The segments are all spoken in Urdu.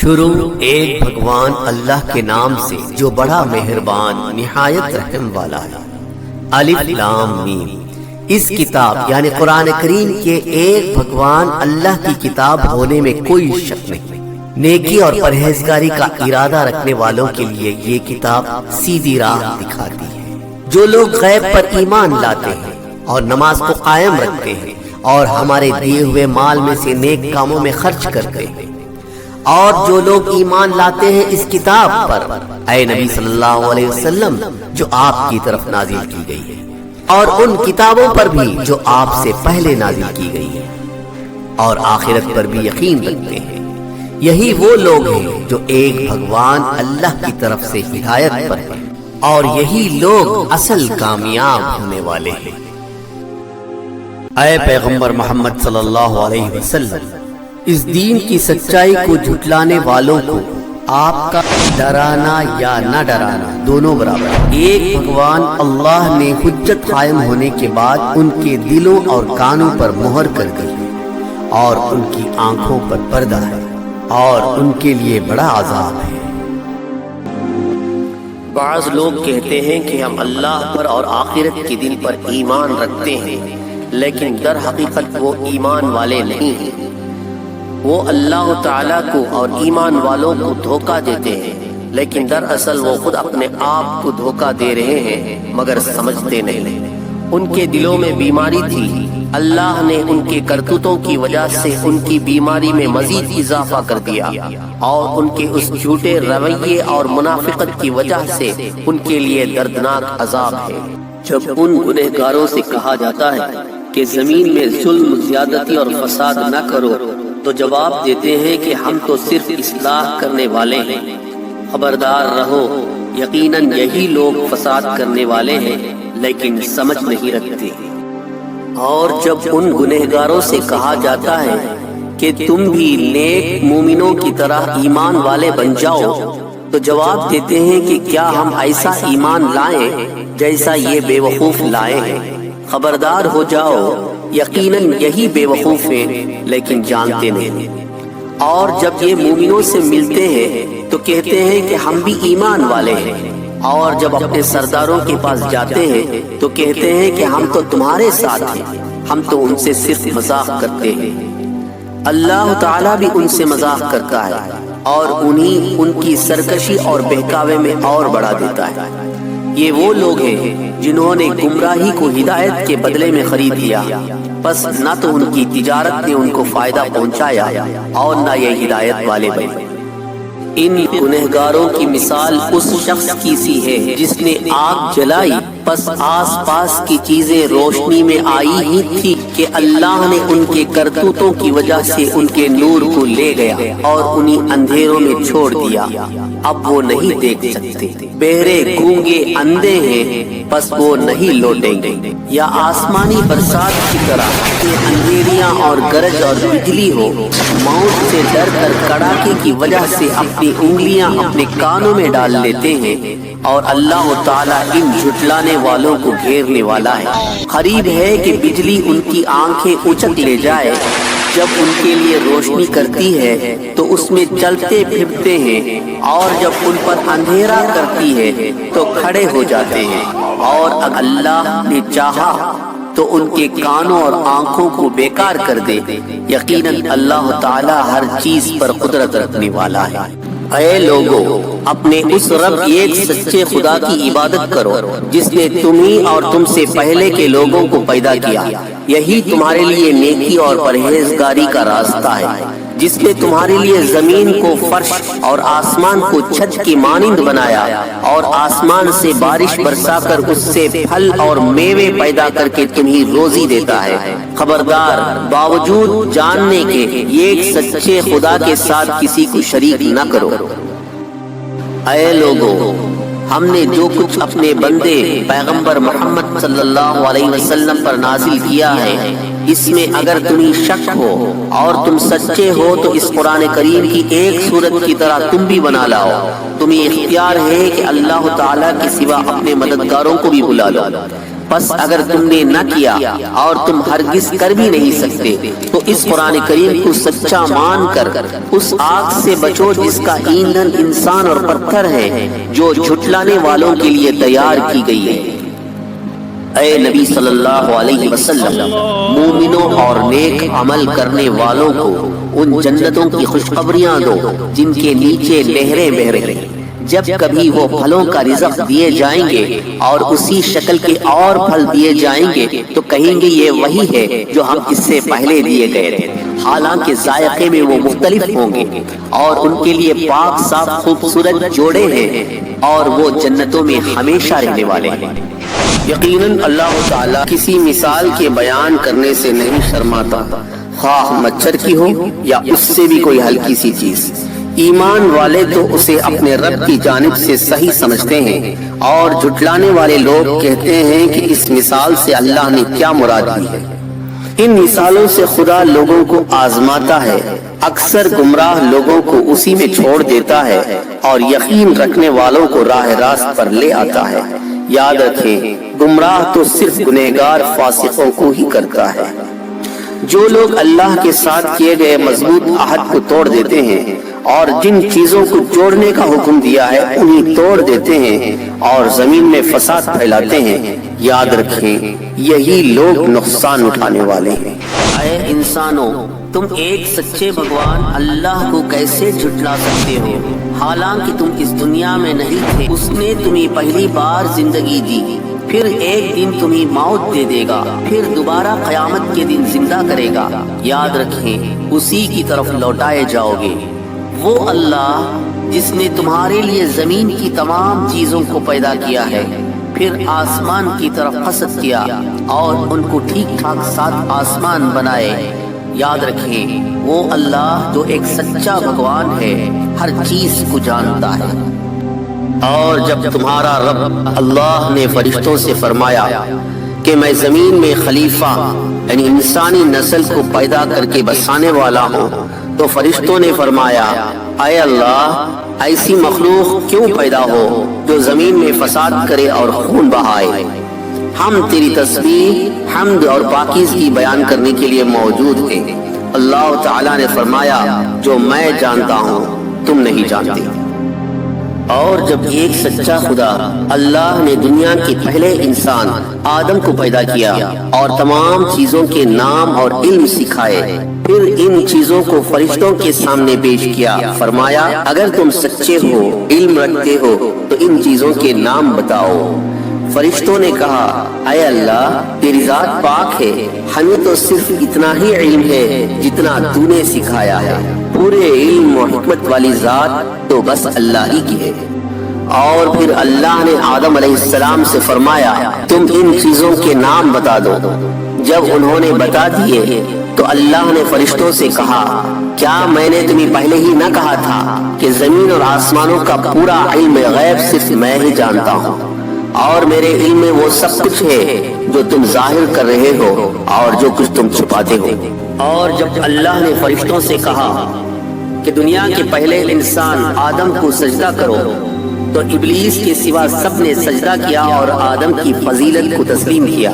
شروع ایک بھگوان اللہ کے نام سے جو بڑا مہربان نہایت رحم والا ہے۔ الف لام میم۔ اس کتاب یعنی قرآن کریم کے ایک بھگوان اللہ کی کتاب ہونے میں کوئی شک نہیں۔ نیکی اور پرہیزگاری کا ارادہ رکھنے والوں کے لیے یہ کتاب سیدھی راہ دکھاتی ہے۔ جو لوگ غیب پر ایمان لاتے ہیں اور نماز کو قائم رکھتے ہیں اور ہمارے دیے ہوئے مال میں سے نیک کاموں میں خرچ کرتے ہیں، اور جو لوگ ایمان لاتے ہیں اس کتاب پر اے نبی صلی اللہ علیہ وسلم جو آپ کی طرف نازل کی گئی ہے، اور ان کتابوں پر بھی جو آپ سے پہلے نازل کی گئی ہے، اور آخرت پر بھی یقین رکھتے ہیں، یہی وہ لوگ ہیں جو ایک بھگوان اللہ کی طرف سے ہدایت پر ہیں، اور یہی لوگ اصل کامیاب ہونے والے ہیں۔ اے پیغمبر محمد صلی اللہ علیہ وسلم، اس دین کی سچائی کو جھٹلانے والوں کو آپ کا ڈرانا یا نہ ڈرانا دونوں برابر۔ ایک بھگوان اللہ نے حجت قائم ہونے کے بعد ان کے دلوں اور کانوں پر مہر کر دی ہے، اور ان کی آنکھوں پر پردہ ہے، اور ان کے لیے بڑا عذاب ہے۔ بعض لوگ کہتے ہیں کہ ہم اللہ پر اور آخرت کے دن پر ایمان رکھتے ہیں، لیکن در حقیقت وہ ایمان والے نہیں ہیں۔ وہ اللہ تعالیٰ کو اور ایمان والوں کو دھوکہ دیتے ہیں، لیکن دراصل وہ خود اپنے آپ کو دھوکہ دے رہے ہیں مگر سمجھتے نہیں۔ ان کے دلوں میں بیماری تھی، اللہ نے ان کے کرتوتوں کی وجہ سے ان کی بیماری میں مزید اضافہ کر دیا، اور ان کے اس جھوٹے رویے اور منافقت کی وجہ سے ان کے لیے دردناک عذاب ہے۔ جب ان گنہگاروں سے کہا جاتا ہے کہ زمین میں ظلم، زیادتی اور فساد نہ کرو، تو جواب دیتے ہیں کہ ہم تو صرف اصلاح کرنے والے ہیں۔ خبردار رہو، یقیناً یہی لوگ فساد کرنے والے ہیں لیکن سمجھ نہیں رکھتے۔ اور جب ان گنہگاروں سے کہا جاتا ہے کہ تم بھی نیک مومنوں کی طرح ایمان والے بن جاؤ، تو جواب دیتے ہیں کہ کیا ہم ایسا ایمان لائیں جیسا یہ بے وقوف لائے ہیں۔ خبردار ہو جاؤ، یقیناً یہی بے وقوف ہیں لیکن جانتے نہیں۔ اور جب یہ مومنوں سے ملتے ہیں تو کہتے ہیں کہ ہم بھی ایمان والے ہیں، اور جب اپنے سرداروں کے پاس جاتے ہیں تو کہتے ہیں کہ ہم تو تمہارے ساتھ ہیں، ہم تو ان سے صرف مذاق کرتے ہیں۔ اللہ تعالیٰ بھی ان سے مذاق کرتا ہے، اور انہیں ان کی سرکشی اور بہکاوے میں اور بڑھا دیتا ہے۔ یہ وہ لوگ ہیں جنہوں نے گمراہی کو ہدایت کے بدلے میں خرید لیا، بس نہ تو ان کی تجارت نے ان کو فائدہ پہنچایا اور نہ یہ ہدایت والے بنے۔ ان گنہگاروں کی مثال اس شخص کی سی ہے جس نے آگ جلائی، بس آس پاس کی چیزیں روشنی میں آئی ہی تھی کہ اللہ نے ان کے کرتوتوں کی وجہ سے ان کے نور کو لے گیا اور انہیں اندھیروں میں چھوڑ دیا۔ اب وہ نہیں دیکھ سکتے، بہرے گونگے اندھے ہیں، بس وہ نہیں لوٹیں گے۔ یا آسمانی برسات کی طرح کہ اندھیریاں اور گرج اور بجلی ہو، موت سے ڈر کر کڑاکے کی وجہ سے اپنی انگلیاں اپنے کانوں میں ڈال لیتے ہیں، اور اللہ تعالیٰ ان جھٹلانے والوں کو گھیرنے والا ہے۔ قریب ہے کہ بجلی ان کی آنکھیں اچک لے جائے، جب ان کے لیے روشنی کرتی ہے تو اس میں چلتے پھرتے ہیں، اور جب ان پر اندھیرا کرتی ہے تو کھڑے ہو جاتے ہیں، اور اگر اللہ نے چاہا تو ان کے کانوں اور آنکھوں کو بیکار کر دے۔ یقیناً اللہ تعالیٰ ہر چیز پر قدرت رکھنے والا ہے۔ اے لوگو، اپنے اس رب ایک سچے خدا کی عبادت کرو جس نے تمہیں اور تم سے پہلے کے لوگوں کو پیدا کیا۔ یہی تمہارے لیے نیکی اور پرہیزگاری کا راستہ ہے، جس نے تمہارے لیے زمین کو فرش اور آسمان کو چھت کی مانند بنایا، اور آسمان سے بارش برسا کر اس سے پھل اور میوے پیدا کر کے تمہیں روزی دیتا ہے۔ خبردار، باوجود جاننے کے ایک سچے خدا کے ساتھ کسی کو شریک نہ کرو۔ اے لوگو، ہم نے جو کچھ اپنے بندے پیغمبر محمد صلی اللہ علیہ وسلم پر نازل کیا ہے، اس میں اگر تمہیں شک ہو اور تم سچے ہو تو اس قرآن کریم کی ایک سورت کی طرح تم بھی بنا لاؤ۔ تمہیں اختیار ہے کہ اللہ تعالیٰ کے سوا اپنے مددگاروں کو بھی بلا لو۔ بس اگر تم نے نہ کیا اور تم ہرگز کر بھی نہیں سکتے تو اس قرآن کریم کو سچا مان کر اس آگ سے بچو جس کا ایندھن انسان اور پتھر ہے، جو جھٹلانے والوں کے لیے تیار کی گئی ہے۔ اے نبی صلی اللہ علیہ وسلم، مومنوں اور نیک عمل کرنے والوں کو ان جنتوں کی خوشخبریاں دو جن کے نیچے نہریں بہہ رہی ہیں۔ جب کبھی وہ پھلوں کا رزق دیے جائیں گے اور اسی شکل کے اور پھل دیے جائیں گے تو کہیں گے یہ وہی ہے جو ہم اس سے پہلے دیے گئے تھے، حالانکہ ذائقے میں وہ مختلف ہوں گے، اور ان کے لیے پاک صاف خوبصورت جوڑے ہیں اور وہ جنتوں میں ہمیشہ رہنے والے ہیں۔ یقیناً اللہ تعالیٰ کسی مثال کے بیان کرنے سے نہیں شرماتا، خواہ مچھر کی ہو یا اس سے بھی کوئی ہلکی سی چیز۔ ایمان والے تو اسے اپنے رب کی جانب سے صحیح سمجھتے ہیں، اور جھٹلانے والے لوگ کہتے ہیں کہ اس مثال سے اللہ نے کیا مراد لی ہے۔ ان مثالوں سے خدا لوگوں کو آزماتا ہے، اکثر گمراہ لوگوں کو اسی میں چھوڑ دیتا ہے اور یقین رکھنے والوں کو راہ راست پر لے آتا ہے۔ یاد رکھیں، گمراہ تو صرف گنہگار فاسقوں کو ہی کرتا ہے۔ جو لوگ اللہ کے ساتھ کیے گئے مضبوط عہد کو توڑ دیتے ہیں اور جن چیزوں کو جوڑنے کا حکم دیا ہے انہیں توڑ دیتے ہیں اور زمین میں فساد پھیلاتے ہیں، یاد رکھیں یہی لوگ نقصان اٹھانے والے ہیں۔ اے انسانوں، تم ایک سچے بھگوان اللہ کو کیسے جھٹلا سکتے ہو، حالانکہ تم اس دنیا میں نہیں تھے۔ اس نے تمہیں پہلی بار زندگی دی، پھر ایک دن تمہیں موت دے دے گا، پھر دوبارہ قیامت کے دن زندہ کرے گا۔ یاد رکھیں اسی کی طرف لوٹائے جاؤ گے۔ وہ اللہ جس نے تمہارے لیے زمین کی تمام چیزوں کو پیدا کیا ہے، پھر آسمان کی طرف قصد کیا اور ان کو ٹھیک ٹھاک 7 آسمان بنائے۔ یاد رکھیں وہ اللہ جو ایک سچا بھگوان ہے، ہر چیز کو جانتا ہے۔ اور جب تمہارا رب اللہ نے فرشتوں سے فرمایا کہ میں زمین میں خلیفہ یعنی انسانی نسل کو پیدا کر کے بسانے والا ہوں، تو فرشتوں نے فرمایا اے اللہ، ایسی مخلوق کیوں پیدا ہو جو زمین میں فساد کرے اور خون بہائے؟ ہم تیری تسبیح، حمد اور پاکیزگی بیان کرنے کے لیے موجود ہیں۔ اللہ تعالیٰ نے فرمایا جو میں جانتا ہوں تم نہیں جانتے۔ اور جب ایک سچا خدا اللہ نے دنیا کے پہلے انسان آدم کو پیدا کیا اور تمام چیزوں کے نام اور علم سکھائے، پھر ان چیزوں کو فرشتوں کے سامنے پیش کیا، فرمایا اگر تم سچے ہو، علم رکھتے ہو تو ان چیزوں کے نام بتاؤ۔ فرشتوں نے کہا اے اللہ، تیری ذات پاک ہے، ہمیں تو صرف اتنا ہی علم ہے جتنا تو نے سکھایا ہے، پورے علم و حکمت والی ذات تو بس اللہ ہی کی ہے۔ اور پھر اللہ نے آدم علیہ السلام سے فرمایا تم ان چیزوں کے نام بتا دو۔ جب انہوں نے بتا دیے تو اللہ نے فرشتوں سے کہا کیا میں نے تمہیں پہلے ہی نہ کہا تھا کہ زمین اور آسمانوں کا پورا علم غیب صرف میں ہی جانتا ہوں، اور میرے علم میں وہ سب کچھ ہے جو تم ظاہر کر رہے ہو اور جو کچھ تم چھپاتے ہو۔ اور جب اللہ نے فرشتوں سے کہا کہ دنیا کے پہلے انسان آدم کو سجدہ کرو، تو ابلیس کے سوا سب نے سجدہ کیا اور آدم کی فضیلت کو تسلیم کیا۔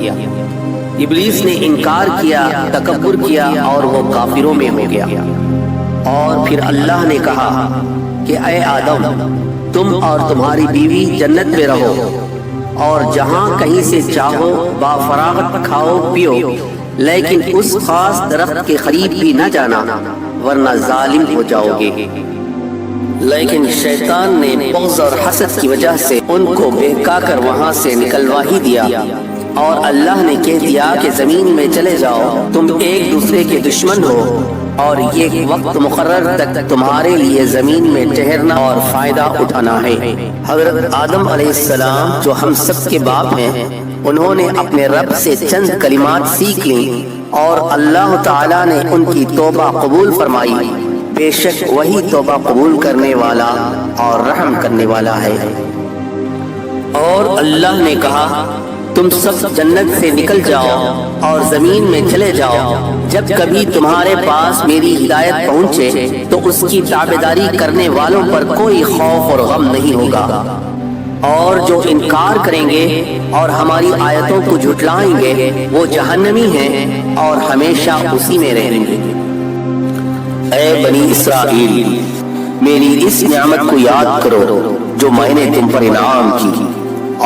ابلیس نے انکار کیا، تکبر کیا اور وہ کافروں میں ہو گیا۔ اور پھر اللہ نے کہا کہ اے آدم، تم اور تمہاری بیوی جنت میں رہو اور جہاں کہیں سے چاہو با فراغت کھاؤ پیو، لیکن اس خاص درخت کے قریب بھی نہ جانا ورنہ ظالم ہو جاؤ گے۔ لیکن شیطان نے بغض اور حسد کی وجہ سے ان کو بہکا کر وہاں سے نکلوا ہی دیا، اور اللہ نے کہہ دیا کہ زمین میں چلے جاؤ، تم ایک دوسرے کے دشمن ہو اور یہ وقت مقرر تک تمہارے لیے زمین میں ٹہرنا اور فائدہ اٹھانا ہے۔ حضرت آدم علیہ السلام جو ہم سب کے باپ ہیں، انہوں نے اپنے رب سے چند کلمات سیکھ لیں اور اللہ تعالیٰ نے ان کی توبہ قبول فرمائی۔ بے شک وہی توبہ قبول کرنے والا اور رحم کرنے والا ہے۔ اور اللہ نے کہا تم سب جنت سے نکل جاؤ اور زمین میں چلے جاؤ، جب کبھی تمہارے پاس میری ہدایت پہنچے تو اس کی تابعداری کرنے والوں پر کوئی خوف اور غم نہیں ہوگا۔ اور جو انکار کریں گے اور ہماری آیتوں کو جھٹلائیں گے وہ جہنمی ہیں اور ہمیشہ اسی میں رہیں گے۔ اے بنی اسرائیل، میری اس نعمت کو یاد کرو جو میں نے تم پر انعام کی،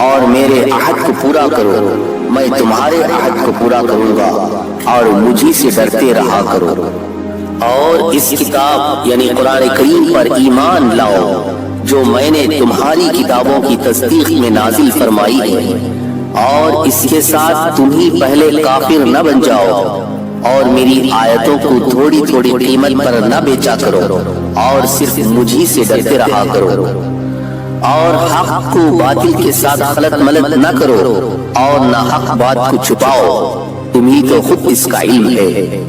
اور میرے عہد کو پورا کرو، میں تمہارے عہد کو پورا کروں گا، اور مجھی سے ڈرتے رہا کرو۔ اور اس کتاب یعنی قرآن کریم پر ایمان لاؤ جو میں نے تمہاری کتابوں کی تصدیق میں نازل فرمائی ہے، اور اس کے ساتھ تم ہی پہلے کافر نہ بن جاؤ، اور میری آیتوں کو تھوڑی تھوڑی قیمت پر نہ بیچا کرو، اور صرف مجھی سے ڈرتے رہا کرو، اور حق کو باطل کے ساتھ خلط ملط نہ کرو، اور نہ حق بات کو چھپاؤ، تمہیں تو خود اس کا علم ہے۔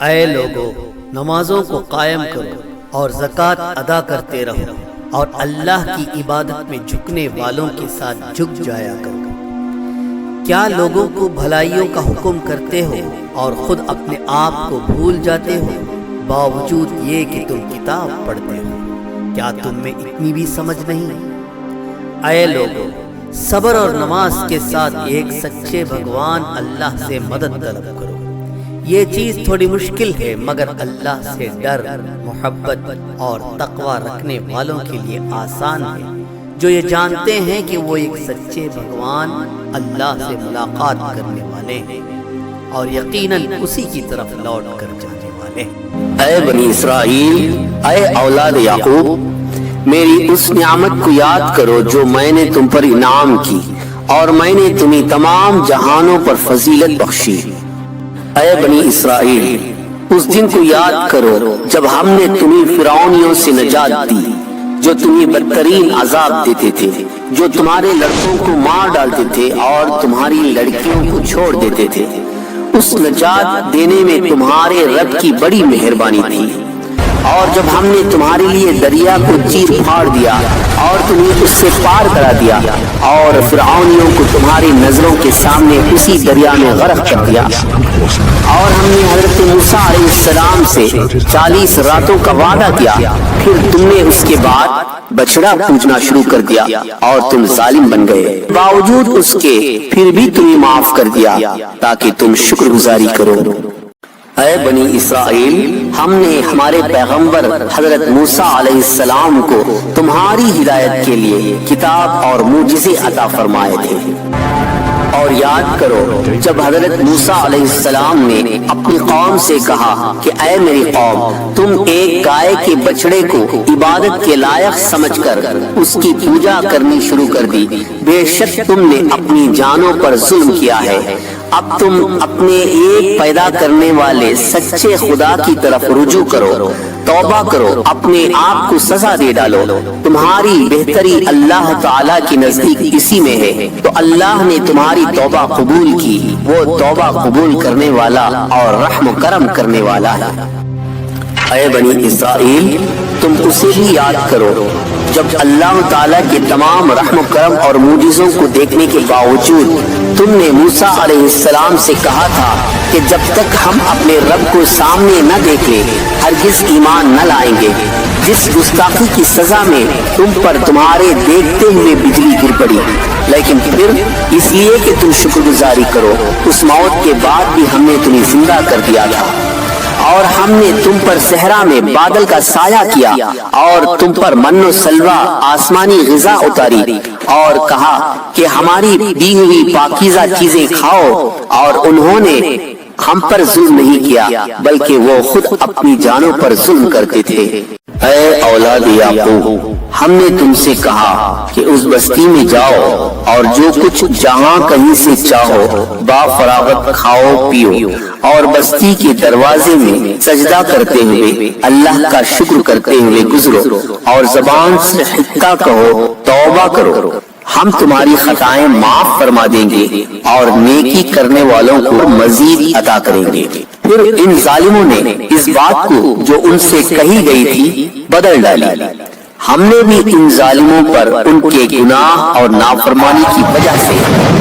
اے لوگو، نمازوں کو قائم کرو اور زکوٰۃ ادا کرتے رہو، اور اللہ کی عبادت میں جھکنے والوں کے ساتھ جھک جایا کرو۔ کیا لوگوں کو بھلائیوں کا حکم کرتے ہو اور خود اپنے آپ کو بھول جاتے ہو، باوجود یہ کہ تم کتاب پڑھتے ہو؟ کیا تم میں اتنی بھی سمجھ نہیں؟ اے لوگو، صبر اور نماز کے ساتھ ایک سچے بھگوان اللہ سے مدد طلب کرو۔ یہ چیز تھوڑی مشکل ہے، مگر اللہ سے ڈر، محبت اور تقوی رکھنے والوں کے لیے آسان ہے، جو یہ جانتے ہیں کہ وہ ایک سچے بھگوان اللہ سے ملاقات کرنے والے ہیں، اور یقیناً اسی کی طرف لوٹ کر جانے والے ہیں۔ اے بنی اسرائیل، اے اولاد یعقوب، میری اس نعمت کو یاد کرو جو میں نے تم پر انعام کی، اور میں نے تمہیں تمام جہانوں پر فضیلت بخشی۔ اے بنی اسرائیل، اس دن کو یاد کرو جب ہم نے تمہیں فرعونیوں سے نجات دی، جو تمہیں بدترین عذاب دیتے تھے، جو تمہارے لڑکوں کو مار ڈالتے تھے اور تمہاری لڑکیوں کو چھوڑ دیتے تھے۔ اس نجات دینے میں تمہارے رب کی بڑی مہربانی تھی۔ اور جب ہم نے تمہارے لیے دریا کو چیر پھاڑ دیا اور تمہیں اس سے پار کرا دیا، اور فرعونیوں کو تمہاری نظروں کے سامنے اسی دریا میں غرق کر دیا، اور ہم نے حضرت موسیٰ علیہ السلام سے 40 راتوں کا وعدہ کیا، پھر تم نے اس کے بعد بچڑا پوجنا شروع کر دیا اور تم ظالم بن گئے، باوجود اس کے پھر بھی تمہیں معاف کر دیا تاکہ تم شکر گزاری کرو۔ اے بنی اسرائیل، ہم نے ہمارے پیغمبر حضرت موسیٰ علیہ السلام کو تمہاری ہدایت کے لیے کتاب اور معجزے عطا فرمائے تھے۔ اور یاد کرو جب حضرت موسیٰ علیہ السلام نے اپنی قوم سے کہا کہ اے میری قوم، تم ایک گائے کے بچڑے کو عبادت کے لائق سمجھ کر اس کی پوجا کرنی شروع کر دی، بے شک تم نے اپنی جانوں پر ظلم کیا ہے۔ اب تم اپنے ایک پیدا کرنے والے سچے خدا کی طرف رجوع کرو، توبہ کرو، اپنے آپ کو سزا دے ڈالو، تمہاری بہتری اللہ تعالیٰ کے نزدیک اسی میں ہے، تو اللہ نے تمہاری توبہ قبول کی، وہ توبہ قبول کرنے والا اور رحم و کرم کرنے والا ہے۔ اے بنی اسرائیل، تم اسے بھی یاد کرو جب اللہ تعالیٰ کے تمام رحم و کرم اور معجزوں کو دیکھنے کے باوجود تم نے موسیٰ علیہ السلام سے کہا تھا کہ جب تک ہم اپنے رب کو سامنے نہ دیکھیں ہرگز ایمان نہ لائیں گے۔ جس گستاخی کی سزا میں تم پر تمہارے دیکھتے ہوئے بجلی گر پڑی، لیکن پھر اس لیے کہ تم شکر گزاری کرو، اس موت کے بعد بھی ہم نے تمہیں زندہ کر دیا تھا، اور ہم نے تم پر صحرا میں بادل کا سایہ کیا، اور تم پر من و سلوہ آسمانی غذا اتاری، اور کہا کہ ہماری دی ہوئی پاکیزہ چیزیں کھاؤ، اور انہوں نے ہم پر ظلم نہیں کیا بلکہ وہ خود اپنی جانوں پر ظلم کرتے تھے۔ اے اولاد یعقوب، ہم نے تم سے کہا کہ اس بستی میں جاؤ اور جو کچھ جہاں کہیں سے چاہو با فراغت کھاؤ پیو، اور بستی کے دروازے میں سجدہ کرتے ہوئے اللہ کا شکر کرتے ہوئے گزرو، اور زبان سے حقہ کہو، توبہ کرو، ہم تمہاری خطائیں معاف فرما دیں گے اور نیکی کرنے والوں کو مزید عطا کریں گے۔ پھر ان ظالموں نے اس بات کو جو ان سے کہی گئی تھی بدل ڈالی، ہم نے بھی ان ظالموں پر ان کے گناہ اور نافرمانی کی وجہ سے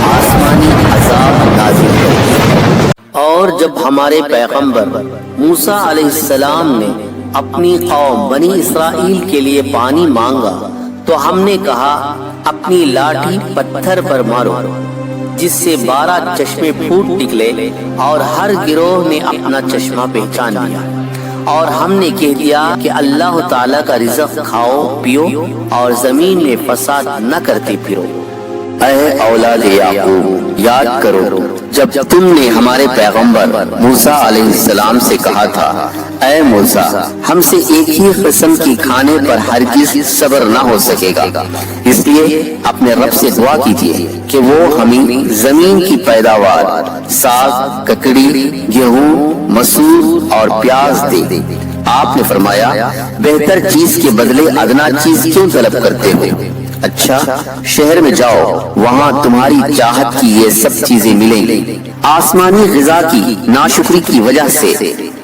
آسمانی عذاب نازل کر دیا۔ اور جب ہمارے پیغمبر موسیٰ علیہ السلام نے اپنی قوم بنی اسرائیل کے لیے پانی مانگا تو ہم نے کہا اپنی لاٹھی پتھر پر مارو، جس سے 12 چشمے پھوٹ نکلے اور ہر گروہ نے اپنا چشمہ پہچان لیا، اور ہم نے کہہ دیا کہ اللہ تعالیٰ کا رزق کھاؤ پیو اور زمین میں فساد نہ کرتے پھرو۔ اے اولاد یعقوب، یاد کرو جب تم نے ہمارے پیغمبر موسیٰ علیہ السلام سے کہا تھا، اے موسیٰ ہم سے ایک ہی قسم کی کھانے پر ہرگز صبر نہ ہو سکے گا، اس لیے اپنے رب سے دعا کیجیے کہ وہ ہمیں زمین کی پیداوار، ساگ، ککڑی، گیہوں، مسور اور پیاز دے۔ آپ نے فرمایا، بہتر چیز کے بدلے ادنا چیز کیوں طلب کرتے ہو؟ اچھا شہر میں جاؤ، وہاں تمہاری چاہت کی یہ سب چیزیں ملیں گی۔ آسمانی غذا کی ناشکری کی وجہ سے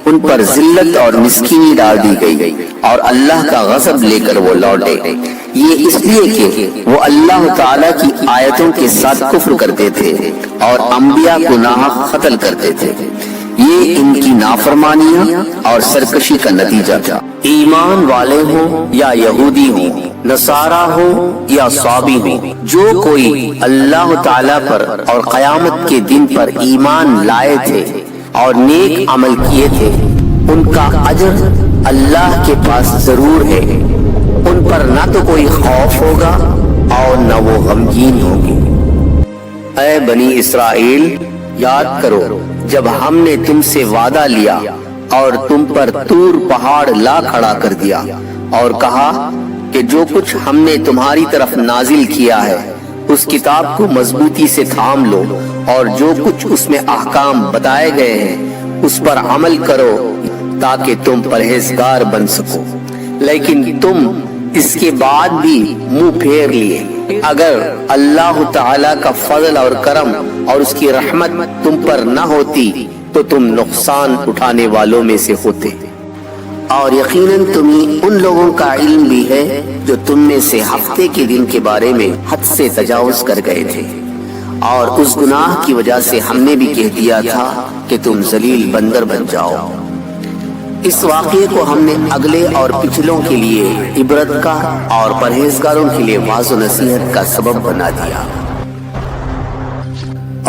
ان پر ذلت اور مسکینی ڈال دی گئی اور اللہ کا غضب لے کر وہ لوٹے، یہ اس لیے کہ وہ اللہ تعالیٰ کی آیتوں کے ساتھ کفر کرتے تھے اور انبیاء کو ناحق قتل کرتے تھے۔ یہ ان کی نافرمانیاں اور سرکشی کا نتیجہ تھا۔ ایمان والے ہوں یا یہودی ہوں، نصارہ ہوں یا صابی ہوں، جو کوئی اللہ تعالیٰ پر اور قیامت کے دن پر ایمان لائے تھے اور نیک عمل کیے تھے، ان کا اجر اللہ کے پاس ضرور ہے۔ ان پر نہ تو کوئی خوف ہوگا اور نہ وہ غمگین ہوں گے۔ اے بنی اسرائیل، یاد کرو جب ہم نے تم سے وعدہ لیا اور تم پر طور پہاڑ لا کھڑا کر دیا اور کہا کہ جو کچھ ہم نے تمہاری طرف نازل کیا ہے اس کتاب کو مضبوطی سے تھام لو، اور جو کچھ اس میں احکام بتائے گئے ہیں اس پر عمل کرو تاکہ تم پرہیزگار بن سکو۔ لیکن تم اس کے بعد بھی منہ پھیر لیے۔ اگر اللہ تعالیٰ کا فضل اور کرم اور اس کی رحمت تم پر نہ ہوتی تو تم نقصان اٹھانے والوں میں سے ہوتے۔ اور یقیناً تمہیں ان لوگوں کا علم بھی ہے جو تم میں سے ہفتے کے دن کے بارے میں حد سے تجاوز کر گئے تھے، اور اس گناہ کی وجہ سے ہم نے بھی کہہ دیا تھا کہ تم ذلیل بندر بن جاؤ۔ اس واقعے کو ہم نے اگلے اور پچھلوں کے لیے عبرت کا اور پرہیزگاروں کے لیے واعظ و نصیحت کا سبب بنا دیا۔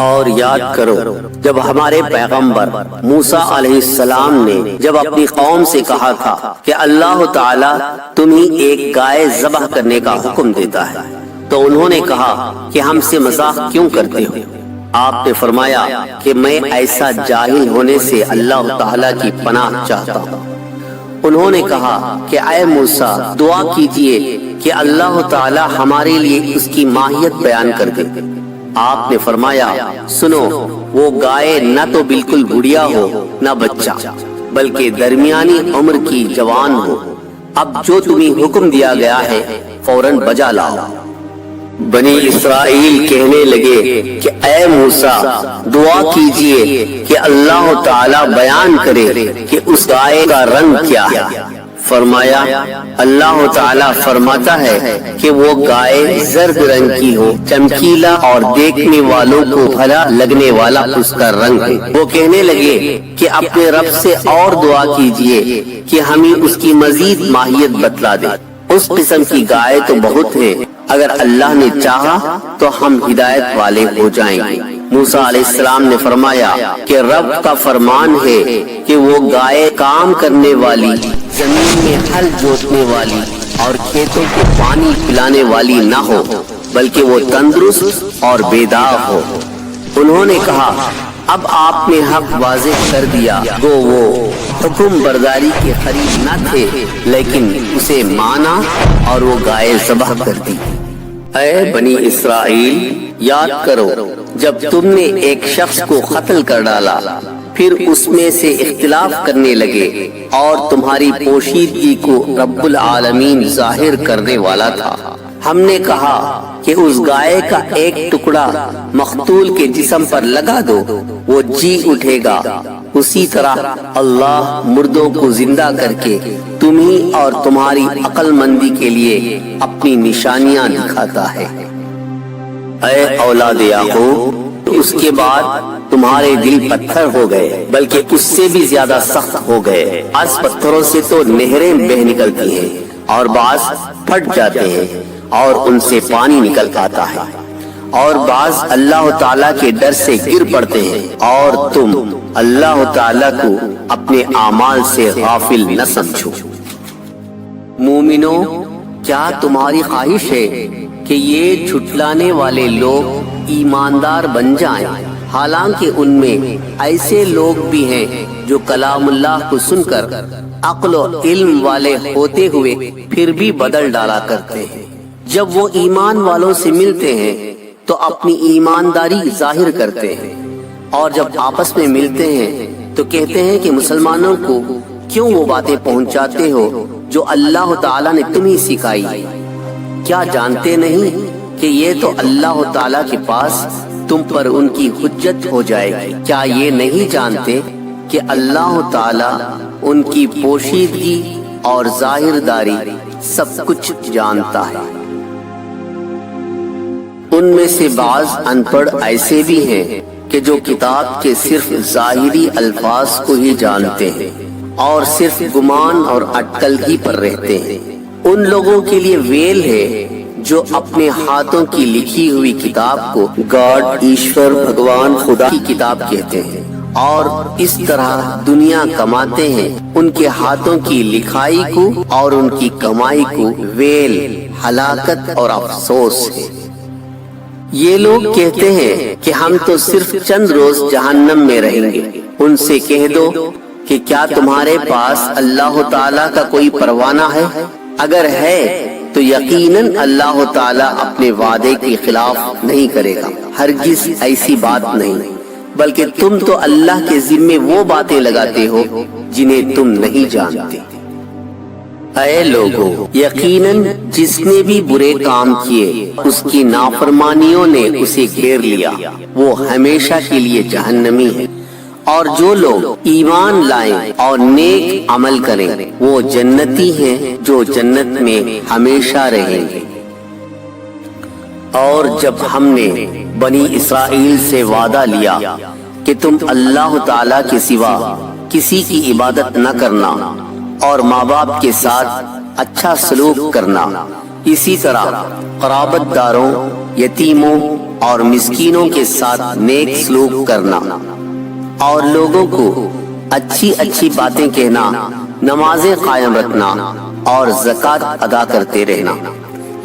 اور یاد کرو جب ہمارے پیغمبر موسیٰ علیہ السلام نے جب اپنی قوم سے کہا تھا کہ اللہ تعالیٰ تمہیں ایک گائے ذبح کرنے کا حکم دیتا ہے، تو انہوں نے کہا کہ ہم سے مذاق کیوں کرتے ہو؟ آپ نے فرمایا کہ میں ایسا جاہل ہونے سے اللہ تعالیٰ کی پناہ چاہتا ہوں۔ انہوں نے کہا کہ اے موسیٰ دعا کیجئے کہ اللہ تعالیٰ ہمارے لیے اس کی ماہیت بیان کر دے۔ آپ نے فرمایا، سنو وہ گائے نہ تو بالکل بڑھیا ہو نہ بچہ، بلکہ درمیانی عمر کی جوان ہو۔ اب جو تمہیں حکم دیا گیا ہے فوراً بجا لاؤ۔ بنی اسرائیل کہنے لگے کہ اے موسیٰ دعا کیجئے کہ اللہ تعالیٰ بیان کرے کہ اس گائے کا رنگ کیا ہے۔ فرمایا اللہ تعالیٰ فرماتا ہے کہ وہ گائے زرد رنگ کی ہو، چمکیلا اور دیکھنے والوں کو بھلا لگنے والا اس کا رنگ ہے۔ وہ کہنے لگے کہ اپنے رب سے اور دعا کیجئے کہ ہمیں اس کی مزید ماہیت بتلا دے۔ اس قسم کی گائے تو بہت ہے، اگر اللہ نے چاہا تو ہم ہدایت والے ہو جائیں گے۔ موسیٰ علیہ السلام نے فرمایا کہ رب کا فرمان ہے کہ وہ گائے کام کرنے والی، زمین میں ہل جوتنے والی اور کھیتوں کو پانی پلانے والی نہ ہو، بلکہ وہ تندرست اور بیدار ہو۔ انہوں نے کہا اب آپ نے حق واضح کر دیا، گو وہ حکم برداری کے قریب نہ تھے لیکن اسے مانا اور وہ گائے ذبح کر دی۔ اے بنی اسرائیل یاد کرو جب تم نے ایک شخص کو قتل کر ڈالا، پھر اس میں سے اختلاف کرنے لگے اور تمہاری پوشیدگی کو رب العالمین ظاہر کرنے والا تھا۔ ہم نے کہا کہ اس گائے کا ایک ٹکڑا مقتول کے جسم پر لگا دو، وہ جی اٹھے گا۔ اسی طرح اللہ مردوں کو زندہ کر کے تمہیں اور تمہاری عقل مندی کے لیے اپنی نشانیاں دکھاتا ہے۔ اے اولاد یعقوب، اس کے بعد تمہارے دل پتھر ہو گئے، بلکہ اس سے بھی زیادہ سخت ہو گئے۔ بعض پتھروں سے تو نہریں بہہ نکلتی ہیں اور بعض پھٹ جاتے ہیں، اور ان سے پانی نکل آتا ہے، اور بعض اللہ تعالیٰ کے ڈر سے گر پڑتے ہیں، اور تم اللہ تعالیٰ کو اپنے اعمال سے غافل نہ سمجھو۔ مومنوں، کیا تمہاری خواہش ہے کہ یہ جھٹلانے والے لوگ ایماندار بن جائیں، حالانکہ ان میں ایسے لوگ بھی ہیں جو کلام اللہ کو سن کر عقل و علم والے ہوتے ہوئے پھر بھی بدل ڈالا کرتے ہیں؟ جب وہ ایمان والوں سے ملتے ہیں تو اپنی ایمانداری ظاہر کرتے ہیں، اور جب آپس میں ملتے ہیں تو کہتے ہیں کہ مسلمانوں کو کیوں وہ باتیں پہنچاتے ہو جو اللہ تعالیٰ نے تمہیں سکھائی؟ کیا جانتے نہیں کہ یہ تو اللہ تعالیٰ کے پاس تم پر ان کی حجت ہو جائے گی؟ کیا یہ نہیں جانتے کہ اللہ تعالیٰ ان کی پوشیدگی اور ظاہر داری سب کچھ جانتا ہے؟ ان میں سے بعض ان پڑھ ایسے بھی ہیں کہ جو کتاب کے صرف ظاہری الفاظ کو ہی جانتے ہیں اور صرف گمان اور اٹکل ہی پر رہتے ہیں۔ ان لوگوں کے لیے ویل ہے جو اپنے ہاتھوں کی لکھی ہوئی کتاب کو گاڈ، ایشور، بھگوان، خدا کی کتاب کہتے ہیں، اور اس طرح دنیا کماتے ہیں۔ ان کے ہاتھوں کی لکھائی کو اور ان کی کمائی کو ویل، ہلاکت اور افسوس ہے۔ یہ لوگ کہتے ہیں کہ ہم تو صرف چند روز جہنم میں رہیں گے۔ ان سے کہہ دو کہ کیا تمہارے پاس اللہ تعالیٰ کا کوئی پروانہ ہے؟ اگر ہے تو یقیناً اللہ تعالیٰ اپنے وعدے کے خلاف نہیں کرے گا، ہرگز ایسی بات نہیں، بلکہ تم تو اللہ کے ذمے وہ باتیں لگاتے ہو جنہیں تم نہیں جانتے۔ اے لوگو، یقیناً جس نے بھی برے کام کیے اس کی نافرمانیوں نے اسے گھیر لیا، وہ ہمیشہ کے لیے جہنمی ہے، اور جو لوگ ایمان لائیں اور نیک عمل کریں وہ جنتی ہیں جو جنت میں ہمیشہ رہیں گے۔ اور جب ہم نے بنی اسرائیل سے وعدہ لیا کہ تم اللہ تعالیٰ کے سوا کسی کی عبادت نہ کرنا اور ماں باپ کے ساتھ اچھا سلوک کرنا، اسی طرح قرابت داروں، یتیموں اور مسکینوں کے ساتھ نیک سلوک کرنا، اور لوگوں کو اچھی اچھی باتیں کہنا، نمازیں قائم رکھنا اور زکوٰۃ ادا کرتے رہنا،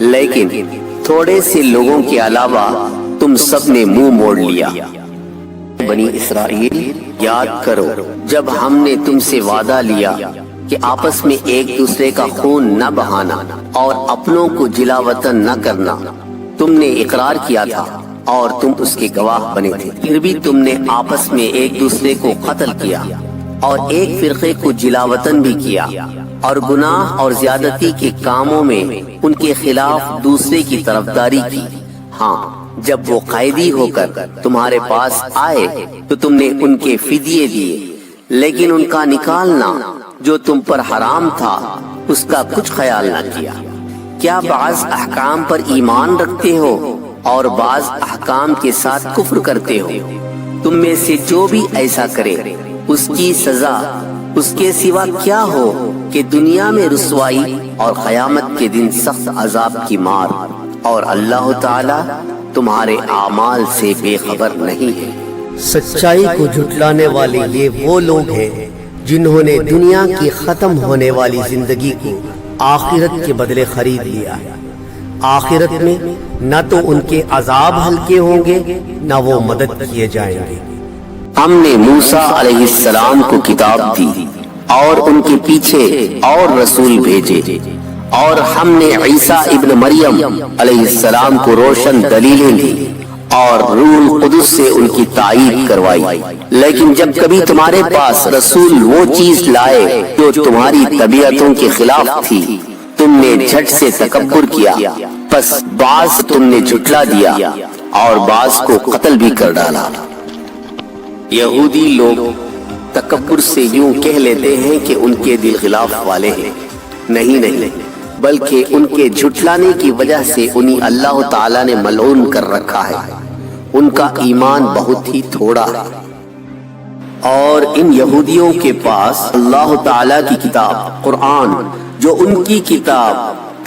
لیکن تھوڑے سے لوگوں کے علاوہ تم سب نے منہ موڑ لیا۔ بنی اسرائیل، یاد کرو جب ہم نے تم سے وعدہ لیا کہ آپس میں ایک دوسرے کا خون نہ بہانا اور اپنوں کو جلا وطن نہ کرنا۔ تم نے اقرار کیا تھا اور تم اس کے گواہ بنے تھے، پھر بھی تم نے آپس میں ایک دوسرے کو قتل کیا اور ایک فرقے کو جلا وطن بھی کیا، اور گناہ اور زیادتی کے کاموں میں ان کے خلاف دوسرے کی طرفداری کی۔ ہاں، جب وہ قیدی ہو کر تمہارے پاس آئے تو تم نے ان کے فدیے دیے، لیکن ان کا نکالنا جو تم پر حرام تھا اس کا کچھ خیال نہ کیا۔ کیا بعض احکام پر ایمان رکھتے ہو اور بعض احکام کے ساتھ کفر کرتے ہو؟ تم میں سے جو بھی ایسا کرے اس کی سزا اس کے سوا کیا ہو کہ دنیا میں رسوائی اور قیامت کے دن سخت عذاب کی مار، اور اللہ تعالی تمہارے اعمال سے بے خبر نہیں ہے۔ سچائی کو جھٹلانے والے یہ وہ لوگ ہیں جنہوں نے دنیا کی ختم ہونے والی زندگی کو آخرت کے بدلے خرید لیا ہے۔ آخرت میں نہ تو ان کے عذاب ہلکے ہوں گے نہ وہ مدد کیے جائیں گے۔ ہم نے موسیٰ علیہ السلام کو کتاب دی اور ان کے پیچھے اور رسول بھیجے، اور ہم نے عیسیٰ ابن مریم علیہ السلام کو روشن دلیلیں دی اور روح القدس سے ان کی تائید کروائی، لیکن جب کبھی تمہارے پاس رسول وہ چیز لائے جو تمہاری طبیعتوں کے خلاف تھی، تم نے جھٹ سے تکبر کیا، پس بعض تم نے جھٹلا دیا اور بعض کو قتل بھی کر ڈالا۔ یہودی لوگ تکبر سے یوں کہہ لیتے ہیں کہ ان کے دل خلاف والے ہیں، نہیں، بلکہ ان کے جھٹلانے کی وجہ سے انہیں اللہ تعالیٰ نے ملعون کر رکھا ہے، ان کا ایمان بہت ہی تھوڑا ہے۔ اور ان یہودیوں کے پاس اللہ تعالیٰ کی کتاب قرآن، جو ان کی کتاب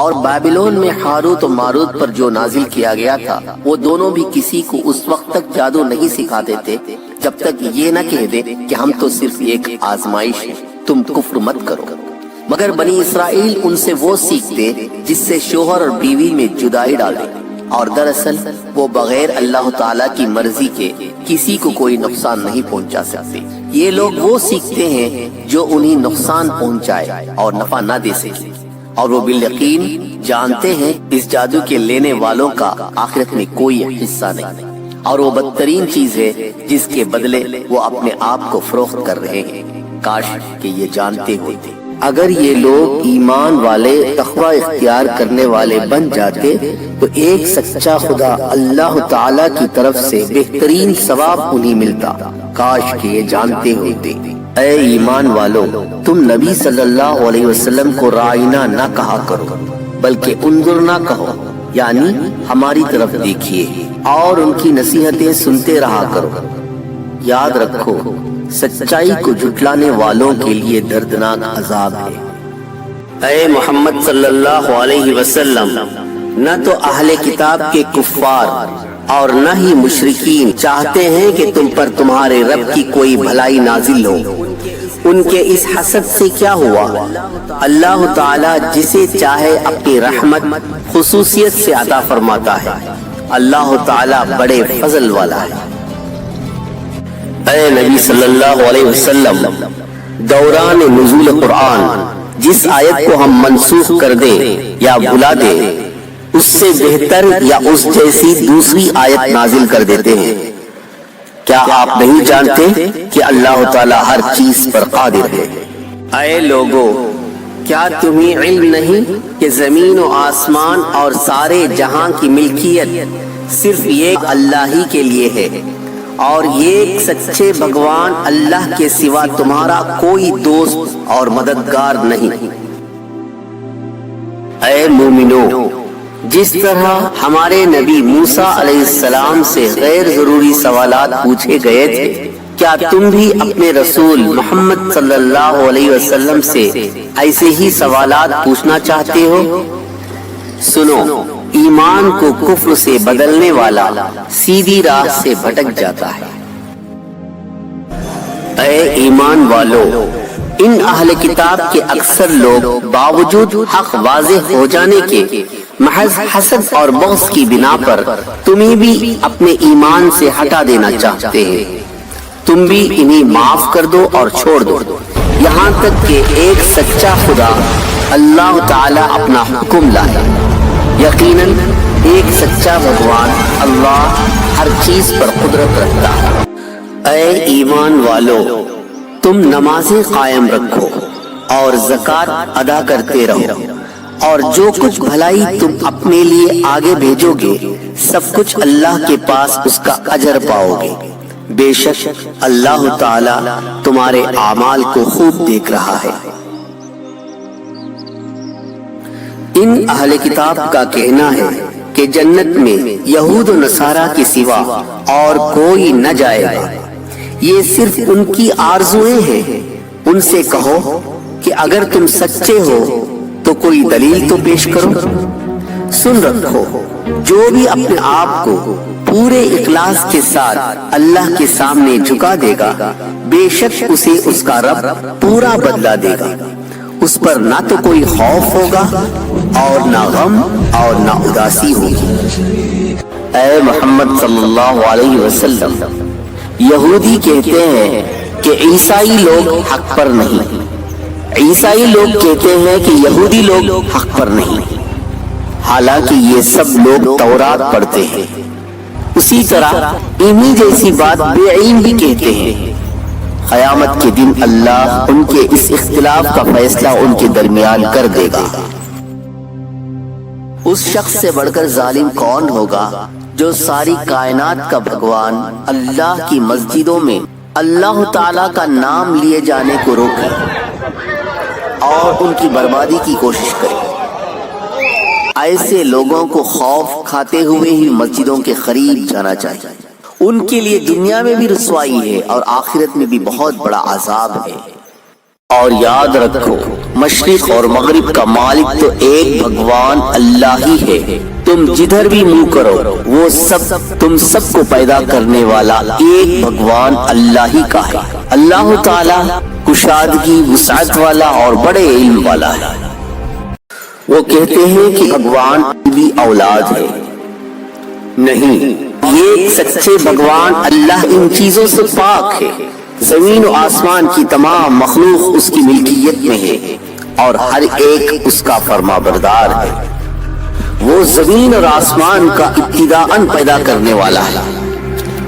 اور بابلون میں ہاروت و ماروت پر جو نازل کیا گیا تھا وہ دونوں بھی کسی کو اس وقت تک جادو نہیں سکھاتے تھے جب تک یہ نہ کہہ دے کہ ہم تو صرف ایک آزمائش ہے، تم کفر مت کرو، مگر بنی اسرائیل ان سے وہ سیکھتے جس سے شوہر اور بیوی میں جدائی ڈالے، اور دراصل وہ بغیر اللہ تعالیٰ کی مرضی کے کسی کو کوئی نقصان نہیں پہنچا سکتے۔ یہ لوگ وہ سیکھتے ہیں جو انہیں نقصان پہنچائے اور نفع نہ دے سکے، اور وہ بالیقین جانتے ہیں اس جادو کے لینے والوں کا آخرت میں کوئی حصہ نہیں، اور وہ بدترین چیز ہے جس کے بدلے وہ اپنے آپ کو فروخت کر رہے ہیں۔ کاش کہ یہ جانتے ہوتے، اگر یہ لوگ ایمان والے تقوی اختیار کرنے والے بن جاتے تو ایک سچا خدا اللہ تعالی کی طرف سے بہترین ثواب انہیں ملتا۔ کاش کہ یہ جانتے ہوتے۔ اے ایمان والو، تم نبی صلی اللہ علیہ وسلم کو رائنا نہ کہا کرو بلکہ انظرنا کہو، یعنی ہماری طرف دیکھیے اور ان کی نصیحتیں سنتے رہا کرو۔ یاد رکھو، سچائی کو جھٹلانے والوں کے لیے دردناک عذاب ہے۔ اے محمد صلی اللہ علیہ وسلم، نہ تو اہل کتاب کے کفار اور نہ ہی مشرکین چاہتے ہیں کہ تم پر تمہارے رب کی کوئی بھلائی نازل ہو۔ ان کے اس حسد سے کیا ہوا؟ اللہ تعالیٰ جسے چاہے اپنی رحمت خصوصیت سے عطا فرماتا ہے۔ اللہ تعالیٰ بڑے فضل والا ہے۔ اے نبی صلی اللہ علیہ وسلم، دوران نزول قرآن جس آیت کو ہم منسوخ کر دیں یا بھلا دیں، اس سے بہتر یا اس جیسی دوسری آیت نازل کر دیتے ہیں۔ کیا آپ نہیں جانتے کہ اللہ تعالیٰ ہر چیز پر قادر ہے؟ اے لوگو، کیا تمہیں علم نہیں کہ زمین و آسمان اور سارے جہاں کی ملکیت صرف ایک اللہ ہی کے لیے ہے، اور ایک سچے بھگوان اللہ کے سوا تمہارا کوئی دوست اور مددگار نہیں؟ اے مومنو، جس طرح ہمارے نبی موسیٰ علیہ السلام سے غیر ضروری سوالات پوچھے گئے تھے، کیا تم بھی اپنے رسول محمد صلی اللہ علیہ وسلم سے ایسے ہی سوالات پوچھنا چاہتے ہو؟ سنو، ایمان کو کفر سے بدلنے والا سیدھی راہ سے بھٹک جاتا ہے۔ اے ایمان والو، ان اہل کتاب کے اکثر لوگ باوجود حق واضح ہو جانے کے محض حسد اور بغض کی بنا پر تمہیں بھی اپنے ایمان سے ہٹا دینا چاہتے ہیں۔ تم بھی انہیں معاف کر دو اور چھوڑ دو، یہاں تک کہ ایک سچا خدا اللہ تعالی اپنا حکم لائے۔ یقیناً ایک سچا بھگوان اللہ ہر چیز پر قدرت رکھتا ہے۔ اے ایمان والو، تم نمازیں قائم رکھو اور زکوٰۃ ادا کرتے رہو، اور جو کچھ بھلائی تم اپنے لیے آگے بھیجو گے سب کچھ اللہ کے پاس اس کا اجر پاؤ گے۔ بے شک اللہ تعالی تمہارے اعمال کو خوب دیکھ رہا ہے۔ ان اہل کتاب کا کہنا ہے کہ جنت میں یہود و نصارہ کے سوا اور کوئی نہ جائے گا۔ یہ صرف ان کی آرزویں ہیں۔ ان سے کہو کہ اگر تم سچے ہو تو کوئی دلیل تو پیش کرو۔ سن رکھو، جو بھی اپنے آپ کو پورے اخلاص کے ساتھ اللہ کے سامنے جھکا دے گا، بے شک اسے اس کا رب پورا بدلہ دے گا۔ اس پر نہ تو کوئی خوف ہوگا اور نہ غم اور نہ اداسی ہوگی۔ اے محمد صلی اللہ علیہ وسلم، یہودی کہتے ہیں کہ عیسائی لوگ حق پر نہیں، عیسائی لوگ کہتے ہیں کہ یہودی لوگ حق پر نہیں، حالانکہ یہ سب لوگ تورات پڑھتے ہیں۔ اسی طرح انہی جیسی بات بے علم بھی کہتے ہیں۔ قیامت کے دن اللہ ان کے اس اختلاف کا فیصلہ ان کے درمیان کر دے گا۔ اس شخص سے بڑھ کر ظالم کون ہوگا جو ساری کائنات کا بھگوان اللہ کی مسجدوں میں اللہ تعالیٰ کا نام لیے جانے کو روکے اور ان کی بربادی کی کوشش کرے۔ ایسے لوگوں کو خوف کھاتے ہوئے ہی مسجدوں کے قریب جانا چاہیے۔ ان کے لیے دنیا میں بھی رسوائی ہے اور آخرت میں بھی بہت بڑا عذاب ہے۔ اور یاد رکھو مشرق اور مغرب کا مالک تو ایک بھگوان اللہ ہی ہے، تم جدھر بھی منہ کرو وہ سب تم سب کو پیدا کرنے والا ایک بھگوان اللہ ہی کا ہے۔ اللہ تعالی کشادگی وسعت والا اور بڑے علم والا ہے۔ وہ کہتے ہیں کہ بھگوان بھی اولاد ہے، نہیں، یہ سچے بھگوان اللہ ان چیزوں سے پاک ہے۔ زمین و آسمان کی تمام مخلوق اس کی ملکیت میں ہے اور ہر ایک اس کا فرما بردار ہے۔ وہ زمین اور آسمان کا ابتداءً پیدا کرنے والا ہے۔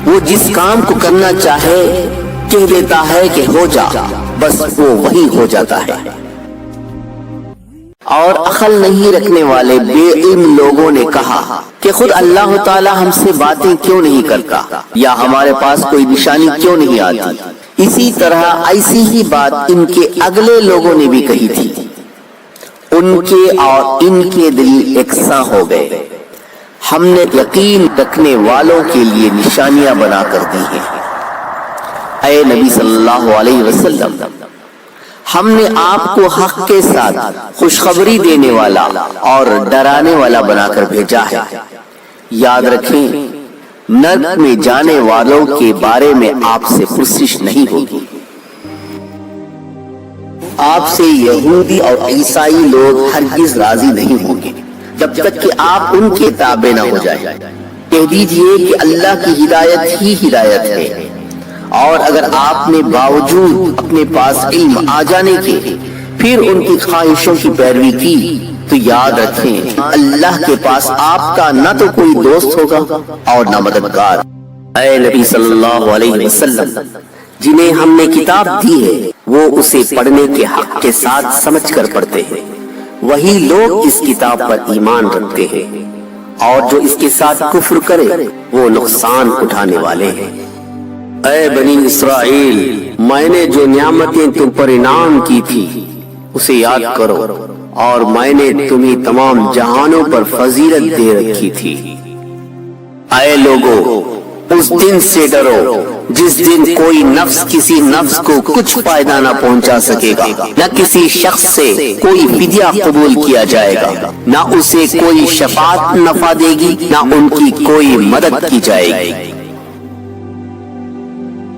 وہ جس کام کو کرنا چاہے کہہ دیتا ہے کہ ہو جا، بس وہ وہی ہو جاتا ہے۔ اور عقل نہیں رکھنے والے بے علم لوگوں نے کہا کہ خود اللہ تعالی ہم سے باتیں کیوں نہیں کرتا، یا ہمارے پاس کوئی نشانی کیوں نہیں آتی۔ اسی طرح ایسی ہی بات ان کے اگلے لوگوں نے بھی کہی تھی۔ ان کے اور ان کے دل یکساں ہو گئے۔ ہم نے یقین رکھنے والوں کے لیے نشانیاں بنا کر دی ہیں۔ اے نبی صلی اللہ علیہ وسلم، ہم نے آپ کو حق کے ساتھ خوشخبری دینے والا اور ڈرانے والا بنا کر بھیجا ہے۔ یاد رکھیں، نرک میں جانے والوں کے بارے میں آپ سے پرسش نہیں ہوگی۔ آپ سے یہودی اور عیسائی لوگ ہرگز راضی نہیں ہوں گے جب تک کہ آپ ان کے تابع نہ ہو جائیں۔ کہہ دیجئے کہ اللہ کی ہدایت ہی ہدایت ہے، اور اگر آپ نے باوجود اپنے پاس علم آ جانے کے پھر ان کی خواہشوں کی پیروی کی تو یاد رکھیں اللہ کے پاس آپ کا نہ تو کوئی دوست ہوگا اور نہ مددگار۔ اے نبی صلی اللہ علیہ وسلم، جنہیں ہم نے کتاب دی ہے وہ اسے پڑھنے کے حق کے ساتھ سمجھ کر پڑھتے ہیں، وہی لوگ اس کتاب پر ایمان رکھتے ہیں، اور جو اس کے ساتھ کفر کرے وہ نقصان اٹھانے والے ہیں۔ اے بنی اسرائیل، میں نے جو نعمتیں تم پر انعام کی تھی اسے یاد کرو، اور میں نے تمہیں تمام جہانوں پر فضیلت دے رکھی تھی۔ اے لوگو، اس دن سے ڈرو جس دن کوئی نفس کسی نفس کو کچھ فائدہ نہ پہنچا سکے گا، نہ کسی شخص سے کوئی فدیہ قبول کیا جائے گا، نہ اسے کوئی شفاعت نفع دے گی، نہ ان کی کوئی مدد کی جائے گی۔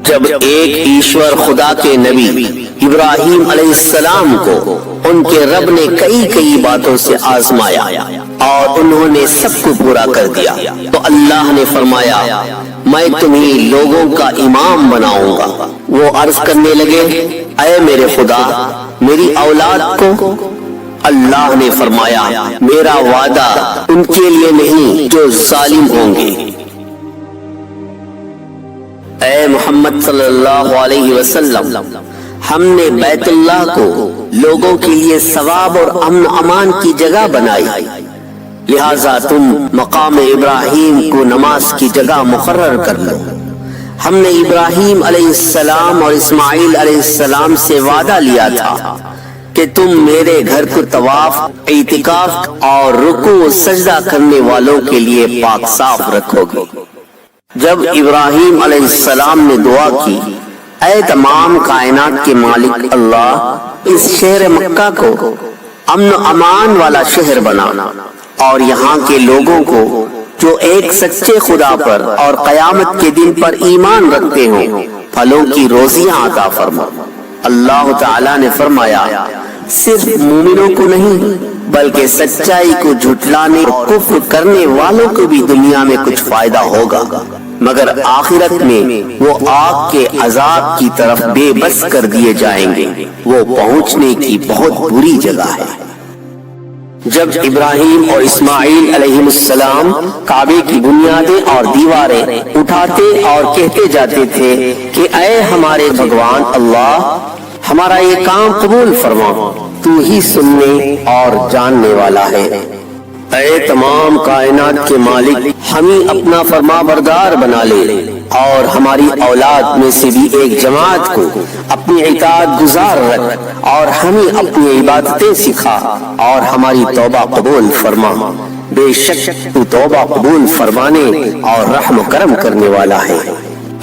جب ایک ایشور خدا کے نبی ابراہیم علیہ السلام کو ان کے رب نے کئی باتوں سے آزمایا اور انہوں نے سب کو پورا کر دیا، تو اللہ نے فرمایا میں تمہیں لوگوں کا امام بناؤں گا۔ وہ عرض کرنے لگے اے میرے خدا، میری اولاد کو؟ اللہ نے فرمایا میرا وعدہ ان کے لیے نہیں جو ظالم ہوں گے۔ اے محمد صلی اللہ علیہ وسلم، ہم نے بیت اللہ کو لوگوں کے لیے ثواب اور امن امان کی جگہ بنائی، لہذا تم مقام ابراہیم کو نماز کی جگہ مقرر کر لو۔ ہم نے ابراہیم علیہ السلام اور اسماعیل علیہ السلام سے وعدہ لیا تھا کہ تم میرے گھر کو طواف، اعتکاف اور رکوع و سجدہ کرنے والوں کے لیے پاک صاف رکھو گے۔ جب ابراہیم علیہ السلام نے دعا کی اے تمام کائنات کے مالک اللہ، اس شہر مکہ کو امن و امان والا شہر بنا، اور یہاں کے لوگوں کو جو ایک سچے خدا پر اور قیامت کے دن پر ایمان رکھتے ہوں پھلوں کی روزیاں عطا فرما۔ اللہ تعالیٰ نے فرمایا صرف مومنوں کو نہیں بلکہ سچائی کو جھٹلانے اور کفر کرنے والوں کو بھی دنیا میں کچھ فائدہ ہوگا، مگر آخرت میں وہ آگ کے عذاب کی طرف بے بس کر دیے جائیں گے، وہ پہنچنے کی بہت بری جگہ ہے۔ جب ابراہیم اور اسماعیل علیہ السلام کعبے کی بنیادیں اور دیواریں اٹھاتے اور کہتے جاتے تھے کہ اے ہمارے بھگوان اللہ، ہمارا یہ کام قبول فرما، تو ہی سننے اور جاننے والا ہے۔ اے تمام کائنات کے مالک، ہمیں اپنا فرما بردار بنا لے اور ہماری اولاد میں سے بھی ایک جماعت کو اپنی اطاعت گزار رکھ، اور ہمیں اپنی عبادتیں سکھا اور ہماری توبہ قبول فرما، بے شک تو توبہ قبول فرمانے اور رحم و کرم کرنے والا ہے۔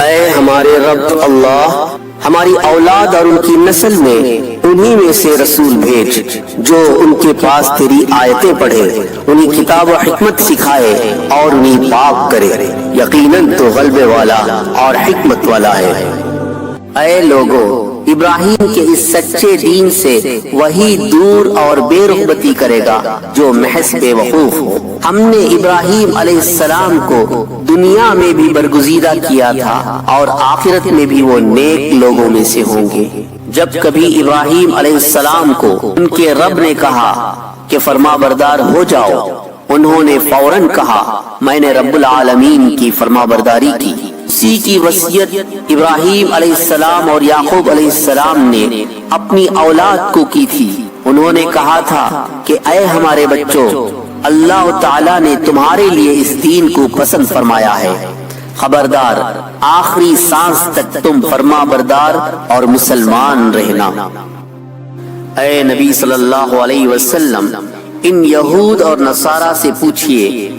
اے ہمارے رب اللہ، ہماری اولاد اور ان کی نسل میں انہی میں سے رسول بھیج جو ان کے پاس تیری آیتیں پڑھے، انہیں کتاب و حکمت سکھائے اور انہیں پاک کرے، یقیناً تو غلبے والا اور حکمت والا ہے۔ اے لوگو، ابراہیم کے اس سچے دین سے وہی دور اور بے رغبتی کرے گا جو محض بے وقوف ہو۔ ہم نے ابراہیم علیہ السلام کو دنیا میں بھی برگزیدہ کیا تھا اور آخرت میں بھی وہ نیک لوگوں میں سے ہوں گے۔ جب کبھی ابراہیم علیہ السلام کو ان کے رب نے کہا کہ فرما بردار ہو جاؤ، انہوں نے فوراً کہا میں نے رب العالمین کی فرما برداری کی۔ اسی کی وصیت ابراہیم علیہ السلام اور یعقوب علیہ السلام نے اپنی اولاد کو کی تھی۔ انہوں نے کہا تھا کہ اے ہمارے بچوں، اللہ تعالیٰ نے تمہارے لیے اس دین کو پسند فرمایا ہے، خبردار آخری سانس تک تم فرما بردار اور مسلمان رہنا۔ اے نبی صلی اللہ علیہ وسلم، ان یہود اور نصارہ سے پوچھئے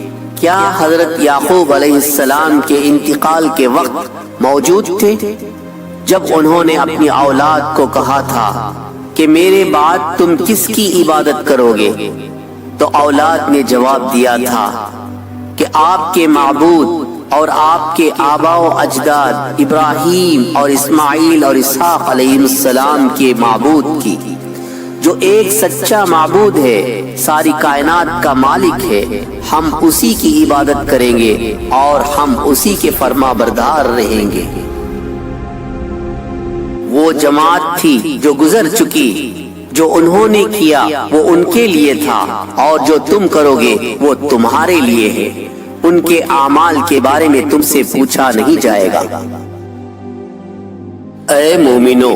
کیا حضرت یعقوب علیہ السلام کے انتقال کے وقت موجود تھے جب انہوں نے اپنی اولاد کو کہا تھا کہ میرے بعد تم کس کی عبادت کرو گے؟ تو اولاد نے جواب دیا تھا کہ آپ کے معبود اور آپ کے آباء و اجداد ابراہیم اور اسماعیل اور اسحاق علیہ السلام کے معبود کی، جو ایک سچا معبود ہے، ساری کائنات کا مالک ہے، ہم اسی کی عبادت کریں گے اور ہم اسی کے فرما بردار رہیں گے۔ وہ جماعت تھی جو گزر چکی، جو انہوں نے کیا وہ ان کے لیے تھا اور جو تم کرو گے وہ تمہارے لیے ہے، ان کے اعمال کے بارے میں تم سے پوچھا نہیں جائے گا۔ اے مومنو،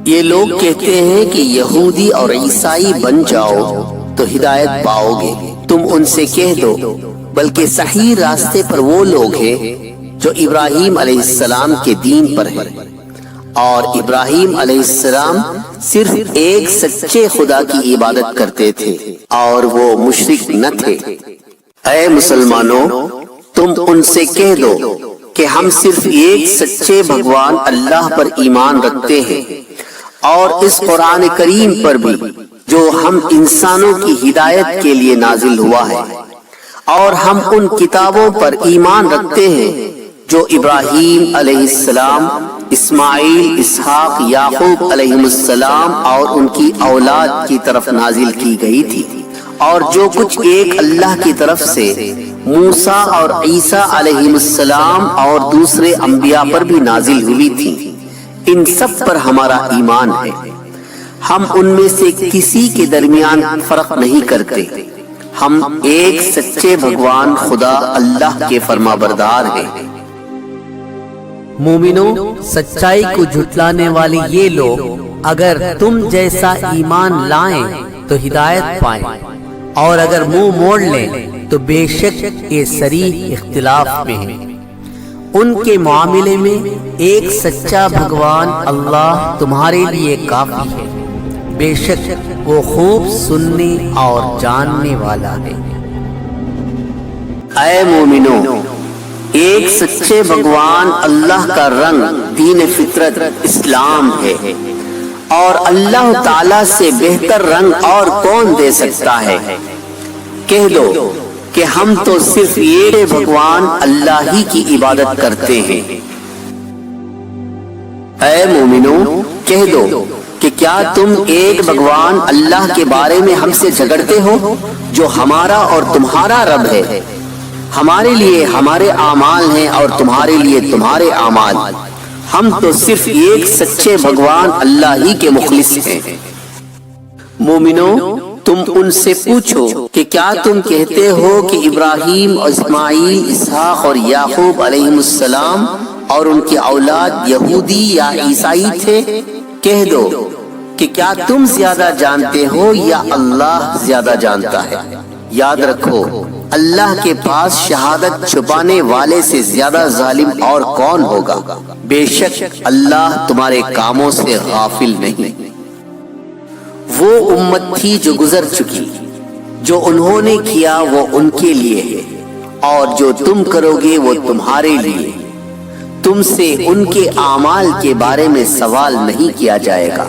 یہ لوگ کہتے ہیں کہ یہودی اور عیسائی بن جاؤ تو ہدایت پاؤ گے۔ تم ان سے کہہ دو بلکہ صحیح راستے پر وہ لوگ ہیں جو ابراہیم علیہ السلام کے دین پر ہیں، اور ابراہیم علیہ السلام صرف ایک سچے خدا کی عبادت کرتے تھے اور وہ مشرک نہ تھے۔ اے مسلمانوں، تم ان سے کہہ دو کہ ہم صرف ایک سچے بھگوان اللہ پر ایمان رکھتے ہیں اور اس قرآن کریم پر بھی جو ہم انسانوں کی ہدایت کے لیے نازل ہوا ہے، اور ہم ان کتابوں پر ایمان رکھتے ہیں جو ابراہیم علیہ السلام، اسماعیل، اسحاق، یعقوب علیہ السلام اور ان کی اولاد کی طرف نازل کی گئی تھی، اور جو کچھ ایک اللہ کی طرف سے موسیٰ اور عیسیٰ علیہ السلام اور دوسرے انبیاء پر بھی نازل ہوئی تھی، ان سب پر ہمارا ایمان ہے۔ ہم ان میں سے کسی کے درمیان فرق نہیں کرتے، ہم ایک سچے بھگوان خدا اللہ کے فرما بردار ہیں۔ مومنوں، سچائی کو جھٹلانے والے یہ لوگ اگر تم جیسا ایمان لائیں تو ہدایت پائیں، اور اگر منہ موڑ لیں تو بے شک یہ صریح اختلاف میں ہیں۔ ان کے معاملے میں ایک سچا بھگوان اللہ تمہارے لیے کافی ہے، بے شک وہ خوب سننے اور جاننے والا ہے۔ اے مومنوں، ایک سچے بھگوان اللہ کا رنگ دین فطرت اسلام ہے، اور اللہ تعالیٰ سے بہتر رنگ اور کون دے سکتا ہے؟ کہہ دو کہ ہم تو صرف یہ بھگوان اللہ ہی کی عبادت کرتے ہیں۔ اے مومنوں، کہہ دو کہ کیا تم ایک بھگوان اللہ کے بارے میں ہم سے جھگڑتے ہو جو ہمارا اور تمہارا رب ہے؟ ہمارے لیے ہمارے اعمال ہیں اور تمہارے لیے تمہارے اعمال، ہم تو صرف ایک سچے بھگوان اللہ ہی کے مخلص ہیں۔ مومنوں، تم ان سے پوچھو کہ کیا تم کہتے ہو کہ ابراہیم اور اسماعیل، اسحاق اور یعقوب علیہ السلام اور ان کی اولاد یہودی یا عیسائی تھے؟ کہہ دو کہ کیا تم زیادہ جانتے ہو یا اللہ زیادہ جانتا ہے؟ یاد رکھو، اللہ کے پاس شہادت چھپانے والے سے زیادہ ظالم اور کون ہوگا؟ بے شک اللہ تمہارے کاموں سے غافل نہیں۔ وہ امت تھی جو گزر چکی، جو انہوں نے کیا وہ ان کے لیے ہے، اور جو تم کرو گے وہ تمہارے لیے۔ تم سے ان کے اعمال کے بارے میں سوال نہیں کیا جائے گا۔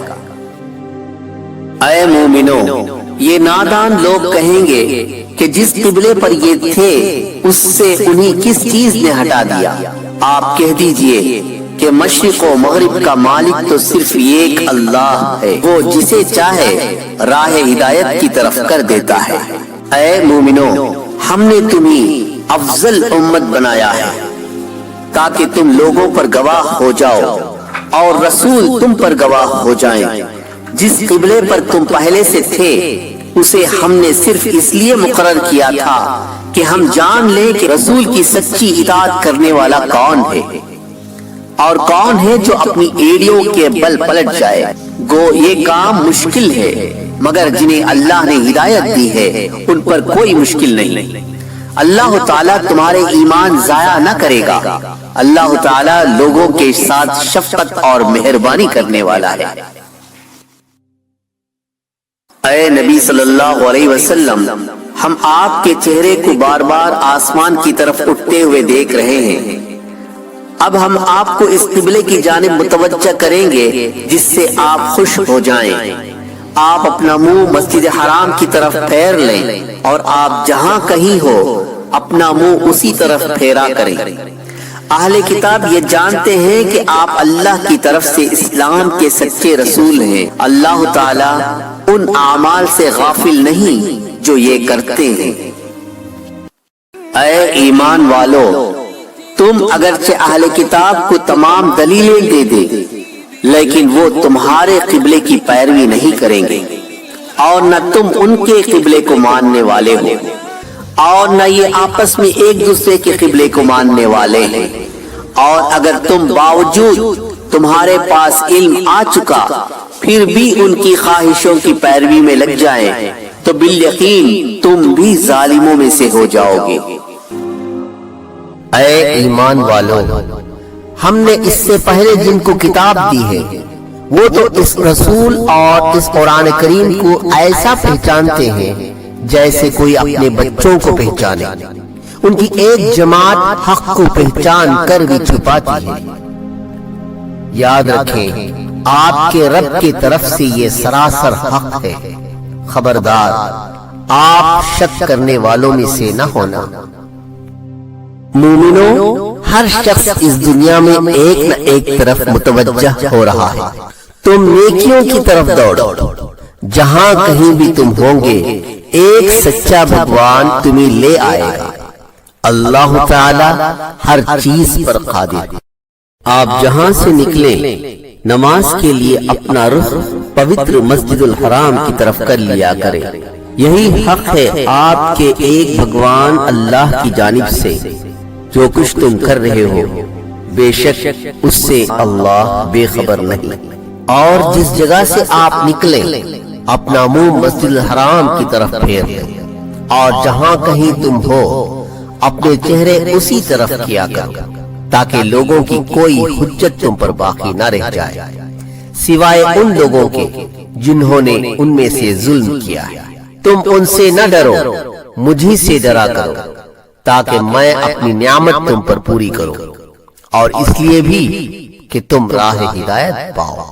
اے مومنو، یہ نادان لوگ کہیں گے کہ جس قبلے پر یہ تھے اس سے انہیں کس چیز نے ہٹا دیا؟ آپ کہہ دیجئے کہ مشرق و مغرب کا مالک تو صرف ایک اللہ ہے، وہ جسے چاہے راہ ہدایت کی طرف کر دیتا ہے۔ اے مومنو، ہم نے تمہیں افضل امت بنایا ہے تاکہ تم لوگوں پر گواہ ہو جاؤ اور رسول تم پر گواہ ہو جائیں۔ جس قبلے پر تم پہلے سے تھے اسے ہم نے صرف اس لیے مقرر کیا تھا کہ ہم جان لیں کہ رسول کی سچی اطاعت کرنے والا کون ہے اور کون ہے جو اپنی ایڑیوں کے بل پلٹ جائے۔ گو یہ کام مشکل ہے، مگر جنہیں اللہ نے ہدایت دی ہے ان پر کوئی مشکل نہیں۔ اللہ تعالیٰ تمہارے ایمان ضائع نہ کرے گا۔ اللہ تعالیٰ لوگوں کے ساتھ شفقت اور مہربانی کرنے والا ہے۔ اے نبی صلی اللہ علیہ وسلم، ہم آپ کے چہرے کو بار بار آسمان کی طرف اٹھتے ہوئے دیکھ رہے ہیں۔ اب ہم آپ کو اس قبلے کی جانب متوجہ کریں گے جس سے آپ خوش ہو جائیں۔ آپ اپنا منہ مسجد حرام کی طرف پھیر لیں اور آپ جہاں کہیں ہو اپنا منہ اسی طرف پھیرا کریں۔ اہل کتاب یہ جانتے ہیں کہ آپ اللہ کی طرف سے اسلام کے سچے رسول ہیں۔ اللہ تعالیٰ ان اعمال سے غافل نہیں جو یہ کرتے ہیں۔ اے ایمان والو، تم اگرچہ اہل کتاب کو تمام دلیلیں دے دے لیکن وہ تمہارے قبلے کی پیروی نہیں کریں گے اور نہ تم ان کے قبلے کو ماننے والے ہو اور نہ یہ آپس میں ایک دوسرے کے قبلے کو ماننے والے ہیں۔ اور اگر تم باوجود تمہارے پاس علم آ چکا پھر بھی ان کی خواہشوں کی پیروی میں لگ جائیں تو بالیقین تم بھی ظالموں میں سے ہو جاؤ گے۔ اے ایمان والو، ہم نے اس سے پہلے جن کو کتاب دی ہے وہ تو اس رسول اور اس قرآن کریم کو ایسا پہچانتے ہیں جیسے کوئی اپنے بچوں کو پہچانے۔ ان کی ایک جماعت حق کو پہچان کر بھی چھپاتی ہے۔ یاد رکھیں، آپ کے رب کی طرف سے یہ سراسر حق ہے۔ خبردار، آپ شک کرنے والوں میں سے نہ ہونا۔ مومنوں، ہر شخص اس دنیا میں ایک نہ ایک طرف متوجہ ہو رہا ہے۔ تم نیکیوں کی طرف دوڑو۔ جہاں کہیں بھی تم ہوں گے ایک سچا بھگوان تمہیں لے آئے گا۔ اللہ تعالی ہر چیز پر قادر۔ آپ جہاں سے نکلیں نماز کے لیے اپنا رخ پوتر مسجد الحرام کی طرف کر لیا کریں۔ یہی حق ہے آپ کے ایک بھگوان اللہ کی جانب سے۔ جو کچھ تم کر رہے ہو بے شک اس سے اللہ بے خبر نہیں۔ اور جس جگہ سے آپ نکلیں اپنا منہ مسجد الحرام کی طرف پھیر لیں اور جہاں کہیں تم ہو اپنے چہرے اسی طرف کیا کرو تاکہ لوگوں کی کوئی حجت تم پر باقی نہ رہ جائے سوائے ان لوگوں کے جنہوں نے ان میں سے ظلم کیا ہے۔ تم ان سے نہ ڈرو، مجھی سے ڈرا کرو تاکہ میں اپنی نعمت تم پر پوری کروں اور اس لیے بھی کہ تم راہ ہدایت پاؤ۔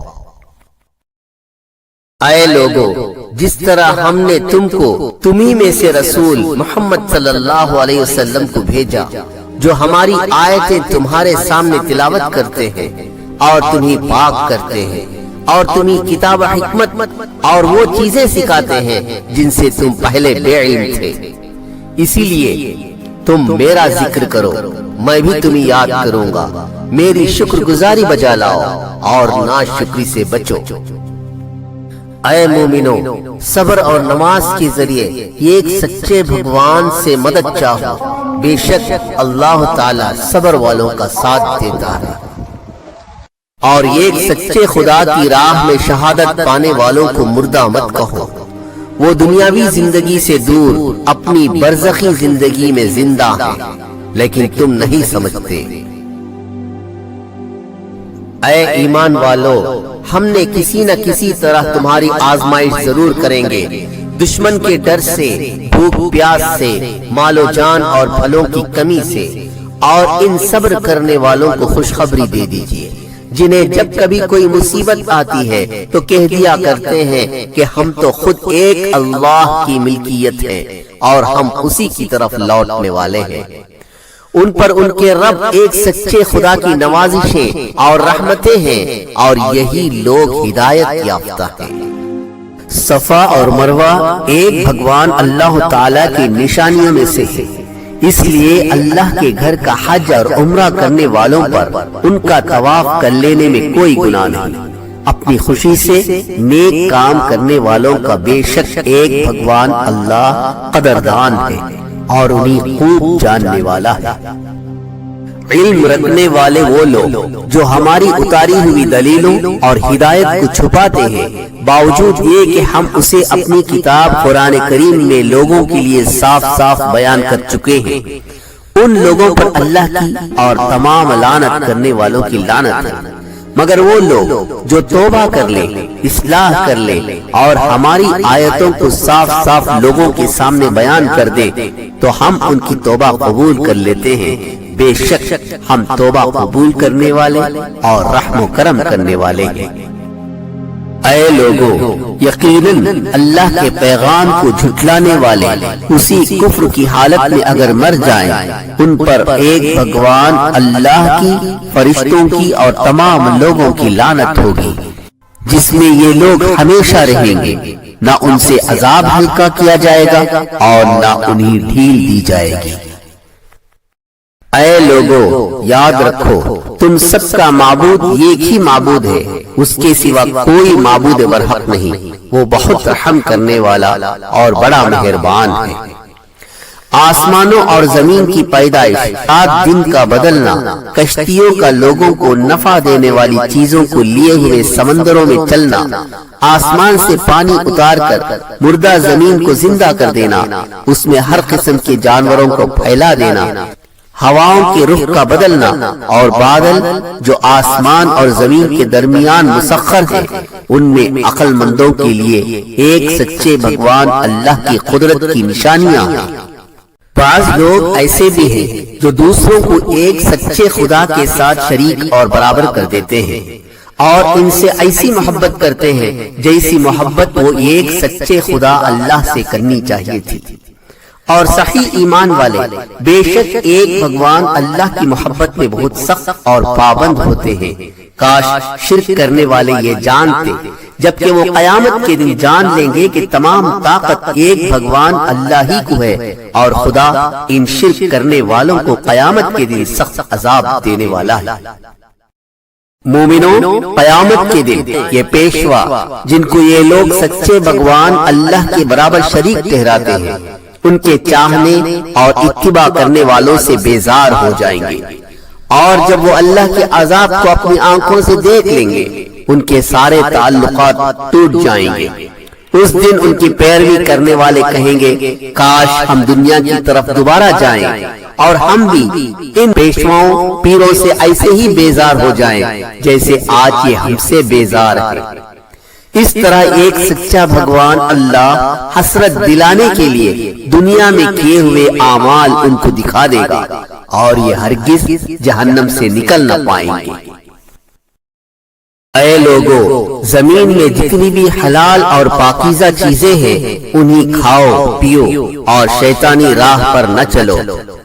اے لوگو، جس طرح ہم نے تم کو تمہیں میں سے رسول محمد صلی اللہ علیہ وسلم کو بھیجا جو ہماری آیتیں تمہارے سامنے تلاوت کرتے ہیں اور تمہیں پاک کرتے ہیں اور تمہیں کتاب و حکمت اور وہ چیزیں سکھاتے ہیں جن سے تم پہلے بے علم تھے، اسی لیے تم میرا ذکر کرو، میں بھی تمہیں یاد کروں گا۔ میری شکر گزاری بجا لاؤ اور ناشکری سے بچو۔ اے مومنو، صبر اور نماز کے ذریعے ایک سچے بھگوان سے مدد چاہو، بے شک اللہ تعالی صبر والوں کا ساتھ دیتا ہے۔ اور ایک سچے خدا کی راہ میں شہادت پانے والوں کو مردہ مت کہو، وہ دنیاوی زندگی سے دور اپنی برزخی زندگی میں زندہ ہیں لیکن تم نہیں سمجھتے۔ اے ایمان والو، ہم نے کسی نہ کسی طرح تمہاری آزمائش ضرور کریں گے، دشمن کے ڈر سے، بھوک پیاس سے، مال و جان اور پھلوں کی کمی سے، اور ان صبر کرنے والوں کو خوشخبری دے دیجئے جنہیں جب کبھی کوئی مصیبت آتی ہے تو کہہ دیا کرتے ہیں کہ ہم تو خود ایک اللہ کی ملکیت ہے اور ہم اسی کی طرف لوٹنے والے ہیں۔ ان پر ان کے رب ایک سچے خدا کی نوازشیں اور رحمتیں ہیں اور یہی لوگ ہدایت یافتہ ہیں۔ صفا اور مروہ ایک بھگوان اللہ تعالیٰ کی نشانیوں میں سے ہے، اس لیے اللہ کے گھر کا حج اور عمرہ کرنے والوں پر ان کا طواف کر لینے میں کوئی گناہ نہیں۔ اپنی خوشی سے نیک کام کرنے والوں کا بے شک ایک بھگوان اللہ قدردان ہے اور انہیں خوب جاننے والا ہے۔ علم رکھنے والے وہ لوگ جو ہماری اتاری ہوئی دلیلوں اور ہدایت کو چھپاتے ہیں، باوجود یہ کہ ہم اسے اپنی کتاب قرآن کریم میں لوگوں کے لیے صاف صاف بیان کر چکے ہیں، ان لوگوں پر اللہ کی اور تمام لعنت کرنے والوں کی لعنت ہے۔ مگر وہ لوگ جو توبہ کر لیں، اصلاح کر لیں اور ہماری آیتوں کو صاف صاف لوگوں کے سامنے بیان کر دیں تو ہم ان کی توبہ قبول کر لیتے ہیں۔ بے شک ہم توبہ قبول کرنے والے اور رحم و کرم کرنے والے ہیں۔ اے لوگو، یقیناً اللہ کے پیغام کو جھٹلانے والے اسی کفر کی حالت میں اگر مر جائیں، ان پر ایک بھگوان اللہ کی، فرشتوں کی اور تمام لوگوں کی لعنت ہوگی، جس میں یہ لوگ ہمیشہ رہیں گے، نہ ان سے عذاب ہلکا کیا جائے گا اور نہ انہیں ڈھیل دی جائے گی۔ اے لوگو، یاد رکھو تم سب کا معبود ایک ہی معبود ہے، اس کے سوا کوئی معبود برحق نہیں، وہ بہت رحم کرنے والا اور بڑا مہربان ہے۔ آسمانوں اور زمین کی پیدائش، 7 دن کا بدلنا، کشتیوں کا لوگوں کو نفع دینے والی چیزوں کو لیے ہوئے سمندروں میں چلنا، آسمان سے پانی اتار کر مردہ زمین کو زندہ کر دینا، اس میں ہر قسم کے جانوروں کو پھیلا دینا، ہواؤں کے رخ کا بدلنا اور بادل جو آسمان اور زمین کے درمیان مسخر ہیں، ان میں عقل مندوں کے لیے ایک سچے بھگوان اللہ کی قدرت کی نشانیاں ہیں۔ بعض لوگ ایسے بھی ہیں جو دوسروں کو ایک سچے خدا کے ساتھ شریک اور برابر کر دیتے ہیں اور ان سے ایسی محبت کرتے ہیں جیسی محبت وہ ایک سچے خدا اللہ سے کرنی چاہیے تھی۔ اور صحیح ایمان والے بے شک ایک بھگوان اللہ کی محبت میں بہت سخت اور پابند ہوتے ہیں۔ کاش شرک کرنے والے یہ جانتے، جبکہ وہ قیامت کے دن جان لیں گے کہ تمام طاقت ایک بھگوان اللہ ہی کو ہے اور خدا ان شرک کرنے والوں کو قیامت کے دن سخت عذاب دینے والا ہے۔ مومنوں، قیامت کے دن یہ پیشوا جن کو یہ لوگ سچے بھگوان اللہ کے برابر شریک ٹھہراتے ہیں، ان کے چاہنے اور اتباع کرنے والوں سے بیزار ہو جائیں گے، اور جب وہ اللہ کے عذاب کو اپنی آنکھوں سے دیکھ لیں گے، ان کے سارے تعلقات ٹوٹ جائیں گے۔ اس دن ان کی پیروی کرنے والے کہیں گے، کاش ہم دنیا کی طرف دوبارہ جائیں اور ہم بھی ان پیشواؤں پیروں سے ایسے ہی بیزار ہو جائیں جیسے آج یہ ہم سے بیزار ہے۔ اس طرح ایک سچا بھگوان اللہ حسرت دلانے کے لیے دنیا میں کیے ہوئے اعمال ان کو دکھا دے گا اور یہ ہرگز جہنم سے نکل نہ پائیں گے۔ اے لوگو، زمین میں جتنی بھی حلال اور پاکیزہ چیزیں ہیں انہیں کھاؤ پیو اور شیطانی راہ پر نہ چلو،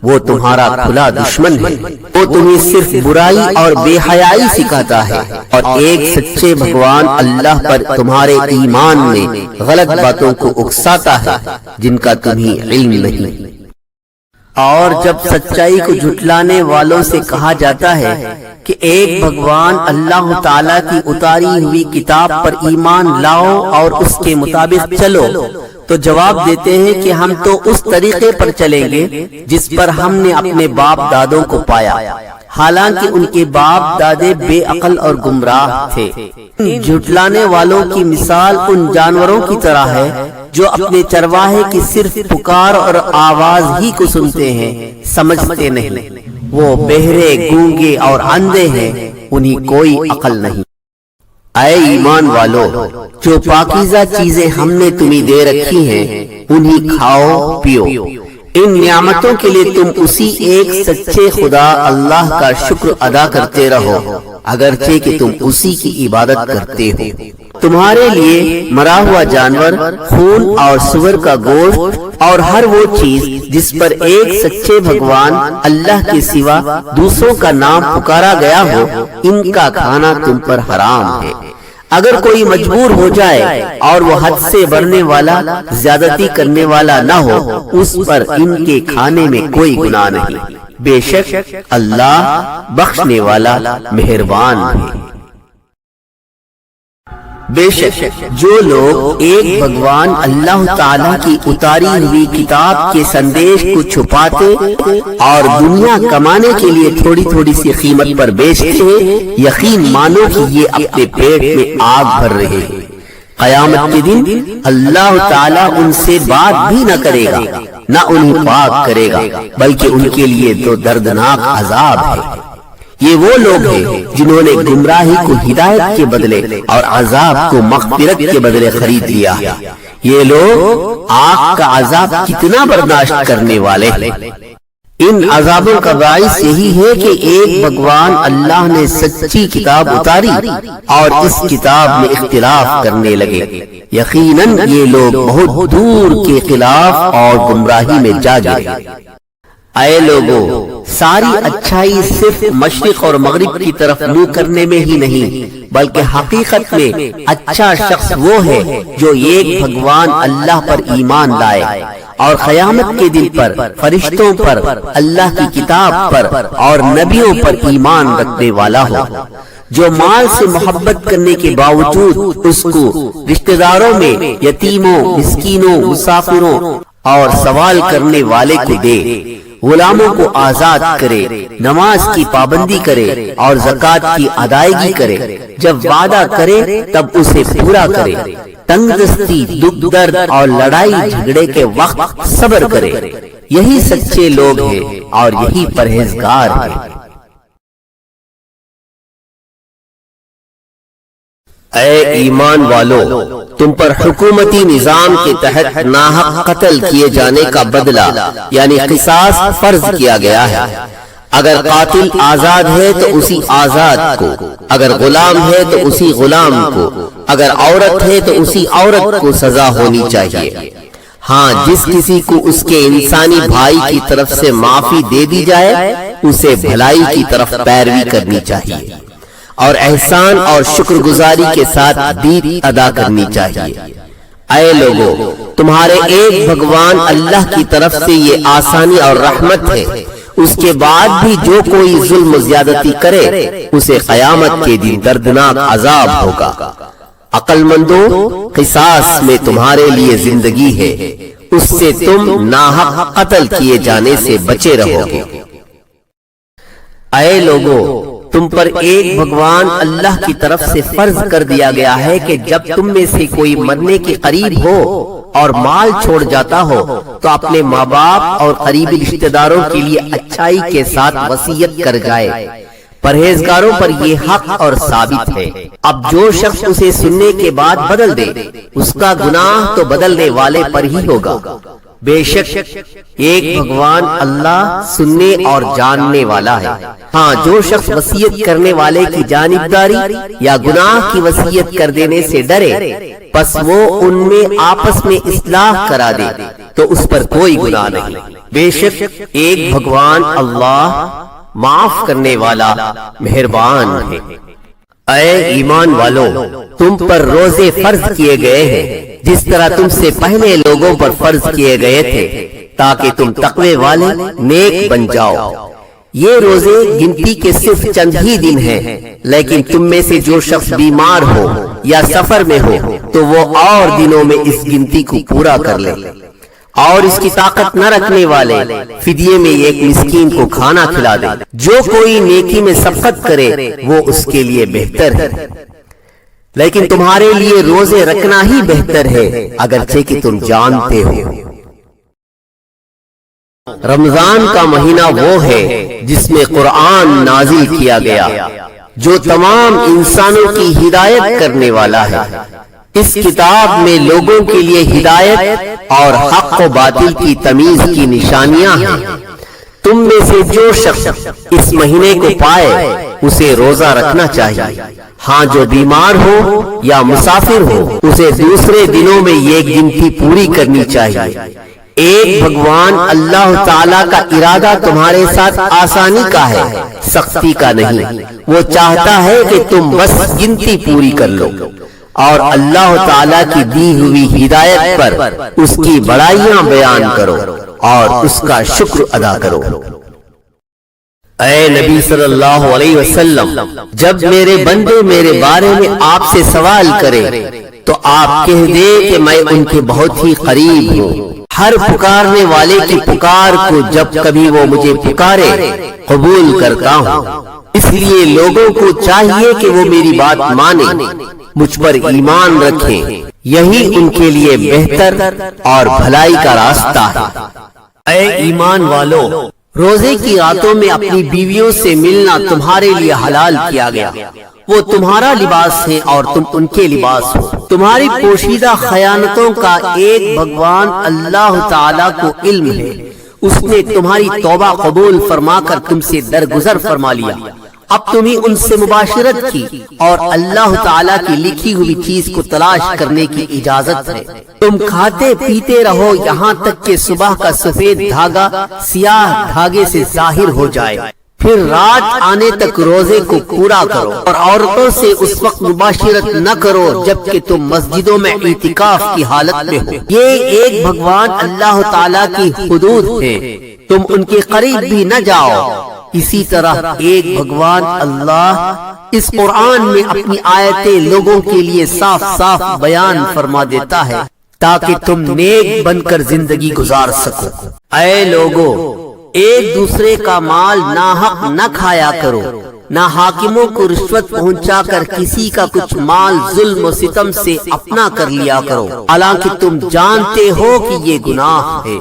وہ تمہارا کھلا دشمن ہے، وہ تمہیں صرف برائی اور بے حیائی سکھاتا ہے اور ایک سچے بھگوان اللہ پر تمہارے ایمان میں غلط باتوں کو اکساتا ہے جن کا تمہیں علم نہیں۔ اور جب سچائی کو جھٹلانے والوں سے کہا جاتا ہے کہ ایک بھگوان اللہ تعالیٰ کی اتاری ہوئی کتاب پر ایمان لاؤ اور اس کے مطابق چلو، تو جواب دیتے ہیں کہ ہم تو اس طریقے پر چلیں گے جس پر ہم نے اپنے باپ دادوں کو پایا، حالانکہ ان کے باپ دادے بے عقل اور گمراہ تھے۔ جھٹلانے والوں کی مثال ان جانوروں کی طرح ہے جو اپنے چرواہے کی صرف پکار اور آواز ہی کو سنتے ہیں، سمجھتے نہیں۔ وہ بہرے، گونگے اور اندھے ہیں، انہیں کوئی عقل نہیں۔ اے ایمان والو، جو پاکیزہ چیزیں ہم نے تمہیں دے رکھی ہیں انہیں کھاؤ پیو، ان نعمتوں کے لیے تم اسی ایک سچے خدا اللہ کا شکر ادا کرتے رہو، اگرچہ کہ تم اسی کی عبادت کرتے ہو۔ تمہارے لیے مرا ہوا جانور، خون اور سور کا گوشت اور ہر وہ چیز جس پر ایک سچے بھگوان اللہ کے سوا دوسروں کا نام پکارا گیا ہو، ان کا کھانا تم پر حرام ہے۔ اگر کوئی مجبور ہو جائے اور وہ حد سے بڑھنے والا، زیادتی کرنے والا نہ ہو، اس پر ان کے کھانے میں کوئی گناہ نہیں، بے شک اللہ بخشنے والا مہربان ہے۔ بے شک جو لوگ ایک بھگوان اللہ تعالیٰ کی اتاری ہوئی کتاب کے سندیش کو چھپاتے اور دنیا کمانے کے لیے تھوڑی تھوڑی سی قیمت پر بیچتے ہیں، یقین مانو کہ یہ اپنے پیٹ میں آگ بھر رہے ہیں۔ قیامت کے دن اللہ تعالیٰ ان سے بات بھی نہ کرے گا، نہ انہیں پاک کرے گا، بلکہ ان کے لیے تو دردناک عذاب ہے۔ یہ وہ لوگ ہیں جنہوں نے گمراہی کو ہدایت کے بدلے اور عذاب کو مغفرت کے بدلے خرید لیا ہے۔ یہ لوگ آگ کا عذاب کتنا برداشت کرنے والے ہیں۔ ان عذابوں کا باعث یہی ہے کہ ایک بھگوان اللہ نے سچی کتاب اتاری اور اس کتاب میں اختلاف کرنے لگے۔ یقیناً یہ لوگ بہت دور کے خلاف اور گمراہی میں جا گئے۔ اے لوگو، ساری اچھائی صرف مشرق اور مغرب کی طرف منہ کرنے میں ہی نہیں، بلکہ حقیقت میں اچھا شخص وہ ہے جو ایک بھگوان اللہ پر ایمان لائے اور قیامت کے دن پر، فرشتوں پر، اللہ کی کتاب پر اور نبیوں پر ایمان رکھنے والا ہو، جو مال سے محبت کرنے کے باوجود اس کو رشتہ داروں میں یتیموں، مسکینوں، مسافروں اور سوال کرنے والے کو دے، غلاموں کو آزاد کرے، نماز کی پابندی کرے اور زکوٰۃ کی ادائیگی کرے، جب وعدہ کرے تب اسے پورا کرے، تنگ دستی، دکھ درد اور لڑائی جھگڑے کے وقت صبر کرے۔ یہی سچے لوگ ہیں اور یہی پرہیزگار ہیں۔ اے ایمان والو، تم پر حکومتی نظام کے تحت ناحق قتل کیے جانے کا بدلہ یعنی قصاص فرض کیا گیا ہے۔ اگر قاتل آزاد ہے تو اسی آزاد کو، اگر غلام ہے تو اسی غلام کو، اگر عورت ہے تو اسی عورت کو سزا ہونی چاہیے۔ ہاں، جس کسی کو اس کے انسانی بھائی کی طرف سے معافی دے دی جائے، اسے بھلائی کی طرف پیروی کرنی چاہیے اور احسان اور شکر گزاری کے ساتھ دید ادا کرنی چاہیے۔ اے لوگو، تمہارے ایک بھگوان اللہ کی طرف سے یہ آسانی اور رحمت ہے، اس کے بعد بھی جو کوئی ظلم و زیادتی کرے اسے قیامت کے دن دردناک عذاب ہوگا۔ عقل مندو، قصاص میں تمہارے لیے زندگی ہے، اس سے تم ناحق قتل کیے جانے سے بچے رہو گے۔ اے لوگو، تم پر ایک بھگوان اللہ کی طرف سے فرض کر دیا گیا ہے کہ جب تم میں سے کوئی مرنے کے قریب ہو اور مال چھوڑ جاتا ہو تو اپنے ماں باپ اور قریبی رشتہ داروں کے لیے اچھائی کے ساتھ وصیت کر جائے۔ پرہیزگاروں پر یہ حق اور ثابت ہے۔ اب جو شخص اسے سننے کے بعد بدل دے، اس کا گناہ تو بدلنے والے پر ہی ہوگا۔ بے شک ایک بھگوان اللہ سننے اور جاننے والا ہے۔ ہاں، جو شخص وصیت کرنے والے کی جانبداری یا گناہ کی وصیت کر دینے سے ڈرے، پس وہ ان میں آپس میں اصلاح کرا دے تو اس پر کوئی گناہ نہیں۔ بے شک ایک بھگوان اللہ معاف کرنے والا مہربان ہے۔ اے ایمان والو، تم پر روزے فرض کیے گئے ہیں جس طرح تم سے پہلے لوگوں پر فرض کیے گئے تھے، تاکہ تم تقوی والے نیک بن جاؤ۔ یہ روزے گنتی کے صرف چند ہی دن ہیں، لیکن تم میں سے جو شخص بیمار ہو یا سفر میں ہو تو وہ اور دنوں میں اس گنتی کو پورا کر لے۔ اور اس کی طاقت نہ رکھنے والے فدیے میں ایک مسکین کو کھانا کھلا دے۔ جو کوئی نیکی میں سبقت کرے وہ اس کے لیے بہتر ہے، لیکن تمہارے لیے روزے رکھنا ہی بہتر ہے اگرچہ کہ تم جانتے ہو۔ رمضان کا مہینہ وہ ہے جس میں قرآن نازل کیا گیا، جو تمام انسانوں کی ہدایت کرنے والا ہے۔ اس کتاب میں لوگوں کے لیے ہدایت اور حق و باطل کی تمیز کی نشانیاں ہیں۔ تم میں سے جو شخص اس مہینے کو پائے اسے روزہ رکھنا چاہیے، ہاں جو بیمار ہو یا مسافر ہو اسے دوسرے دنوں میں یہ گنتی پوری کرنی چاہیے۔ ایک بھگوان اللہ تعالیٰ کا ارادہ تمہارے ساتھ آسانی کا ہے، سختی کا نہیں۔ وہ چاہتا ہے کہ تم بس گنتی پوری کر لو اور اللہ تعالیٰ کی دی ہوئی ہدایت پر اس کی بڑائیاں بیان کرو اور اس کا شکر ادا کرو۔ اے نبی صلی اللہ علیہ وسلم، جب میرے بندے میرے بارے میں آپ سے سوال کرے تو آپ کہہ دے کہ میں ان کے بہت ہی قریب ہوں۔ ہر پکارنے والے کی پکار کو جب کبھی وہ مجھے پکارے قبول کرتا ہوں۔ اس لیے لوگوں کو چاہیے کہ وہ میری بات مانیں، مجھ پر ایمان رکھیں، یہی ان کے لیے بہتر اور بھلائی کا راستہ ہے۔ اے ایمان والو، روزے کی راتوں میں اپنی بیویوں سے ملنا تمہارے لیے حلال کیا گیا۔ وہ تمہارا لباس ہے اور تم ان کے لباس ہو۔ تمہاری پوشیدہ خیانتوں کا ایک بھگوان اللہ تعالیٰ کو علم ہے۔ اس نے تمہاری توبہ قبول فرما کر تم سے درگزر فرما لیا۔ اب تمہیں ان سے مباشرت کی اور اللہ تعالیٰ کی لکھی ہوئی چیز کو تلاش کرنے کی اجازت ہے۔ تم کھاتے پیتے رہو یہاں تک کہ صبح کا سفید دھاگا سیاہ دھاگے سے ظاہر ہو جائے، پھر رات آنے تک روزے کو پورا کرو اور عورتوں سے اس وقت مباشرت نہ کرو جبکہ تم مسجدوں میں اعتکاف کی حالت میں ہو۔ یہ ایک بھگوان اللہ تعالیٰ کی حدود ہے، تم ان کے قریب بھی نہ جاؤ۔ اسی طرح ایک بھگوان اللہ اس قرآن میں اپنی آیتیں لوگوں کے لیے صاف صاف بیان فرما دیتا ہے تاکہ تم نیک بن کر زندگی گزار سکو۔ اے لوگو، ایک دوسرے کا مال ناحق نہ کھایا کرو، نہ حاکموں کو رشوت پہنچا کر کسی کا کچھ مال ظلم و ستم سے اپنا کر لیا کرو، حالانکہ تم جانتے ہو کہ یہ گناہ ہے۔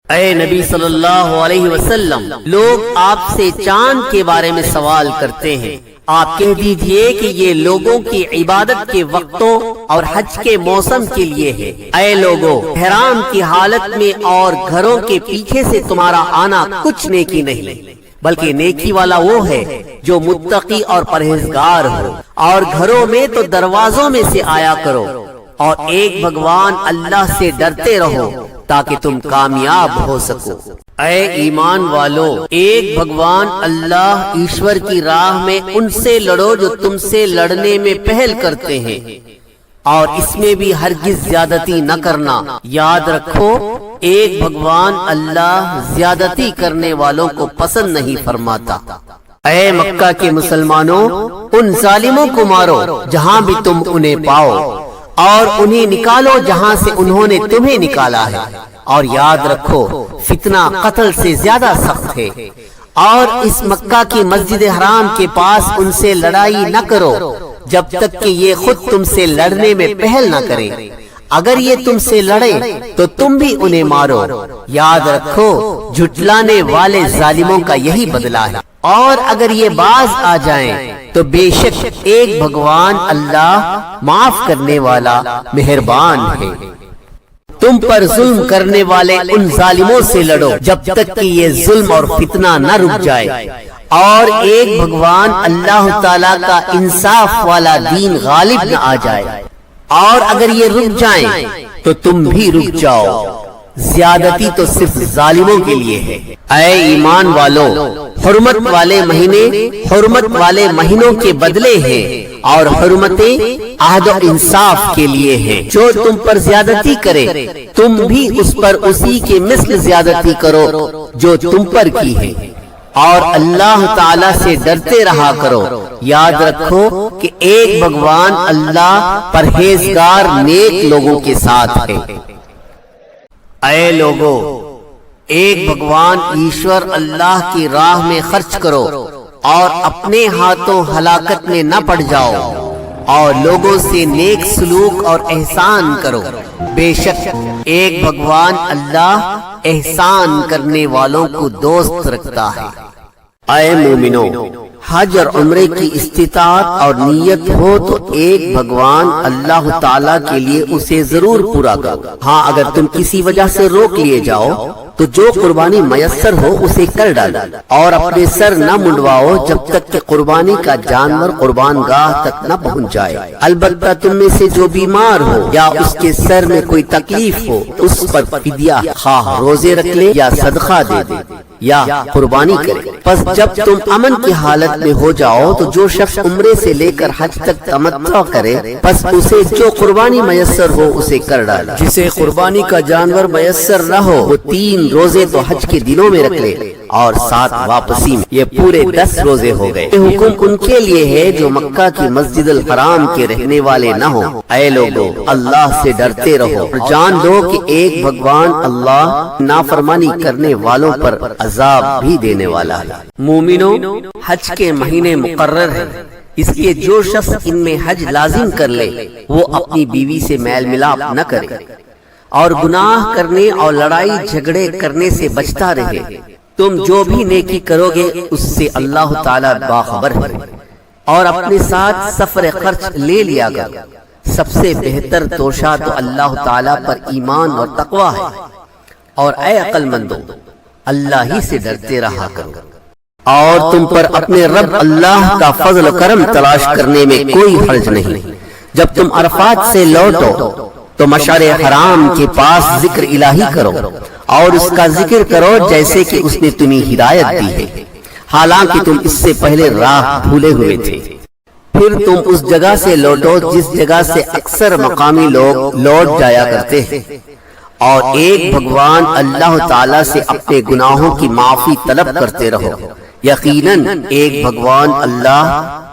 اے نبی صلی اللہ علیہ وسلم، لوگ آپ سے چاند کے بارے میں سوال کرتے ہیں، آپ کہہ دیجئے کہ یہ لوگوں کی عبادت کے وقتوں اور حج کے موسم کے لیے ہے۔ اے لوگو، احرام کی حالت میں اور گھروں کے پیچھے سے تمہارا آنا کچھ نیکی نہیں، بلکہ نیکی والا وہ ہے جو متقی اور پرہیزگار ہو، اور گھروں میں تو دروازوں میں سے آیا کرو، اور ایک بھگوان اللہ سے ڈرتے رہو تاکہ تم کامیاب ہو سکو۔ اے ایمان والو، ایک بھگوان اللہ ایشور کی راہ میں ان سے لڑو جو تم سے لڑنے میں پہل کرتے ہیں، اور اس میں بھی ہرگز زیادتی نہ کرنا۔ یاد رکھو، ایک بھگوان اللہ زیادتی کرنے والوں کو پسند نہیں فرماتا۔ اے مکہ کے مسلمانوں، ان ظالموں کو مارو جہاں بھی تم انہیں پاؤ، اور انہیں نکالو جہاں سے انہوں نے تمہیں نکالا ہے، اور یاد رکھو فتنہ قتل سے زیادہ سخت ہے۔ اور اس مکہ کی مسجد حرام کے پاس ان سے لڑائی نہ کرو جب تک کہ یہ خود تم سے لڑنے میں پہل نہ کریں۔ اگر یہ تم سے لڑے تو تم بھی انہیں مارو۔ یاد رکھو، جھٹلانے والے ظالموں کا یہی بدلہ ہے۔ اور اگر یہ باز آ جائیں تو بے شک ایک بھگوان اللہ معاف کرنے والا مہربان ہے۔ تم پر ظلم کرنے والے ان ظالموں سے لڑو جب تک کہ یہ ظلم اور فتنہ نہ رک جائے، اور ایک بھگوان اللہ تعالیٰ کا انصاف والا دین غالب نہ آ جائے۔ اور اگر یہ رک جائیں تو تم بھی رک جاؤ، زیادتی تو صرف ظالموں کے لیے ہے۔ اے ایمان والو، حرمت والے مہینے حرمت والے مہینوں کے بدلے ہیں، اور حرمتیں عہد و انصاف کے لیے ہیں۔ جو تم پر زیادتی کرے تم بھی اس پر اسی کے مثل زیادتی کرو جو تم پر کی ہے، اور اللہ تعالیٰ سے ڈرتے رہا کرو۔ یاد رکھو کہ ایک بھگوان اللہ پرہیزگار نیک لوگوں کے ساتھ ہے۔ اے لوگو، ایک بھگوان ایشور اللہ کی راہ میں خرچ کرو اور اپنے ہاتھوں ہلاکت میں نہ پڑ جاؤ، اور لوگوں سے نیک سلوک اور احسان کرو۔ بے شک ایک بھگوان اللہ احسان کرنے والوں کو دوست رکھتا ہے۔ اے مومنو، حج اور عمرے کی استطاعت اور نیت ہو تو ایک بھگوان اللہ تعالیٰ کے لیے اسے ضرور پورا کرو۔ ہاں اگر تم کسی وجہ سے روک لیے جاؤ تو جو قربانی میسر ہو اسے کر ڈالو اور اپنے سر نہ منڈواؤ جب تک کہ قربانی کا جانور قربان گاہ تک نہ پہنچ جائے۔ البتہ تم میں سے جو بیمار ہو یا اس کے سر میں کوئی تکلیف ہو اس پر فدیہ خواہ روزے رکھ لے یا صدقہ دے دے یا قربانی کرے۔ پس جب تم امن کی حالت میں ہو جاؤ تو جو شخص عمرے سے لے کر حج تک تمتع کرے پس اسے جو قربانی میسر ہو اسے کر ڈالے۔ جسے قربانی کا جانور میسر نہ ہو وہ 3 روزے تو حج کے دنوں میں رکھ لے اور 7 واپسی میں، یہ پورے 10 روزے ہو گئے۔ یہ حکم ان کے لیے ہے جو مکہ کی مسجد الحرام کے رہنے والے نہ ہوں۔ اے لوگو اللہ سے ڈرتے رہو اور جان لو کہ ایک بھگوان اللہ نافرمانی کرنے والوں پر عذاب بھی دینے والا ہے۔ مومنوں، حج کے مہینے مقرر ہیں، اس لیے جو شخص ان میں حج لازم کر لے وہ اپنی بیوی سے میل ملاپ نہ کرے اور گناہ کرنے اور لڑائی جھگڑے کرنے سے بچتا رہے۔ تم جو بھی نیکی کرو گے اس سے اللہ تعالیٰ باخبر ہے۔ اور اپنے ساتھ سفر خرچ لے لیا گا۔ سب سے بہتر توشہ تو اللہ تعالیٰ پر ایمان اور تقوی ہے۔ اور اے عقل مندوں، اللہ ہی سے ڈرتے رہا کرو اور تم پر اپنے رب اللہ کا فضل و کرم تلاش کرنے میں کوئی حرج نہیں۔ جب تم عرفات سے لوٹو تو مشعر حرام کے پاس ذکر الہی کرو اور اس کا ذکر کرو جیسے کہ اس نے تمہیں ہدایت دی ہے، حالانکہ تم اس سے پہلے راہ بھولے ہوئے تھے۔ پھر تم اس جگہ سے لوٹو جس جگہ سے اکثر مقامی لوگ لوٹ جایا کرتے ہیں اور ایک بھگوان اللہ تعالیٰ سے اپنے گناہوں کی معافی طلب کرتے رہو۔ یقیناً ایک بھگوان اللہ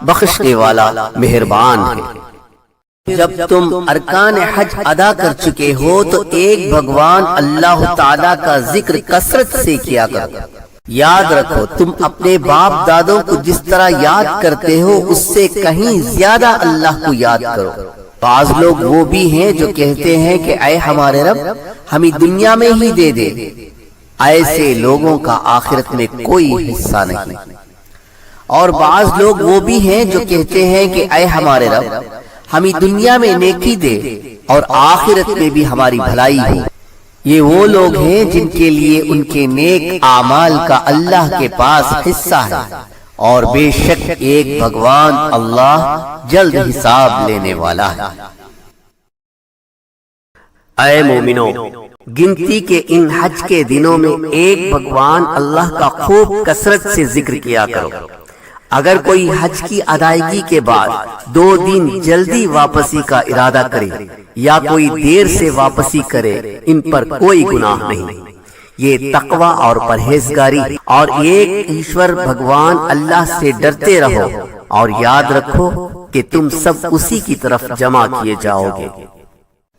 بخشنے والا مہربان ہے۔ جب تم ارکان حج ادا کر چکے ہو تو ایک بھگوان اللہ تعالیٰ کا ذکر کثرت سے کیا کرو۔ یاد رکھو تم اپنے باپ دادوں کو جس طرح یاد کرتے ہو اس سے کہیں زیادہ اللہ کو یاد کرو۔ بعض لوگ وہ بھی ہیں جو کہتے ہیں کہ اے ہمارے رب ہمیں دنیا میں ہی دے دے، ایسے لوگوں کا آخرت میں کوئی حصہ نہیں۔ اور بعض لوگ وہ بھی ہیں جو کہتے ہیں کہ اے ہمارے رب ہمیں دنیا میں نیکی دے اور آخرت میں بھی ہماری بھلائی ہو۔ یہ وہ لوگ ہیں جن کے لیے ان کے نیک اعمال کا اللہ کے پاس حصہ ہے، اور بے شک ایک بھگوان اللہ جلد حساب لینے والا ہے۔ اے مومنوں، گنتی کے ان حج کے دنوں میں ایک بھگوان اللہ کا خوب کثرت سے ذکر کیا کرو۔ اگر کوئی حج کی ادائیگی کے بعد 2 دن جلدی واپسی کا ارادہ کرے یا کوئی دیر سے واپسی کرے ان پر کوئی گناہ نہیں۔ یہ تقوی اور پرہیزگاری اور ایک ایشور بھگوان اللہ سے ڈرتے رہو اور یاد رکھو کہ تم سب اسی کی طرف جمع کیے جاؤ گے۔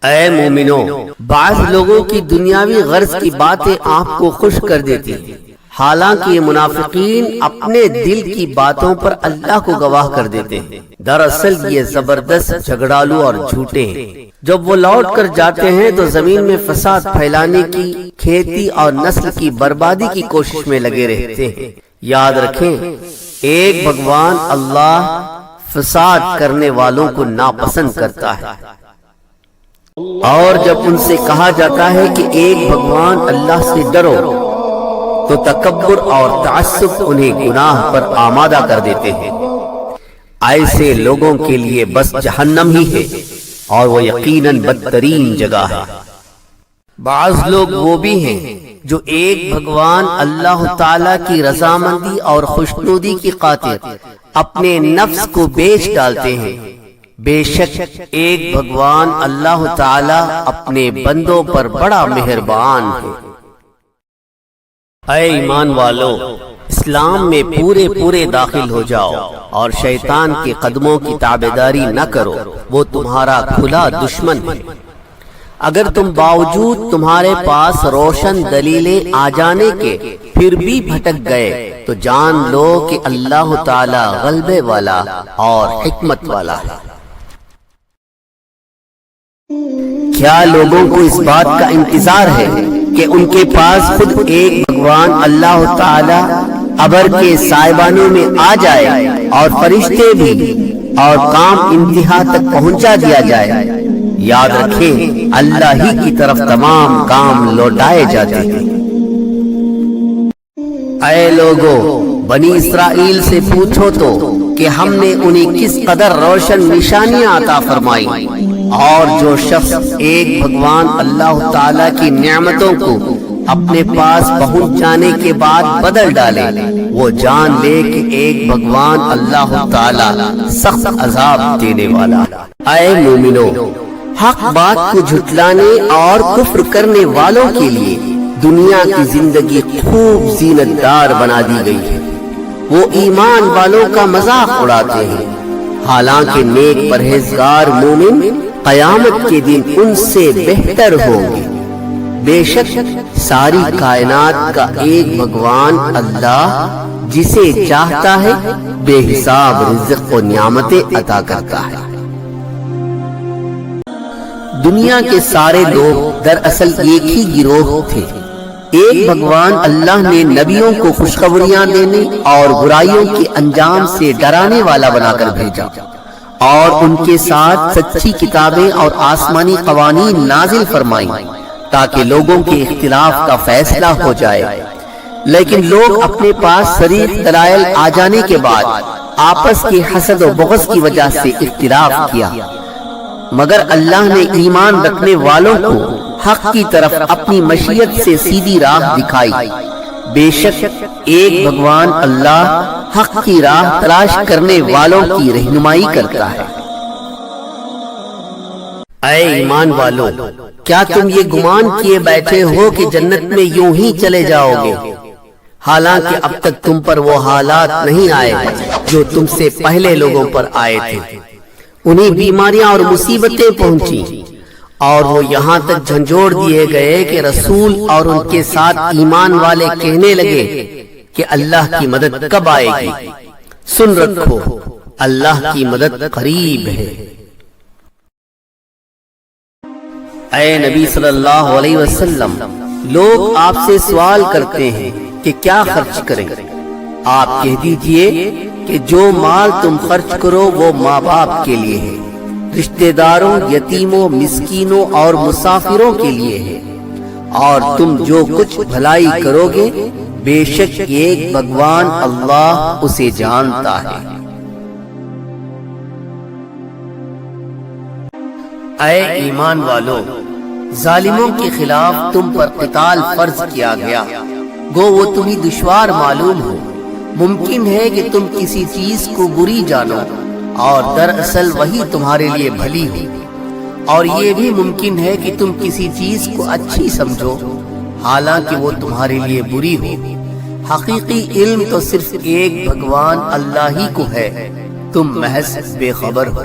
اے مومنوں، بعض لوگوں کی دنیاوی غرض کی باتیں آپ کو خوش کر دیتی ہیں، حالانکہ یہ منافقین اپنے دل کی باتوں پر اللہ کو گواہ کر دیتے ہیں۔ دراصل یہ زبردست جھگڑالو اور جھوٹے ہیں۔ جب وہ لوٹ کر جاتے ہیں تو زمین میں فساد پھیلانے کی، کھیتی اور نسل کی بربادی کی کوشش میں لگے رہتے ہیں۔ یاد رکھیں ایک بھگوان اللہ فساد کرنے والوں کو ناپسند کرتا ہے۔ اور جب ان سے کہا جاتا ہے کہ ایک بھگوان اللہ سے ڈرو تو تکبر اور تعصب انہیں گناہ پر آمادہ کر دیتے ہیں۔ ایسے لوگوں کے لیے بس جہنم ہی ہے اور وہ یقیناً بدترین جگہ ہے۔ بعض لوگ وہ بھی ہیں جو ایک بھگوان اللہ تعالیٰ کی رضامندی اور خوشنودی کی خاطر اپنے نفس کو بیچ ڈالتے ہیں۔ بے شک ایک بھگوان اللہ تعالیٰ اپنے بندوں پر بڑا مہربان ہے۔ اے ایمان والو، اسلام میں پورے داخل ہو جاؤ اور شیطان کے قدموں کی تابعداری نہ کرو، وہ تمہارا کھلا دشمن ہے۔ اگر تم باوجود تمہارے پاس روشن دلیلیں آ جانے کے پھر بھی بھٹک گئے تو جان لو کہ اللہ تعالی غلبے والا اور حکمت والا ہے۔ کیا لوگوں کو اس بات کا انتظار ہے کہ ان کے پاس خود ایک بھگوان اللہ تعالی ابر کے سائبانوں میں آ جائے اور فرشتے بھی اور کام انتہا تک پہنچا دیا جائے، یاد رکھیں اللہ ہی کی طرف تمام کام لوٹائے جاتے ہیں۔ اے لوگو، بنی اسرائیل سے پوچھو تو کہ ہم نے انہیں کس قدر روشن نشانیاں عطا فرمائی، اور جو شخص ایک بھگوان اللہ تعالیٰ کی نعمتوں کو اپنے پاس پہنچ جانے کے بعد بدل ڈالے، وہ جان لے کہ ایک بھگوان اللہ تعالیٰ سخت عذاب دینے والا۔ اے مومنو، حق بات کو جھٹلانے اور کفر کرنے والوں کے لیے دنیا کی زندگی خوب زینت دار بنا دی گئی ہے۔ وہ ایمان والوں کا مذاق اڑاتے ہیں، حالانکہ نیک پرہیزگار مومن قیامت کے دن ان سے بہتر ہوں گے۔ بے شک ساری کائنات کا ایک بھگوان اللہ جسے چاہتا ہے بے حساب رزق و نعمتیں عطا کرتا ہے۔ دنیا کے سارے لوگ دراصل ایک ہی گروہ تھے۔ ایک بھگوان اللہ نے نبیوں کو خوشخبریاں دینے اور برائیوں کے انجام سے ڈرانے والا بنا کر بھیجا، اور ان کے ساتھ سچی کتابیں اور آسمانی قوانین نازل فرمائیں تاکہ لوگوں کے اختلاف کا فیصلہ ہو جائے۔ لیکن لوگ اپنے پاس صریح دلائل آ جانے کے بعد آپس کے حسد و بغض کی وجہ سے اختلاف کیا، مگر اللہ نے ایمان رکھنے والوں کو حق کی طرف اپنی مشیت سے سیدھی راہ دکھائی۔ بے شک ایک بھگوان اللہ حق کی راہ تلاش کرنے والوں کی رہنمائی کرتا ہے۔ اے ایمان والو، کیا تم یہ گمان کیے بیٹھے ہو کہ جنت میں یوں ہی چلے جاؤ گے، حالانکہ اب تک تم پر وہ حالات نہیں آئے جو تم سے پہلے لوگوں پر آئے تھے۔ انہیں بیماریاں اور مصیبتیں پہنچی، اور وہ یہاں تک جھنجھوڑ دیے گئے کہ رسول اور ان کے ساتھ ایمان والے کہنے لگے کہ اللہ کی مدد کب آئے گی۔ سن رکھو، اللہ کی مدد قریب ہے۔ اے نبی صلی اللہ علیہ وسلم، لوگ آپ سے سوال کرتے ہیں کہ کیا خرچ کریں؟ آپ کہہ دیجئے کہ جو مال تم خرچ کرو وہ ماں باپ کے لیے ہے، رشتہ داروں، یتیموں، مسکینوں اور مسافروں کے لیے ہے، اور تم جو کچھ بھلائی کرو گے بے شک ایک بھگوان اللہ اسے جانتا ہے۔ اے ایمان والو، ظالموں کے خلاف تم پر قتال فرض کیا گیا، گو وہ تمہیں دشوار معلوم ہو۔ ممکن ہے کہ تم کسی چیز کو بری جانو اور دراصل وہی تمہارے لیے بھلی ہو، اور یہ بھی ممکن ہے کہ تم کسی چیز کو اچھی سمجھو حالانکہ وہ تمہارے لیے بری ہو۔ حقیقی علم تو صرف ایک بھگوان اللہ ہی کو ہے، تم محض بے خبر ہو۔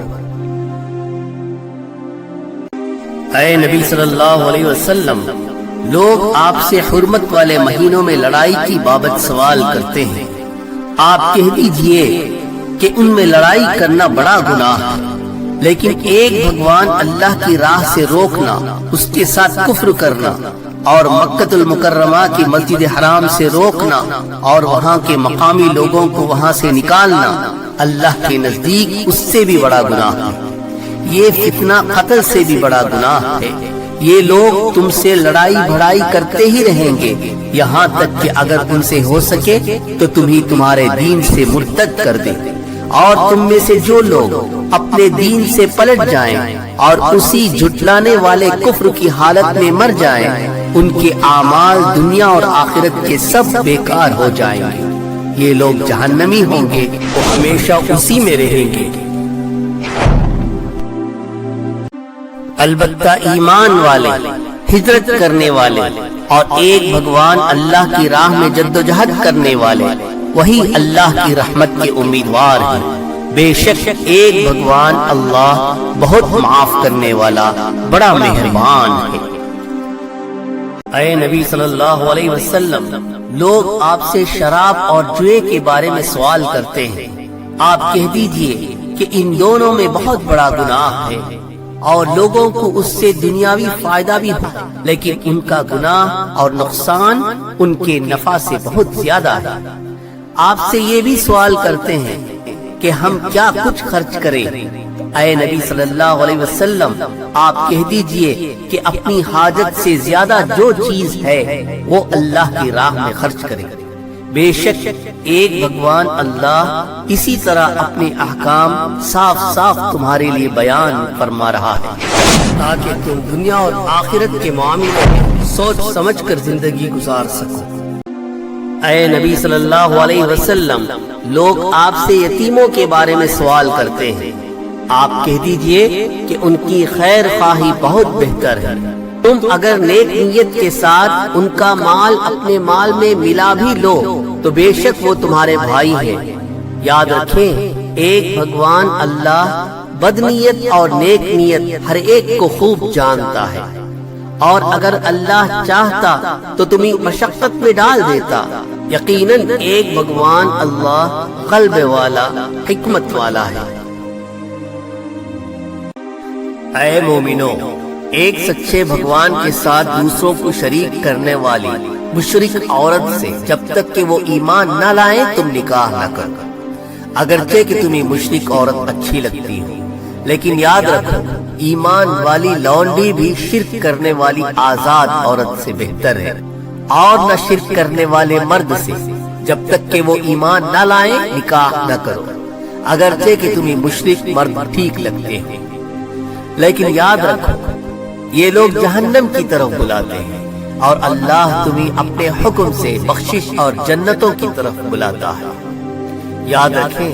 اے نبی صلی اللہ علیہ وسلم، لوگ آپ سے حرمت والے مہینوں میں لڑائی کی بابت سوال کرتے ہیں۔ آپ کہہ دیجئے کہ ان میں لڑائی کرنا بڑا گناہ ہے، لیکن ایک بھگوان اللہ کی راہ سے روکنا، اس کے ساتھ کفر کرنا، اور مکہ المکرمہ کی مسجد حرام سے روکنا اور وہاں کے مقامی لوگوں کو وہاں سے نکالنا اللہ کے نزدیک اس سے بھی بڑا گناہ ہے۔ یہ فتنہ قتل سے بھی بڑا گناہ ہے۔ یہ لوگ تم سے لڑائی بھڑائی کرتے ہی رہیں گے یہاں تک کہ اگر ان سے ہو سکے تو تمہیں تمہارے دین سے مرتد کر دیں، اور تم میں سے جو لوگ اپنے دین سے پلٹ جائیں اور اسی جھٹلانے والے کفر کی حالت میں مر جائیں، ان کے اعمال دنیا اور آخرت کے سب بیکار ہو جائیں گے۔ یہ لوگ جہنمی ہوں گے، وہ ہمیشہ اسی میں رہیں گے۔ البتہ ایمان والے، ہجرت کرنے والے اور ایک بھگوان اللہ کی راہ میں جدوجہد کرنے والے، وہی اللہ کی رحمت کے امیدوار ہیں۔ بے شک ایک بھگوان اللہ بہت معاف کرنے والا، بڑا مہربان ہے۔ اے نبی صلی اللہ علیہ وسلم، لوگ آپ سے شراب اور جوئے کے بارے میں سوال کرتے ہیں۔ آپ کہہ دیجئے کہ ان دونوں میں بہت بڑا گناہ ہے، اور لوگوں کو اس سے دنیاوی فائدہ بھی ہو، لیکن ان کا گناہ اور نقصان ان کے نفع سے بہت زیادہ ہے۔ آپ سے یہ بھی سوال کرتے ہیں کہ ہم کیا کچھ خرچ کریں۔ اے نبی صلی اللہ علیہ وسلم، آپ کہہ دیجئے کہ اپنی حاجت سے زیادہ جو چیز ہے وہ اللہ کی راہ میں خرچ کریں۔ بے شک ایک بھگوان اللہ اسی طرح اپنے احکام صاف صاف تمہارے لیے بیان فرما رہا ہے تاکہ تم دنیا اور آخرت کے معاملے میں سوچ سمجھ کر زندگی گزار سکو۔ اے نبی صلی اللہ علیہ وسلم، لوگ آپ سے یتیموں کے بارے میں سوال کرتے ہیں، آپ کہہ دیجئے کہ ان کی خیر خواہی بہت بہتر ہے۔ تم اگر نیک نیت کے ساتھ ان کا مال اپنے مال میں ملا بھی لو تو بے شک وہ تمہارے بھائی ہیں۔ یاد رکھیں، ایک بھگوان اللہ بدنیت اور نیک نیت ہر ایک کو خوب جانتا ہے، اور اگر اللہ چاہتا تو تمہیں مشقت میں ڈال دیتا۔ یقیناً ایک بھگوان اللہ قلب والا، حکمت والا ہے۔ اے مومنو، ایک سچے بھگوان کے ساتھ دوسروں کو شریک کرنے والی مشرک عورت سے جب تک کہ وہ ایمان نہ لائیں تم نکاح نہ کرو، اگرچہ کہ تمہیں مشرک عورت اچھی لگتی ہو، لیکن یاد رکھو ایمان والی لونڈی بھی شرک کرنے والی آزاد عورت سے بہتر ہے، اور نہ شرک کرنے والے مرد سے جب تک کہ وہ ایمان نہ لائیں نکاح نہ کرو، اگرچہ کہ تمہیں مشرک مرد ٹھیک لگتے ہیں، لیکن یاد رکھو یہ لوگ جہنم کی طرف بلاتے ہیں، اور اللہ تمہیں اپنے حکم سے بخشش اور جنتوں کی طرف بلاتا ہے۔ یاد رکھیں،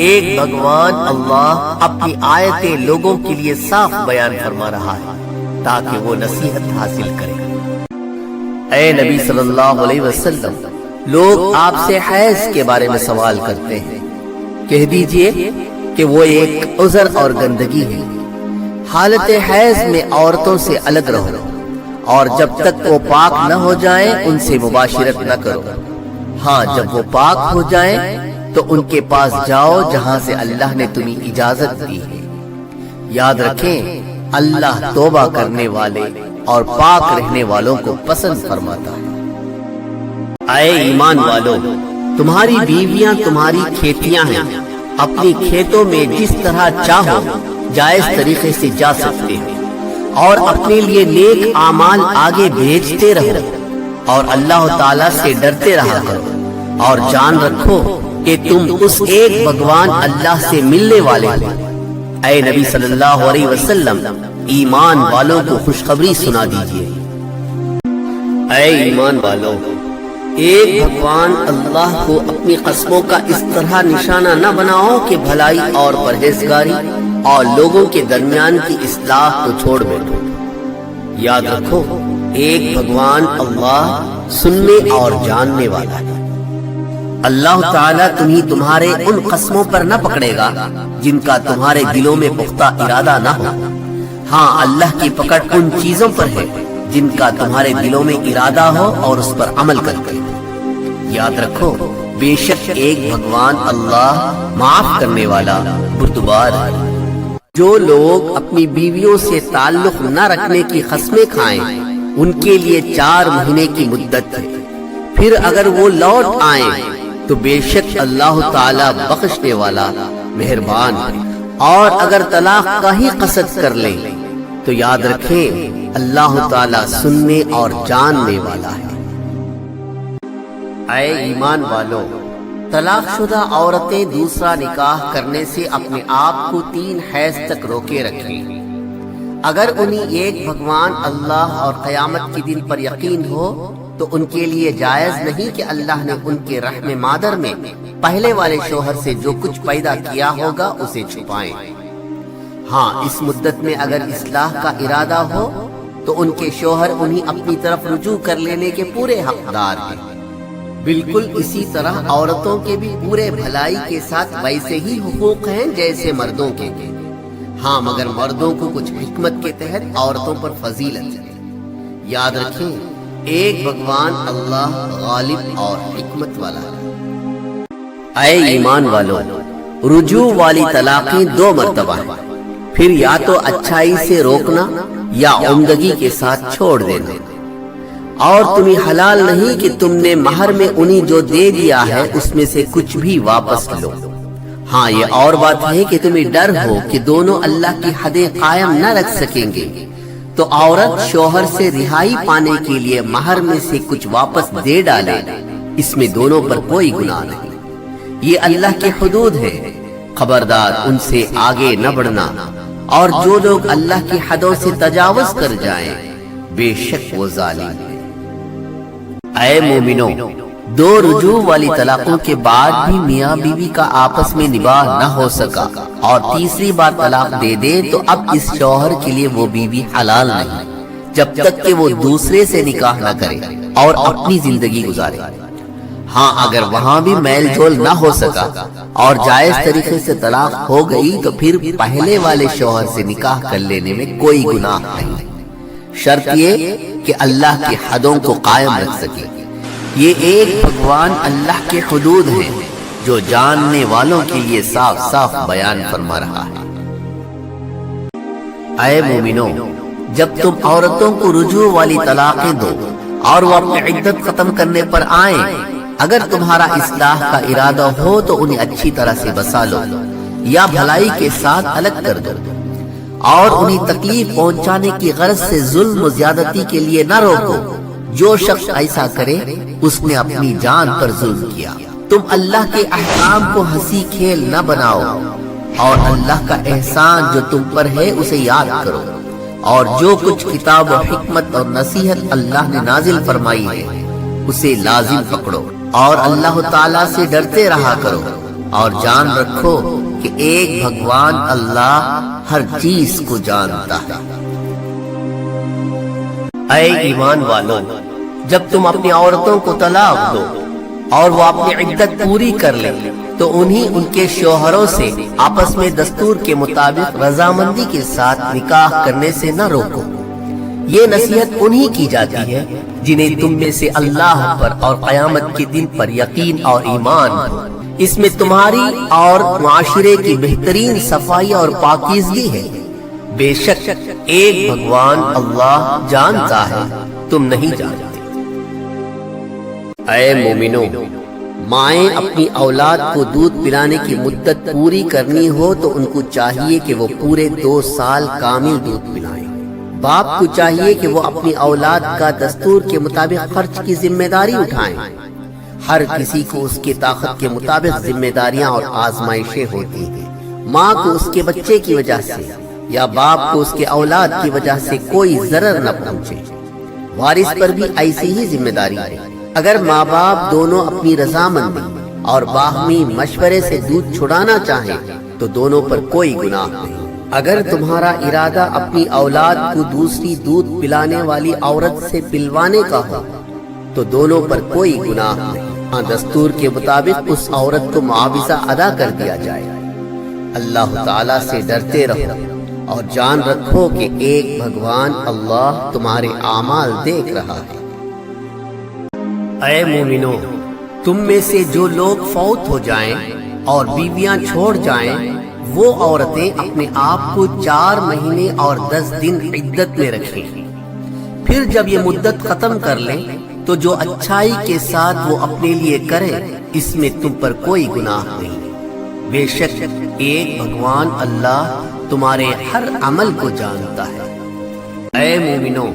ایک بھگوان اللہ اپنی آیتیں لوگوں کے لیے صاف بیان فرما رہا ہے تاکہ وہ نصیحت حاصل کریں۔ اے نبی صلی اللہ علیہ وسلم، لوگ آپ سے حیض کے بارے میں سوال کرتے ہیں، کہہ دیجئے کہ وہ ایک عذر اور گندگی ہے۔ حالت حیض میں عورتوں سے الگ رہو، اور جب تک وہ پاک نہ ہو جائیں ان سے مباشرت نہ کرو۔ ہاں، جب وہ پاک ہو جائیں تو ان کے پاس جاؤ جہاں سے اللہ نے تمہیں اجازت دی ہے۔ یاد رکھیں، اللہ توبہ کرنے والے اور پاک رہنے والوں کو پسند فرماتا ہے۔ اے ایمان والو، تمہاری بیویاں تمہاری کھیتیاں ہیں، اپنی کھیتوں میں جس طرح چاہو جائز طریقے سے جا سکتے ہو، اور اپنے لیے نیک اعمال آگے بھیجتے رہو، اور اللہ تعالیٰ سے ڈرتے رہا کرو، اور جان رکھو کہ تم اس ایک بھگوان اللہ سے ملنے والے ہو۔ اے نبی صلی اللہ علیہ وسلم، ایمان والوں کو خوشخبری سنا دیجئے۔ اے ایمان والو، ایک بھگوان اللہ کو اپنی قسموں کا اس طرح نشانہ نہ بناؤ کہ بھلائی اور پرہیزگاری اور لوگوں کے درمیان کی اصلاح کو چھوڑ بیٹھو۔ یاد رکھو، ایک بھگوان اللہ سننے اور جاننے والا ہے۔ اللہ تعالیٰ تمہیں تمہارے ان قسموں پر نہ پکڑے گا جن کا تمہارے دلوں میں پختہ ارادہ نہ ہو۔ ہاں، اللہ کی پکڑ ان چیزوں پر ہے جن کا تمہارے دلوں میں ارادہ ہو اور اس پر عمل کرتے ہو۔ یاد رکھو، بے شک ایک بھگوان اللہ معاف کرنے والا، بردبار ہے۔ جو لوگ اپنی بیویوں سے تعلق نہ رکھنے کی قسمیں کھائیں ان کے لیے 4 مہینے کی مدت ہے، پھر اگر وہ لوٹ آئیں تو بے شک اللہ تعالیٰ بخشنے والا مہربان ہے، اور اگر طلاق کا ہی قصد کر لیں تو یاد رکھیں اللہ تعالیٰ سننے اور جاننے والا ہے۔ اے ایمان والو، طلاق شدہ عورتیں دوسرا نکاح کرنے سے اپنے آپ کو 3 حیض تک روکے رکھیں۔ اگر انہیں ایک بھگوان اللہ اور قیامت کے دن پر یقین ہو تو ان کے لیے جائز نہیں کہ اللہ نے ان کے رحم مادر میں پہلے والے شوہر سے جو کچھ پیدا کیا ہوگا اسے چھپائیں۔ ہاں، اس مدت میں اگر اصلاح کا ارادہ ہو تو ان کے شوہر انہیں اپنی طرف رجوع کر لینے کے پورے حقدار ہیں۔ بالکل اسی طرح عورتوں کے بھی پورے بھلائی کے ساتھ ویسے ہی حقوق ہیں جیسے مردوں کے۔ ہاں، مگر مردوں کو کچھ حکمت کے تحت عورتوں پر فضیلت ہے۔ یاد رکھیں، ایک بھگوان اللہ غالب اور حکمت والا ہے۔ اے ایمان والو، رجوع والی طلاقیں 2 مرتبہ ہیں، پھر یا تو اچھائی سے روکنا یا عمدگی کے ساتھ چھوڑ دینا۔ اور تمہیں حلال نہیں کہ تم نے مہر میں انہیں جو دے دیا ہے اس میں سے کچھ بھی واپس لو۔ ہاں یہ اور بات ہے کہ تمہیں ڈر ہو کہ دونوں اللہ کی حدیں قائم نہ رکھ سکیں گے، تو عورت شوہر سے رہائی پانے کے لیے مہر میں سے کچھ واپس دے ڈالے، اس میں دونوں پر کوئی گناہ نہیں۔ یہ اللہ کی حدود ہے، خبردار ان سے آگے نہ بڑھنا، اور جو لوگ اللہ کی حدوں سے تجاوز کر جائیں بے شک وہ ظالم ہیں۔ اے مومنو، دو رجوع والی طلاقوں کے بعد بھی میاں بیوی کا آپس میں نباہ نہ ہو سکا اور تیسری بار طلاق دے دے تو اب اس شوہر کے لیے وہ بیوی حلال نہیں جب تک کہ وہ دوسرے سے نکاح نہ کرے اور اپنی زندگی گزارے۔ ہاں اگر وہاں بھی میل جول نہ ہو سکا اور جائز طریقے سے طلاق ہو گئی تو پھر پہلے والے شوہر سے نکاح کر لینے میں کوئی گناہ نہیں، شرط یہ کہ اللہ کی حدوں کو قائم رکھ سکے۔ یہ ایک بھگوان اللہ کے حدود ہیں جو جاننے والوں کے لیے صاف صاف بیان فرما رہا ہے۔ اے مومنو، جب تم عورتوں کو رجوع والی طلاقیں دو اور وہ اپنی عدت ختم کرنے پر آئیں، اگر تمہارا اصلاح کا ارادہ ہو تو انہیں اچھی طرح سے بسا لو یا بھلائی کے ساتھ الگ کر دو، اور انہیں تکلیف پہنچانے کی غرض سے ظلم و زیادتی کے لیے نہ روکو۔ جو شخص ایسا کرے اس نے اپنی جان پر ظلم کیا۔ تم اللہ کے احکام کو ہنسی کھیل نہ بناؤ اور اللہ کا احسان جو تم پر ہے اسے یاد کرو، اور جو کچھ کتاب و حکمت اور نصیحت اللہ نے نازل فرمائی ہے اسے لازم پکڑو، اور اللہ تعالیٰ سے ڈرتے رہا کرو، اور جان رکھو کہ ایک بھگوان اللہ ہر چیز کو جانتا ہے۔ اے ایمان والو، جب تم اپنی عورتوں کو طلاق دو اور وہ اپنی عدت پوری کر لیں تو انہیں ان کے شوہروں سے آپس میں دستور کے مطابق رضامندی کے ساتھ نکاح کرنے سے نہ روکو۔ یہ نصیحت انہی کی جاتی ہے جنہیں تم میں سے اللہ پر اور قیامت کے دن پر یقین اور ایمان ہو۔ اس میں تمہاری اور معاشرے کی بہترین صفائی اور پاکیزگی ہے۔ بے شک ایک بھگوان اللہ جانتا ہے، تم نہیں جانتے۔ اے مومنو، مائیں اپنی اولاد کو دودھ پلانے کی مدت پوری کرنی ہو تو ان کو چاہیے کہ وہ پورے 2 سال کامل دودھ پلائیں۔ باپ کو چاہیے کہ وہ اپنی اولاد کا دستور کے مطابق خرچ کی ذمہ داری اٹھائیں۔ ہر کسی کو اس کی طاقت کے مطابق ذمہ داریاں اور آزمائشیں ہوتی ہیں۔ ماں کو اس کے بچے کی وجہ سے یا باپ کو اس کے اولاد کی وجہ سے کوئی ضرر نہ پہنچے۔ وارث پر بھی ایسی ہی ذمہ داری ہے۔ اگر ماں باپ دونوں اپنی رضامندی اور باہمی مشورے سے دودھ چھڑانا چاہیں تو دونوں پر کوئی گناہ نہیں۔ اگر تمہارا ارادہ اپنی اولاد کو دوسری دودھ پلانے والی عورت سے پلوانے کا ہو تو دونوں پر کوئی گناہ نہیں۔ ہاں دستور کے مطابق اس عورت کو معاوضہ ادا کر دیا جائے۔ اللہ تعالیٰ سے ڈرتے رہو اور جان رکھو کہ ایک بھگوان اللہ تمہارے اعمال دیکھ رہا ہے۔ اے مومنو، تم میں سے جو لوگ فوت ہو جائیں اور بیویاں چھوڑ جائیں وہ عورتیں اپنے آپ کو 4 مہینے اور 10 دن عدت میں رکھیں، پھر جب یہ مدت ختم کر لیں تو جو اچھائی کے ساتھ وہ اپنے لیے کرے اس میں تم پر کوئی گناہ نہیں۔ بے شک ایک بھگوان اللہ تمہارے ہر عمل کو جانتا ہے۔ اے مومنو،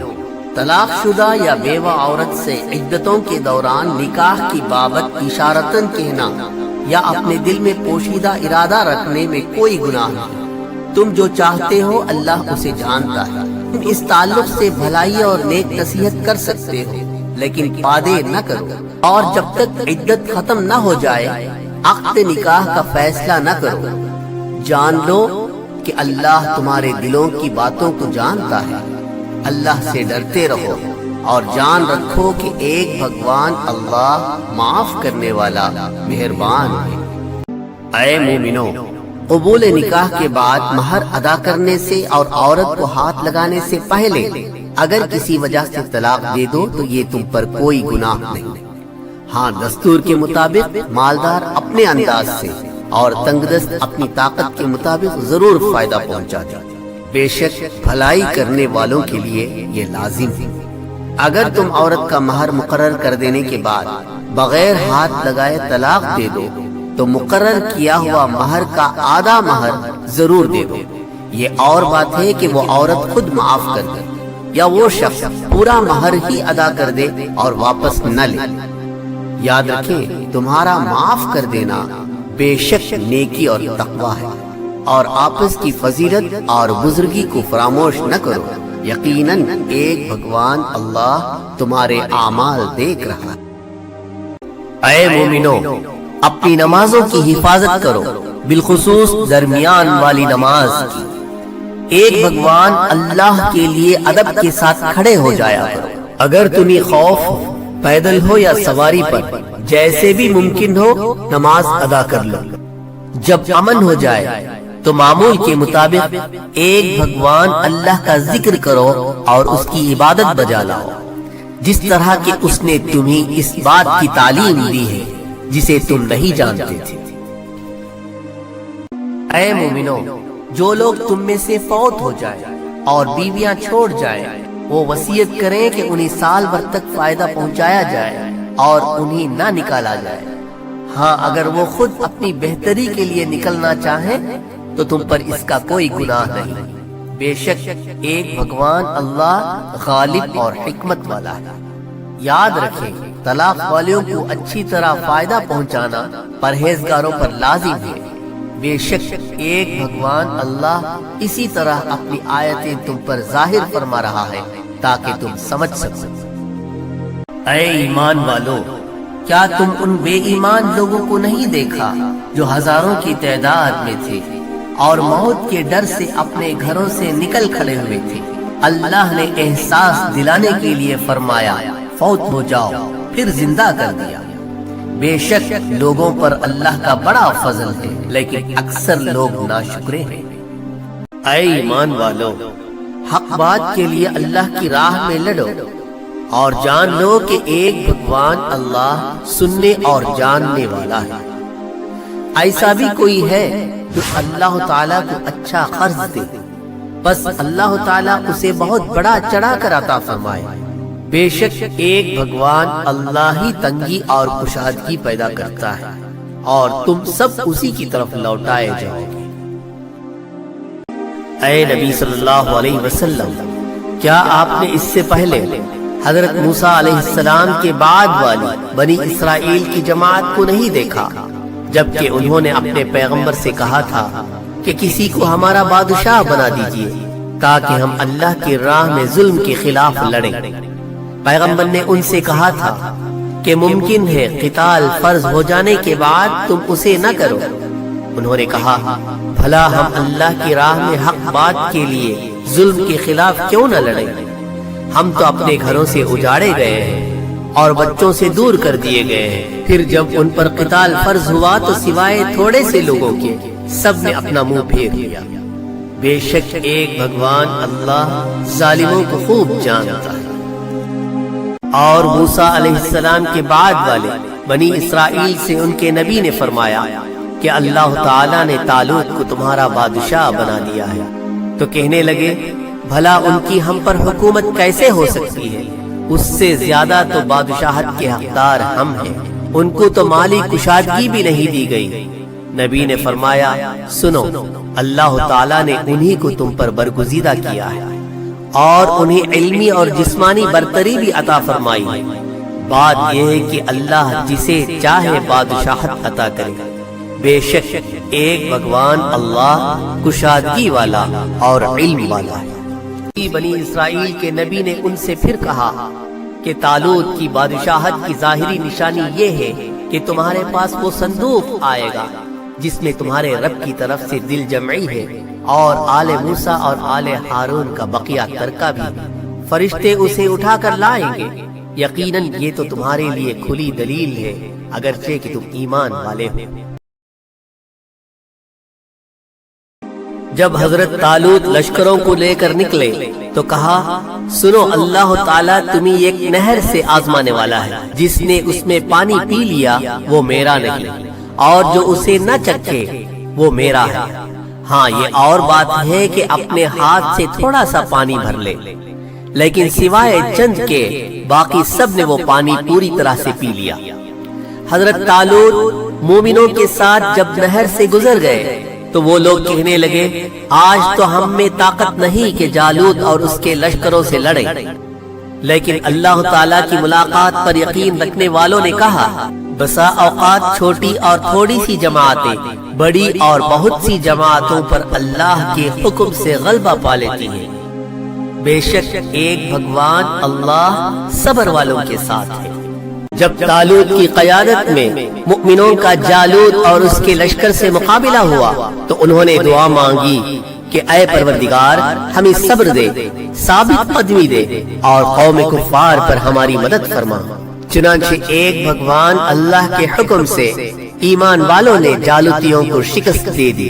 طلاق شدہ یا بیوہ عورت سے عدتوں کے دوران نکاح کی بابت اشارتاً کہنا یا اپنے دل میں پوشیدہ ارادہ رکھنے میں کوئی گناہ نہیں۔ تم جو چاہتے ہو اللہ اسے جانتا ہے۔ تم اس تعلق سے بھلائی اور نیک نصیحت کر سکتے ہو لیکن پادے نہ کرو، اور جب تک عدت ختم نہ ہو جائے عقد نکاح کا فیصلہ نہ کرو۔ جان لو کہ اللہ تمہارے دلوں کی باتوں کو جانتا ہے۔ اللہ سے ڈرتے رہو اور جان رکھو کہ ایک بھگوان اللہ معاف کرنے والا مہربان ہے۔ اے مومنو، قبول نکاح کے بعد مہر ادا کرنے سے اور عورت کو ہاتھ لگانے سے پہلے اگر کسی وجہ سے طلاق دے دو تو یہ تم پر کوئی گناہ نہیں۔ ہاں دستور کے مطابق مالدار اپنے انداز سے اور تنگدست اپنی طاقت کے مطابق ضرور فائدہ پہنچا دے۔ بے شک بھلائی کرنے والوں کے لیے یہ لازم ہے۔ اگر تم عورت کا مہر مقرر کر دینے کے بعد بغیر ہاتھ لگائے طلاق دے دو تو مقرر کیا ہوا مہر کا آدھا مہر ضرور دے دو۔ یہ اور بات ہے کہ وہ عورت خود معاف کر دے یا وہ شخص پورا مہر ہی ادا کر دے اور واپس نہ لے۔ یاد رکھیں تمہارا معاف کر دینا بے شک نیکی اور تقوی ہے، اور آپس کی فضیلت اور بزرگی کو فراموش نہ کرو، یقیناً ایک بھگوان اللہ تمہارے اعمال دیکھ رہا ہے۔ اے مومنو، اپنی نمازوں کی حفاظت کرو، بالخصوص درمیان والی نماز کی۔ ایک بھگوان اللہ کے لیے ادب کے ساتھ کھڑے ہو جایا کرو۔ اگر تمہیں خوف ہو، پیدل ہو یا سواری پر، جیسے بھی ممکن ہو نماز ادا کر لو۔ جب امن ہو جائے تو معمول کے مطابق ایک بھگوان اللہ کا ذکر کرو اور اس کی عبادت بجا لاؤ، جس طرح کہ اس نے تمہیں اس بات کی تعلیم دی ہے جسے تم نہیں جانتے تھے۔ اے مومنو، جو لوگ تم میں سے فوت ہو جائیں اور بیویاں چھوڑ جائیں، وہ وصیت کریں کہ انہیں سال بھر تک فائدہ پہنچایا جائے اور انہیں نہ نکالا جائے۔ ہاں، اگر وہ خود اپنی بہتری کے لیے نکلنا چاہیں تو تم پر اس کا کوئی گناہ نہیں۔ بے شک ایک بھگوان اللہ غالب اور حکمت والا ہے۔ یاد رکھیں طلاق والیوں کو اچھی طرح فائدہ پہنچانا پرہیزگاروں پر لازم ہے۔ بے شک ایک بھگوان اللہ اسی طرح اپنی آیتیں تم پر ظاہر فرما رہا ہے تاکہ تم سمجھ سکو۔ اے ایمان والو، کیا تم ان بے ایمان لوگوں کو نہیں دیکھا جو ہزاروں کی تعداد میں تھے اور موت کے ڈر سے اپنے گھروں سے نکل کھڑے ہوئے تھے؟ اللہ نے احساس دلانے کے لیے فرمایا فوت ہو جاؤ، پھر زندہ کر دیا۔ بے شک لوگوں پر اللہ کا بڑا فضل ہے، لیکن اکثر لوگ ناشکرے ہیں۔ اے ایمان والو، حق بات کے لیے اللہ کی راہ میں لڑو اور جان لو کہ ایک بھگوان اللہ سننے اور جاننے والا ہے۔ ایسا بھی کوئی ہے جو اللہ تعالیٰ کو اچھا قرض دے، بس اللہ تعالیٰ اسے بہت بڑا چڑھا کر عطا فرمائے۔ بے شک ایک بھگوان اللہ ہی تنگی اور کشادگی پیدا کرتا ہے اور تم سب اسی کی طرف لوٹائے جاؤ گے۔ اے نبی صلی اللہ علیہ وسلم، کیا آپ نے اس سے پہلے حضرت موسیٰ علیہ السلام کے بعد والی بنی اسرائیل کی جماعت کو نہیں دیکھا جبکہ انہوں نے اپنے پیغمبر سے کہا تھا کہ کسی کو ہمارا بادشاہ بنا دیجئے تاکہ ہم اللہ کی راہ میں ظلم کے خلاف لڑیں؟ پیغمبر نے ان سے کہا تھا کہ ممکن ہے قتال فرض ہو جانے کے بعد تم اسے نہ کرو۔ انہوں نے کہا بھلا ہم اللہ کی راہ میں حق بات کے لیے ظلم کے خلاف کیوں نہ لڑیں؟ ہم تو اپنے گھروں سے اجاڑے گئے ہیں اور بچوں سے دور کر دیے گئے ہیں، پھر جب ان پر قتال فرض ہوا تو سوائے تھوڑے سے لوگوں کے سب نے اپنا منہ پھیر لیا۔ بے شک ایک بھگوان اللہ ظالموں کو خوب جانتا ہے۔ اور موسیٰ علیہ السلام کے بعد والے بنی اسرائیل سے ان کے نبی نے فرمایا کہ اللہ تعالیٰ نے طالوت کو تمہارا بادشاہ بنا دیا ہے، تو کہنے لگے بھلا ان کی ہم پر حکومت کیسے ہو سکتی ہے؟ اس سے زیادہ تو بادشاہت کے حقدار ہم ہیں، ان کو تو مالی کشادگی بھی نہیں دی گئی۔ نبی نے فرمایا سنو، اللہ تعالیٰ نے انہی کو تم پر برگزیدہ کیا ہے اور انہیں علمی اور جسمانی برتری بھی عطا فرمائی ہے۔ بات یہ ہے کہ اللہ جسے چاہے بادشاہت عطا کرے۔ بے شک ایک بھگوان اللہ کشادگی والا اور علم والا ہے۔ بنی اسرائیل کے نبی نے ان سے پھر کہا کہ طالوت کی بادشاہت کی ظاہری نشانی یہ ہے کہ تمہارے پاس وہ صندوق آئے گا جس میں تمہارے رب کی طرف سے دل جمعی ہے اور آل موسیٰ اور آل ہارون کا بقیہ ترکہ بھی، فرشتے اسے اٹھا کر لائیں گے۔ یقیناً یہ تو تمہارے لیے کھلی دلیل ہے اگرچہ کہ تم ایمان والے ہو۔ جب حضرت طالوت لشکروں کو لے کر نکلے تو کہا سنو، اللہ تعالیٰ تمہیں ایک نہر سے آزمانے والا ہے، جس نے اس میں پانی پی لیا وہ میرا نہیں، اور جو اسے نہ چکھے وہ میرا ہے۔ ہاں، یہ اور بات ہے کہ اپنے ہاتھ سے تھوڑا سا پانی بھر لے، لیکن سوائے چند کے باقی سب نے وہ پانی پوری طرح سے پی لیا۔ حضرت طالوت مومنوں کے ساتھ جب نہر سے گزر گئے تو وہ لوگ کہنے لگے آج تو ہم میں طاقت نہیں کہ جالوت اور اس کے لشکروں سے لڑیں، لیکن اللہ تعالیٰ کی ملاقات پر یقین رکھنے والوں نے کہا بسا اوقات چھوٹی اور تھوڑی سی جماعتیں بڑی اور بہت سی جماعتوں پر اللہ کے حکم سے غلبہ پا لیتی ہیں۔ بے شک ایک بھگوان اللہ صبر والوں کے ساتھ ہے۔ جب طالوت کی قیادت میں مؤمنوں کا جالوت اور اس کے لشکر سے مقابلہ ہوا تو انہوں نے دعا مانگی کہ اے پروردگار ہمیں صبر دے، ثابت قدمی دے اور قوم کفار پر ہماری مدد فرما۔ چنانچہ ایک بھگوان اللہ کے حکم سے ایمان والوں نے جالوتیوں کو شکست دے دی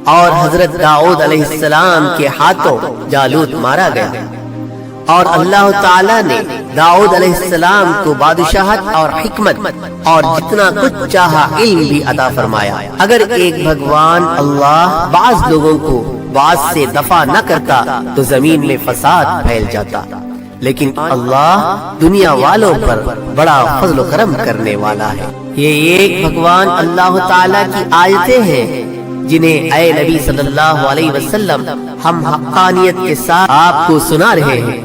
اور حضرت داؤد علیہ السلام کے ہاتھوں جالوت مارا گیا، اور اللہ تعالیٰ نے داؤد علیہ السلام کو بادشاہت اور حکمت اور جتنا کچھ چاہا علم بھی عطا فرمایا۔ اگر ایک بھگوان اللہ بعض لوگوں کو بعض سے دفع نہ کرتا تو زمین میں فساد پھیل جاتا، لیکن اللہ دنیا والوں پر بڑا فضل و کرم کرنے والا ہے۔ یہ ایک بھگوان اللہ تعالیٰ کی آیتیں ہیں جنہیں اے نبی صلی اللہ علیہ وسلم ہم حقانیت کے ساتھ آپ کو سنا رہے ہیں۔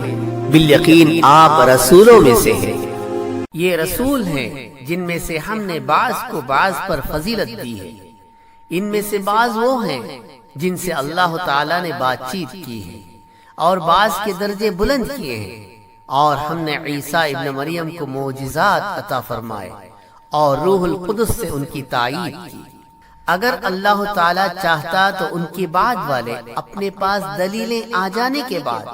بالیقین آپ رسولوں میں سے ہیں۔ یہ رسول ہیں جن میں سے ہم نے بعض کو بعض پر فضیلت دی ہے۔ ان میں سے بعض وہ ہیں جن سے اللہ تعالیٰ نے بات چیت کی ہے اور بعض کے درجے بلند کیے ہیں، اور ہم نے عیسیٰ ابن مریم کو معجزات عطا فرمائے اور روح القدس سے ان کی تائید کی۔ اگر اللہ تعالیٰ چاہتا تو ان کے بعد والے اپنے پاس دلیلیں آ جانے کے بعد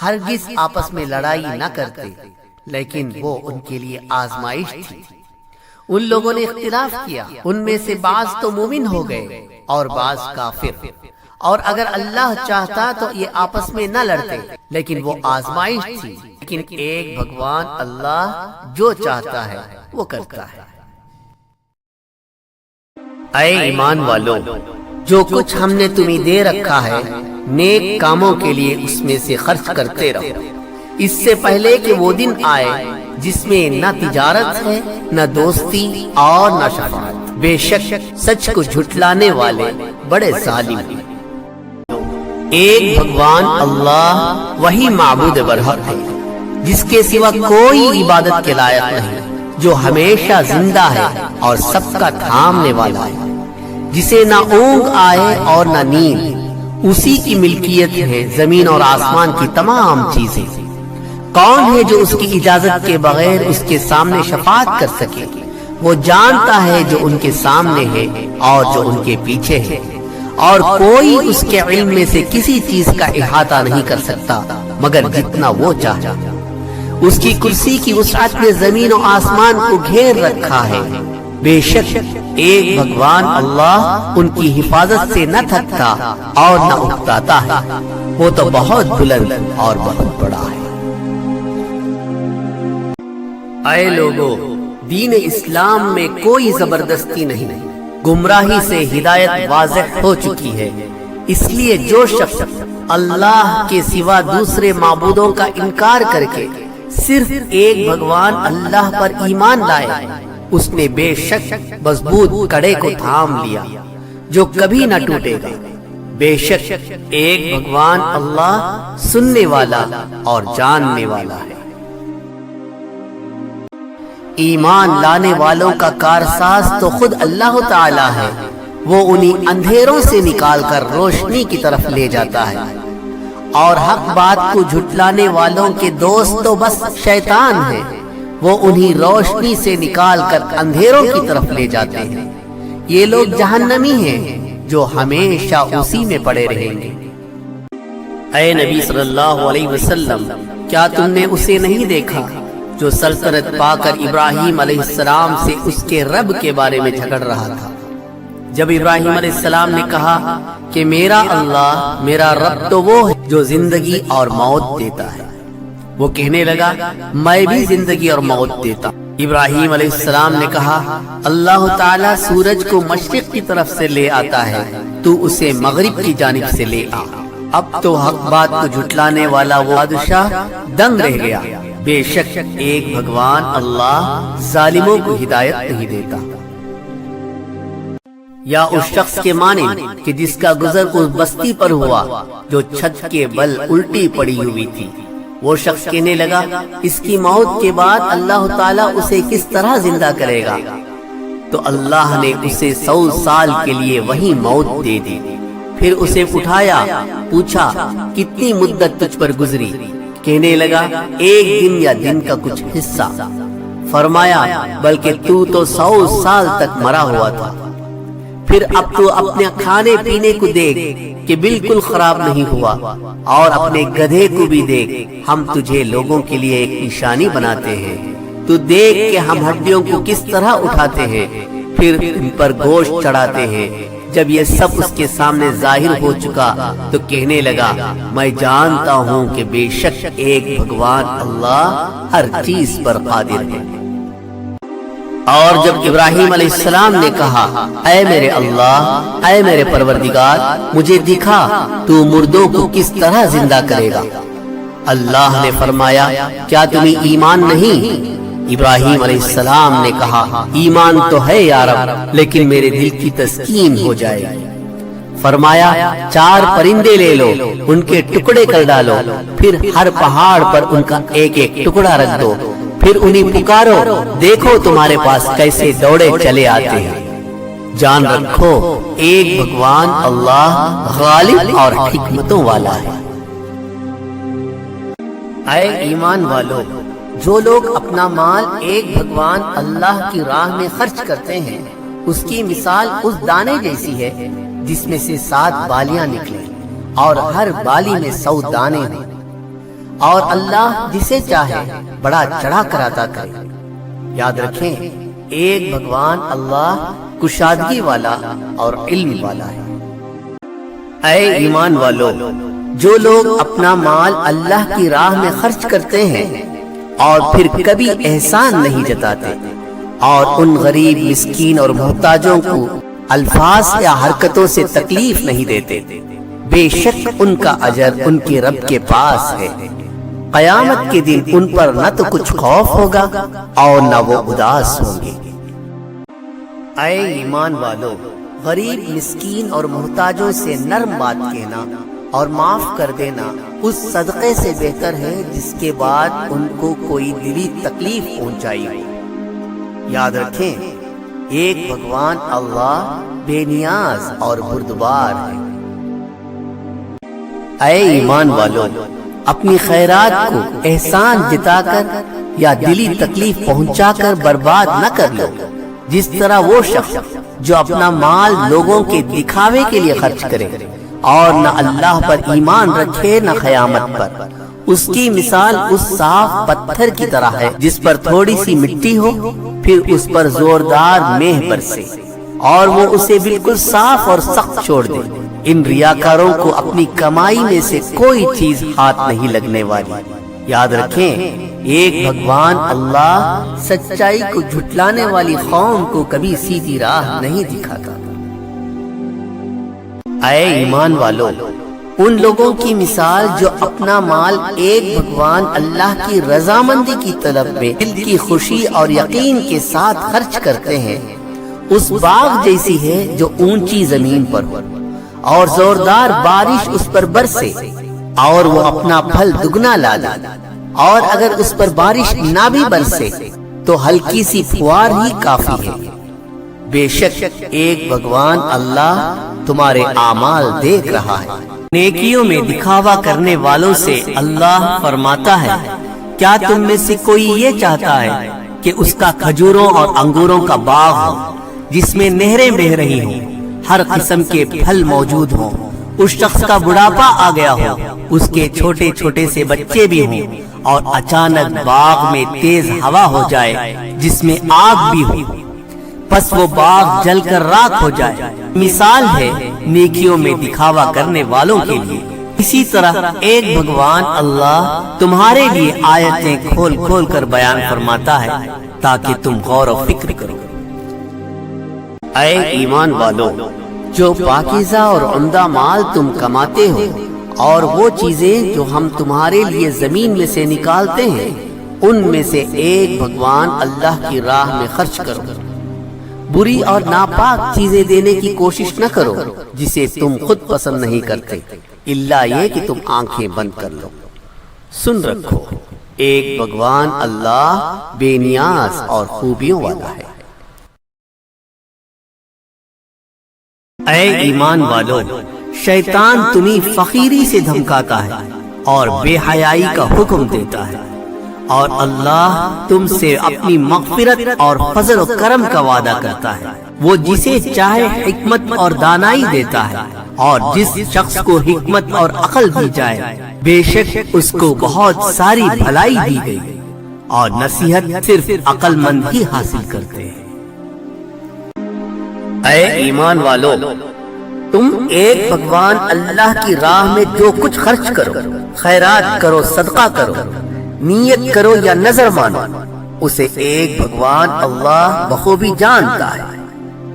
ہرگز آپس میں لڑائی نہ کرتے، لیکن وہ ان کے لیے آزمائش تھی۔ ان لوگوں نے اختلاف کیا، ان میں سے بعض تو مومن ہو گئے اور بعض کافر، اور اگر اللہ چاہتا تو یہ آپس میں نہ لڑتے، لیکن وہ آزمائش تھی۔ لیکن ایک بھگوان اللہ جو چاہتا ہے وہ کرتا ہے۔ اے ایمان والو، جو کچھ ہم نے تمہیں دے رکھا ہے نیک کاموں کے لیے اس میں سے خرچ کرتے رہو، اس سے پہلے کہ وہ دن آئے جس میں نہ تجارت ہے، نہ دوستی اور نہ شفاعت۔ بے شک سچ کو جھٹلانے والے بڑے ظالم ہیں۔ ایک بھگوان اللہ وہی معبود برحق ہے جس کے سوا کوئی عبادت کے لائق نہیں، جو ہمیشہ زندہ ہے اور سب کا تھامنے والا ہے، جسے نہ اونگ آئے اور نہ نیند، اسی کی ملکیت ہے زمین اور آسمان کی تمام چیزیں۔ کون ہے جو اس کی اجازت کے بغیر اس کے سامنے شفاعت کر سکے؟ وہ جانتا ہے جو ان کے سامنے ہے اور جو ان کے پیچھے ہے، اور کوئی اس کے علم میں سے کسی چیز کا احاطہ نہیں کر سکتا مگر جتنا وہ چاہے۔ اس کی کرسی کی وسعت نے زمین و آسمان کو گھیر رکھا ہے۔ بے شک ایک بھگوان اللہ ان کی حفاظت سے نہ تھکتا اور نہ اکتاتا ہے، وہ تو بہت بلند اور بہت بڑا ہے۔ اے لوگو، دین اسلام میں کوئی زبردستی نہیں، گمراہی سے ہدایت واضح ہو چکی ہے۔ اس لیے جو شخص اللہ کے سوا دوسرے معبودوں کا انکار کر کے صرف ایک بھگوان اللہ پر ایمان لائے، اس نے بے شک مضبوط کڑے کو تھام لیا جو کبھی نہ ٹوٹے گا۔ بے شک ایک بھگوان اللہ سننے والا اور جاننے والا ہے۔ ایمان لانے والوں کا کارساز تو خود اللہ تعالی ہے، وہ انہیں اندھیروں سے نکال کر روشنی کی طرف لے جاتا ہے، اور حق بات کو جھٹلانے والوں کے دوست تو بس شیطان ہیں، وہ انہیں روشنی سے نکال کر اندھیروں کی طرف لے جاتے ہیں۔ یہ لوگ جہنمی ہیں جو ہمیشہ اسی میں پڑے رہیں گے۔ اے نبی صلی اللہ علیہ وسلم، کیا تم نے اسے نہیں دیکھا جو سلطنت پا کر ابراہیم علیہ السلام سے اس کے رب کے بارے میں جھگڑ رہا تھا؟ جب ابراہیم علیہ السلام نے کہا کہ میرا اللہ، میرا رب تو وہ ہے جو زندگی اور موت دیتا ہے، وہ کہنے لگا میں بھی زندگی اور موت دیتا ہوں۔ ابراہیم علیہ السلام نے کہا اللہ تعالیٰ سورج کو مشرق کی طرف سے لے آتا ہے، تو اسے مغرب کی جانب سے لے آ۔ اب تو حق بات کو جھٹلانے والا وہ بادشاہ دنگ رہ گیا۔ بے شک ایک بھگوان اللہ ظالموں کو ہدایت نہیں دیتا۔ یا اس شخص کے مانند کہ جس کا گزر اس بستی پر ہوا جو چھت کے بل الٹی پڑی ہوئی تھی۔ وہ شخص کہنے لگا اس کی موت کے بعد اللہ تعالیٰ اسے کس طرح زندہ کرے گا؟ تو اللہ نے اسے 100 سال کے لیے وہی موت دے دی۔ پھر اسے اٹھایا، پوچھا کتنی مدت تجھ پر گزری؟ کہنے لگا ایک دن یا دن کا کچھ حصہ۔ فرمایا بلکہ تو 100 سال تک مرا ہوا تھا۔ پھر اب تو اپنے کھانے پینے کو دیکھ کہ بالکل خراب نہیں ہوا، اور اپنے گدھے کو بھی دیکھ، ہم تجھے لوگوں کے لیے ایک نشانی بناتے ہیں۔ تو دیکھ کہ ہم ہڈیوں کو کس طرح اٹھاتے ہیں، پھر ان پر گوشت چڑھاتے ہیں۔ جب یہ سب اس کے سامنے ظاہر ہو چکا تو کہنے لگا میں جانتا ہوں کہ بے شک ایک بھگوان اللہ ہر چیز پر قادر ہے۔ اور جب ابراہیم علیہ السلام نے کہا اے میرے اللہ، اے میرے پروردگار، مجھے دکھا تو مردوں کو کس طرح زندہ کرے گا؟ اللہ نے فرمایا کیا تمہیں ایمان نہیں؟ ابراہیم علیہ السلام نے کہا ایمان تو ہے یا رب، لیکن میرے دل کی تسکین ہو جائے گی۔ فرمایا 4 پرندے لے لو، ان کے ٹکڑے کر ڈالو، پھر ہر پہاڑ پر ان کا ایک ایک ٹکڑا رکھ دو، پھر انہیں پکارو، دیکھو تمہارے پاس کیسے دوڑے چلے آتے ہیں۔ جان رکھو ایک بھگوان اللہ غالب اور حکمتوں والا ہے۔ اے ایمان والو، جو لوگ اپنا مال ایک بھگوان اللہ کی راہ میں خرچ کرتے ہیں، اس کی مثال اس دانے جیسی ہے جس میں سے 7 بالیاں نکلیں اور ہر بالی میں 100 دانے ہوں، اور اللہ جسے چاہے بڑا چڑھا کر عطا کرے۔ یاد رکھیں ایک بھگوان اللہ کشادگی والا اور علم والا ہے۔ اے ایمان والو، جو لوگ اپنا مال اللہ کی راہ میں خرچ کرتے ہیں اور پھر کبھی احسان نہیں جتاتے، اور ان غریب مسکین اور محتاجوں کو الفاظ یا حرکتوں سے تکلیف نہیں دیتے، بے شک ان کا اجر ان کے رب کے پاس ہے۔ قیامت کے دن ان پر نہ تو کچھ خوف ہوگا اور نہ وہ اداس ہوں گے۔ اے ایمان والو، غریب مسکین اور محتاجوں سے نرم بات کہنا اور معاف کر دینا اس صدقے سے بہتر ہے جس کے بعد ان کو کوئی دلی تکلیف پہنچائی ہو۔ یاد رکھیں ایک بھگوان اللہ بے نیاز اور بردبار ہے۔ اے ایمان والو، اپنی خیرات کو احسان جتا کر یا دلی تکلیف پہنچا کر برباد نہ کر لو، جس طرح وہ شخص جو اپنا مال لوگوں کے دکھاوے کے لیے خرچ کرے اور نہ اللہ پر ایمان رکھے نہ قیامت پر، اس کی مثال اس صاف پتھر کی طرح ہے جس پر تھوڑی سی مٹی ہو، پھر اس پر زوردار میہ برسے اور وہ اسے بالکل صاف اور سخت چھوڑ دے۔ ان ریاکاروں کو اپنی کمائی میں سے کوئی چیز ہاتھ نہیں لگنے والی۔ یاد رکھیں ایک بھگوان اللہ سچائی کو جھٹلانے والی قوم کو کبھی سیدھی راہ نہیں دکھاتا۔ اے ایمان والو، ان لوگوں کی مثال جو اپنا مال ایک بھگوان اللہ کی رضامندی کی طلب میں دل کی خوشی اور یقین کے ساتھ خرچ کرتے ہیں، اس باغ جیسی ہے جو اونچی زمین پر ہو اور زوردار بارش اس پر برسے اور وہ اپنا پھل دگنا لا دے، اور اگر اس پر بارش نہ بھی برسے تو ہلکی سی پھوار ہی کافی ہے۔ بے شک ایک بھگوان اللہ تمہارے اعمال دیکھ رہا ہے۔ نیکیوں میں دکھاوا کرنے والوں سے اللہ فرماتا ہے کیا تم میں سے کوئی یہ چاہتا ہے کہ اس کا کھجوروں اور انگوروں کا باغ ہو جس میں نہریں بہہ رہی ہوں، ہر قسم کے پھل موجود ہوں، اس شخص کا بڑھاپا آ گیا ہو، اس کے چھوٹے چھوٹے سے بچے بھی ہوں، اور اچانک باغ میں تیز ہوا ہو جائے جس میں آگ بھی ہو، پس وہ باغ جل کر راکھ ہو جائے۔ مثال ہے نیکیوں میں دکھاوا کرنے والوں کے لیے۔ اسی طرح ایک بھگوان اللہ تمہارے لیے آیتیں کھول کھول کر بیان فرماتا ہے تاکہ تم غور و فکر کرو۔ اے ایمان والو، جو پاکیزہ اور عمدہ مال تم کماتے ہو اور وہ چیزیں جو ہم تمہارے لیے زمین میں سے نکالتے ہیں ان میں سے ایک بھگوان اللہ کی راہ میں خرچ کرو۔ بری اور ناپاک چیزیں دینے کی کوشش نہ کرو جسے تم خود پسند نہیں کرتے، الا یہ کہ تم آنکھیں بند کر لو۔ سن رکھو، ایک بھگوان اللہ بے نیاز اور خوبیوں والا ہے۔ اے ایمان والو، شیطان تمہیں فقیری سے دھمکاتا ہے اور بے حیائی کا حکم دیتا ہے، اور اللہ تم سے اپنی مغفرت اور فضل و کرم کا وعدہ کرتا ہے۔ وہ جسے چاہے حکمت اور دانائی دیتا ہے، اور جس شخص کو حکمت اور عقل دی جائے بے شک اس کو بہت ساری بھلائی دی گئی، اور نصیحت صرف عقل مند ہی حاصل کرتے ہیں۔ اے ایمان والو، تم ایک بھگوان اللہ کی راہ میں جو کچھ خرچ کرو، خیرات کرو، صدقہ کرو، نیت کرو یا نظر مانو، اسے ایک بھگوان اللہ بخوبی جانتا ہے۔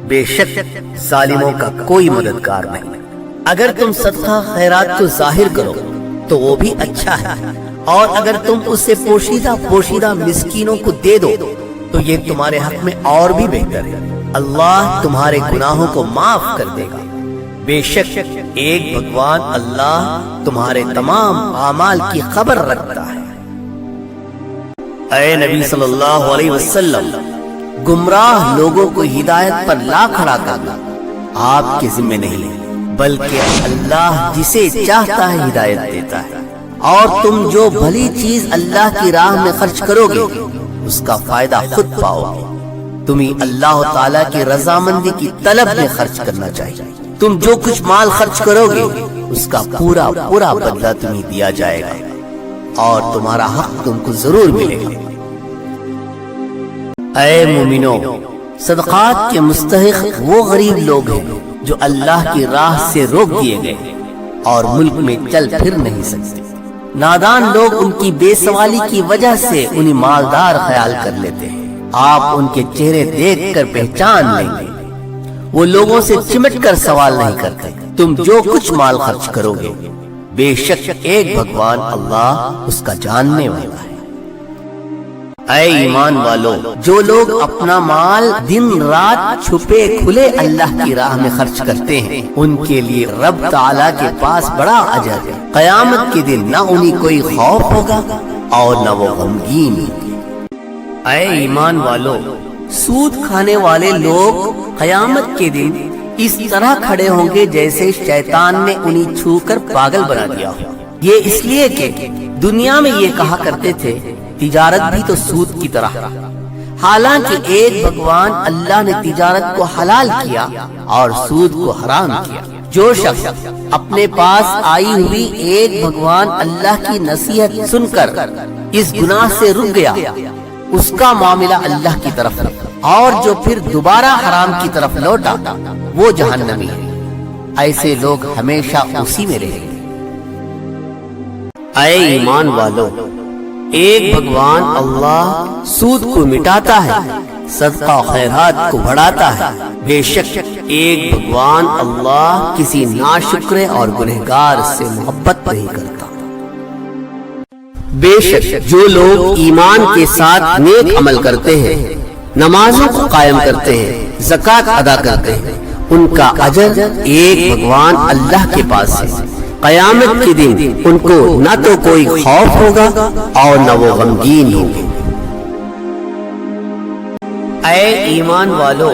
بے شک ظالموں کا کوئی مددگار نہیں۔ اگر تم صدقہ خیرات کو ظاہر کرو تو وہ بھی اچھا ہے، اور اگر تم اس سے پوشیدہ مسکینوں کو دے دو تو یہ تمہارے حق میں اور بھی بہتر ہے۔ اللہ تمہارے گناہوں کو معاف کر دے گا۔ بے شک ایک بھگوان اللہ تمہارے تمام اعمال کی خبر رکھتا ہے۔ اے نبی صلی اللہ علیہ وسلم، گمراہ لوگوں کو ہدایت پر لا کھڑا کرنا آپ کے ذمہ نہیں ہے، بلکہ اللہ جسے چاہتا ہے ہدایت دیتا ہے۔ اور تم جو بھلی چیز اللہ کی راہ میں خرچ کرو گے اس کا فائدہ خود پاؤ گے۔ تمہیں اللہ تعالیٰ کی رضامندی کی طلب میں خرچ کرنا چاہیے۔ تم جو کچھ مال خرچ کرو گے اس کا پورا بدلہ تمہیں دیا جائے گا، اور تمہارا حق تم کو ضرور ملے گا۔ اے مومنو، صدقات کے مستحق وہ غریب لوگ ہیں جو اللہ کی راہ سے روک دیے گئے اور ملک میں چل پھر نہیں سکتے۔ نادان لوگ ان کی بے سوالی کی وجہ سے انہیں مالدار خیال کر لیتے ہیں۔ آپ ان کے چہرے دیکھ کر پہچان لیں گے، وہ لوگوں سے چمٹ کر سوال نہیں کرتے۔ تم جو کچھ مال خرچ کرو گے بے شک ایک بھگوان اللہ اس کا جاننے والا ہے۔ اے ایمان والو، جو لوگ اپنا مال دن رات چھپے کھلے اللہ کی راہ میں خرچ کرتے ہیں ان کے لیے رب تعالیٰ کے پاس بڑا اجر ہے۔ قیامت کے دن نہ انہیں کوئی خوف ہوگا اور نہ وہ غمگین ہوں گے۔ اے ایمان والو، سود کھانے والے لوگ قیامت کے دن اس طرح کھڑے ہوں گے جیسے شیطان نے انہیں چھو کر پاگل بنا دیا ہو۔ یہ اس لیے کہ دنیا میں یہ کہا کرتے تھے تجارت بھی تو سود کی طرح، حالانکہ ایک بھگوان اللہ نے تجارت کو حلال کیا اور سود کو حرام کیا۔ جو شخص اپنے پاس آئی ہوئی ایک بھگوان اللہ کی نصیحت سن کر اس گناہ سے رک گیا اس کا معاملہ اللہ کی طرف ہے، اور جو پھر دوبارہ حرام کی طرف لوٹا وہ جہنمی ہے۔ ایسے لوگ ہمیشہ اسی میں رہیں گے۔ اے ایمان والو، ایک بھگوان اللہ سود کو مٹاتا ہے، صدقہ و خیرات کو بڑھاتا ہے۔ بے شک ایک بھگوان اللہ کسی ناشکرے اور گنہگار سے محبت نہیں کرتا۔ بے شک جو لوگ ایمان کے ساتھ نیک عمل کرتے ہیں، نمازوں کو قائم کرتے ہیں، زکوٰۃ ادا کرتے ہیں، ان کا اجر ایک بھگوان اللہ کے پاس ہے۔ قیامت کے دن ان کو نہ تو کوئی خوف ہوگا اور نہ وہ غمگین ہوں گے۔ اے ایمان والو،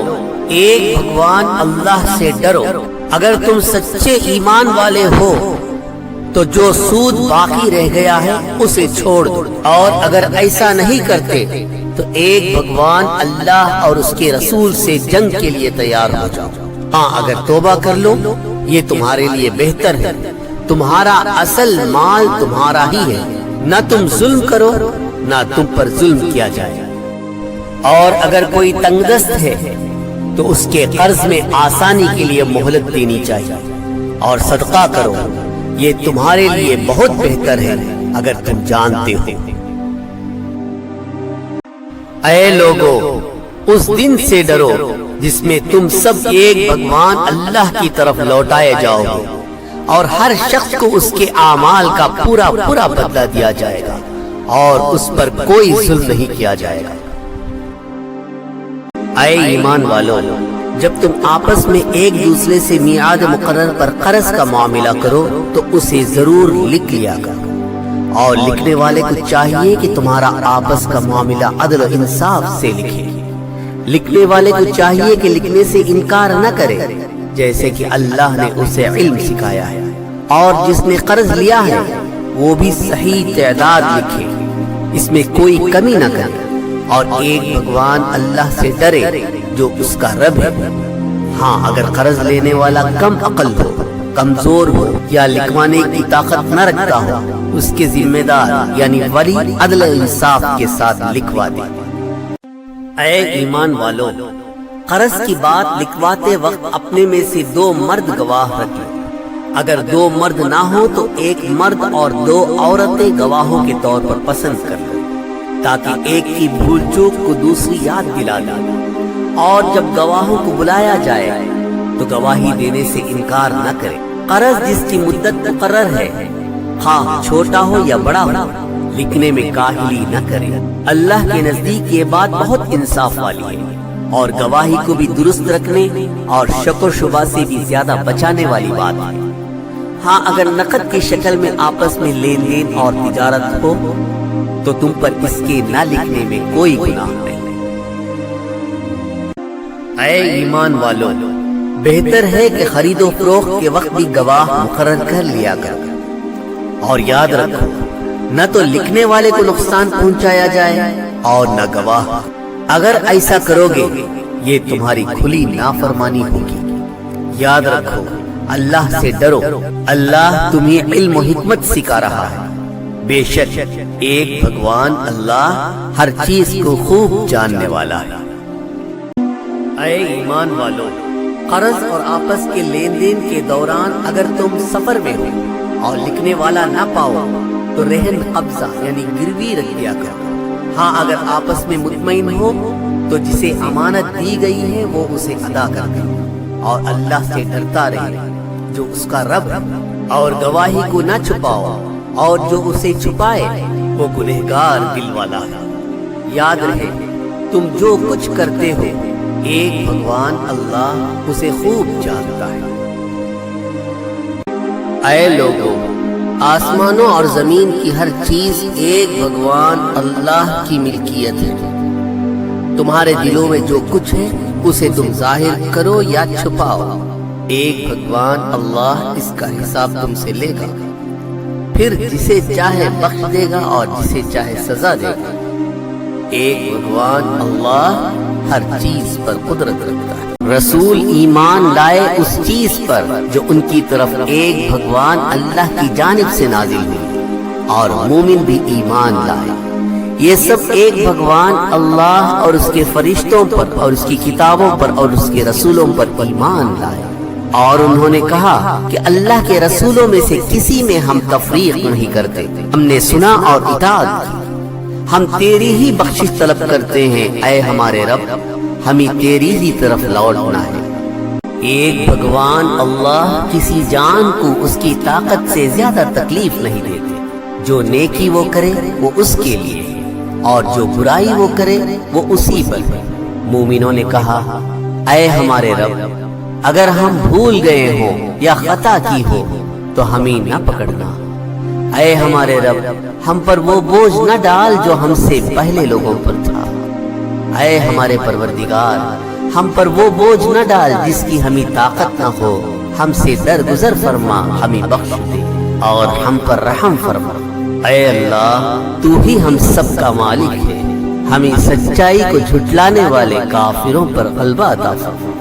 ایک بھگوان اللہ سے ڈرو۔ اگر تم سچے ایمان والے ہو تو جو سود باقی رہ گیا ہے اسے چھوڑ دو، اور اگر ایسا نہیں کرتے تو ایک بھگوان اللہ اور اس کے رسول سے جنگ کے لیے تیار ہو جاؤ۔ ہاں اگر توبہ کر لو یہ تمہارے لیے بہتر ہے۔ تمہارا اصل مال تمہارا ہی ہے، نہ تم ظلم کرو نہ تم پر ظلم کیا جائے۔ اور اگر کوئی تنگ دست ہے تو اس کے قرض میں آسانی کے لیے مہلت دینی چاہیے، اور صدقہ کرو، یہ تمہارے لیے بہت بہتر ہے اگر تم جانتے ہو۔ اے لوگو، اس دن سے ڈرو جس میں تم سب ایک بھگوان اللہ کی طرف لوٹائے جاؤ گے، اور ہر شخص کو اس کے اعمال کا پورا پورا بدلہ دیا جائے گا اور اس پر کوئی ظلم نہیں کیا جائے گا۔ اے ایمان والو، جب تم آپس میں ایک دوسرے سے میعاد مقرر پر قرض کا معاملہ کرو تو اسے ضرور لکھ لیا کرو، اور لکھنے والے کو چاہیے کہ تمہارا آپس کا معاملہ عدل و انصاف سے لکھے۔ لکھنے والے کو چاہیے کہ لکھنے سے انکار نہ کرے، جیسے کہ اللہ نے اسے علم سکھایا ہے، اور جس نے قرض لیا ہے وہ بھی صحیح تعداد لکھے، اس میں کوئی کمی نہ کرے، اور ایک بھگوان اللہ سے ڈرے جو اس کا رب ہے۔ ہاں، اگر قرض لینے والا کم عقل ہو، کمزور ہو یا لکھوانے کی طاقت نہ رکھتا ہو، اس کے ذمہ دار یعنی ولی عدل و انصاف کے ساتھ لکھوا دے۔ اے ایمان والو، قرض کی بات لکھواتے وقت اپنے میں سے 2 مرد گواہ رکھ لیں۔ اگر 2 مرد نہ ہو تو ایک مرد اور 2 عورتیں گواہوں کے طور پر پسند کر لیں، تاکہ ایک کی بھول چوک کو دوسری یاد دلا دے، اور جب گواہوں کو بلایا جائے تو گواہی دینے سے انکار نہ کرے۔ قرض جس کی مدت مقرر ہے، خواہ چھوٹا ہو یا بڑا ہو، لکھنے میں کاہلی نہ کرے۔ اللہ کے نزدیک یہ بات بہت انصاف والی ہے، اور گواہی کو بھی درست رکھنے اور شک و شبہ سے بھی زیادہ بچانے والی بات ہے۔ ہاں، اگر نقد کی شکل میں آپس میں لین دین اور تجارت ہو تو تم پر اس کے نہ لکھنے میں کوئی گناہ نہیں۔ اے ایمان والو، بہتر ہے کہ خرید و فروخت کے وقت بھی گواہ مقرر کر لیا کرو، اور یاد رکھو، نہ تو لکھنے والے کو نقصان پہنچایا جائے اور نہ گواہ۔ اگر ایسا کرو گے یہ تمہاری کھلی نافرمانی ہوگی۔ یاد رکھو، اللہ سے ڈرو، اللہ تمہیں علم و حکمت سکھا رہا ہے۔ بے شک ایک بھگوان اللہ ہر چیز کو خوب جاننے والا ہے۔ اے ایمان والو، قرض اور آپس کے لین دین کے دوران اگر تم سفر میں ہو اور لکھنے والا نہ پاؤ تو رہن قبضہ یعنی گروی رکھ دیا کرو۔ ہاں، اگر آپس میں مطمئن ہو تو جسے امانت دی گئی ہے وہ اسے ادا کر دے، اور اللہ سے ڈرتا رہے جو اس کا رب ہے، اور گواہی کو نہ چھپاؤ، اور جو اسے چھپائے وہ گنہگار دل والا ہے۔ یاد رہے، تم جو کچھ کرتے ہو ایک بھگوان اللہ اسے خوب جانتا ہے۔ اے لوگو، آسمانوں اور زمین کی ہر چیز ایک بھگوان اللہ کی ملکیت ہے۔ تمہارے دلوں میں جو کچھ ہے اسے تم ظاہر کرو یا چھپاؤ، ایک بھگوان اللہ اس کا حساب تم سے لے گا، پھر جسے چاہے بخش دے گا اور جسے چاہے سزا دے گا۔ ایک بھگوان اللہ ہر چیز پر قدرت رکھتا ہے۔ رسول ایمان لائے اس چیز پر جو ان کی طرف ایک بھگوان اللہ کی جانب سے نازل ہوئی، اور مومن بھی ایمان لائے۔ یہ سب ایک بھگوان اللہ اور اس کے فرشتوں پر اور اس کی کتابوں پر اور اس کے رسولوں پر ایمان لائے، اور انہوں نے کہا کہ اللہ کے رسولوں میں سے کسی میں ہم تفریق نہیں کرتے، ہم نے سنا اور اطاعت کی، ہم تیری ہی بخشش طلب کرتے ہیں، اے ہمارے رب، ہمیں تیری ہی طرف لوٹنا ہے۔ ایک بھگوان اللہ کسی جان کو اس کی طاقت سے زیادہ تکلیف نہیں دیتے، جو نیکی وہ کرے وہ اس کے لیے، اور جو برائی وہ کرے وہ اسی پر ہے۔ مومنوں نے کہا، اے ہمارے رب، اگر ہم بھول گئے ہوں یا خطا کی ہو تو ہمیں نہ پکڑنا، اے ہمارے رب، ہم پر وہ بوجھ نہ ڈال جو ہم سے پہلے لوگوں پر تھا، اے ہمارے پروردگار، ہم پر وہ بوجھ نہ ڈال جس کی ہمیں طاقت نہ ہو، ہم سے درگزر فرما، ہمیں بخش دے اور ہم پر رحم فرما۔ اے اللہ، تو ہی ہم سب کا مالک ہے، ہمیں سچائی کو جھٹلانے والے کافروں پر غلبہ عطا فرما۔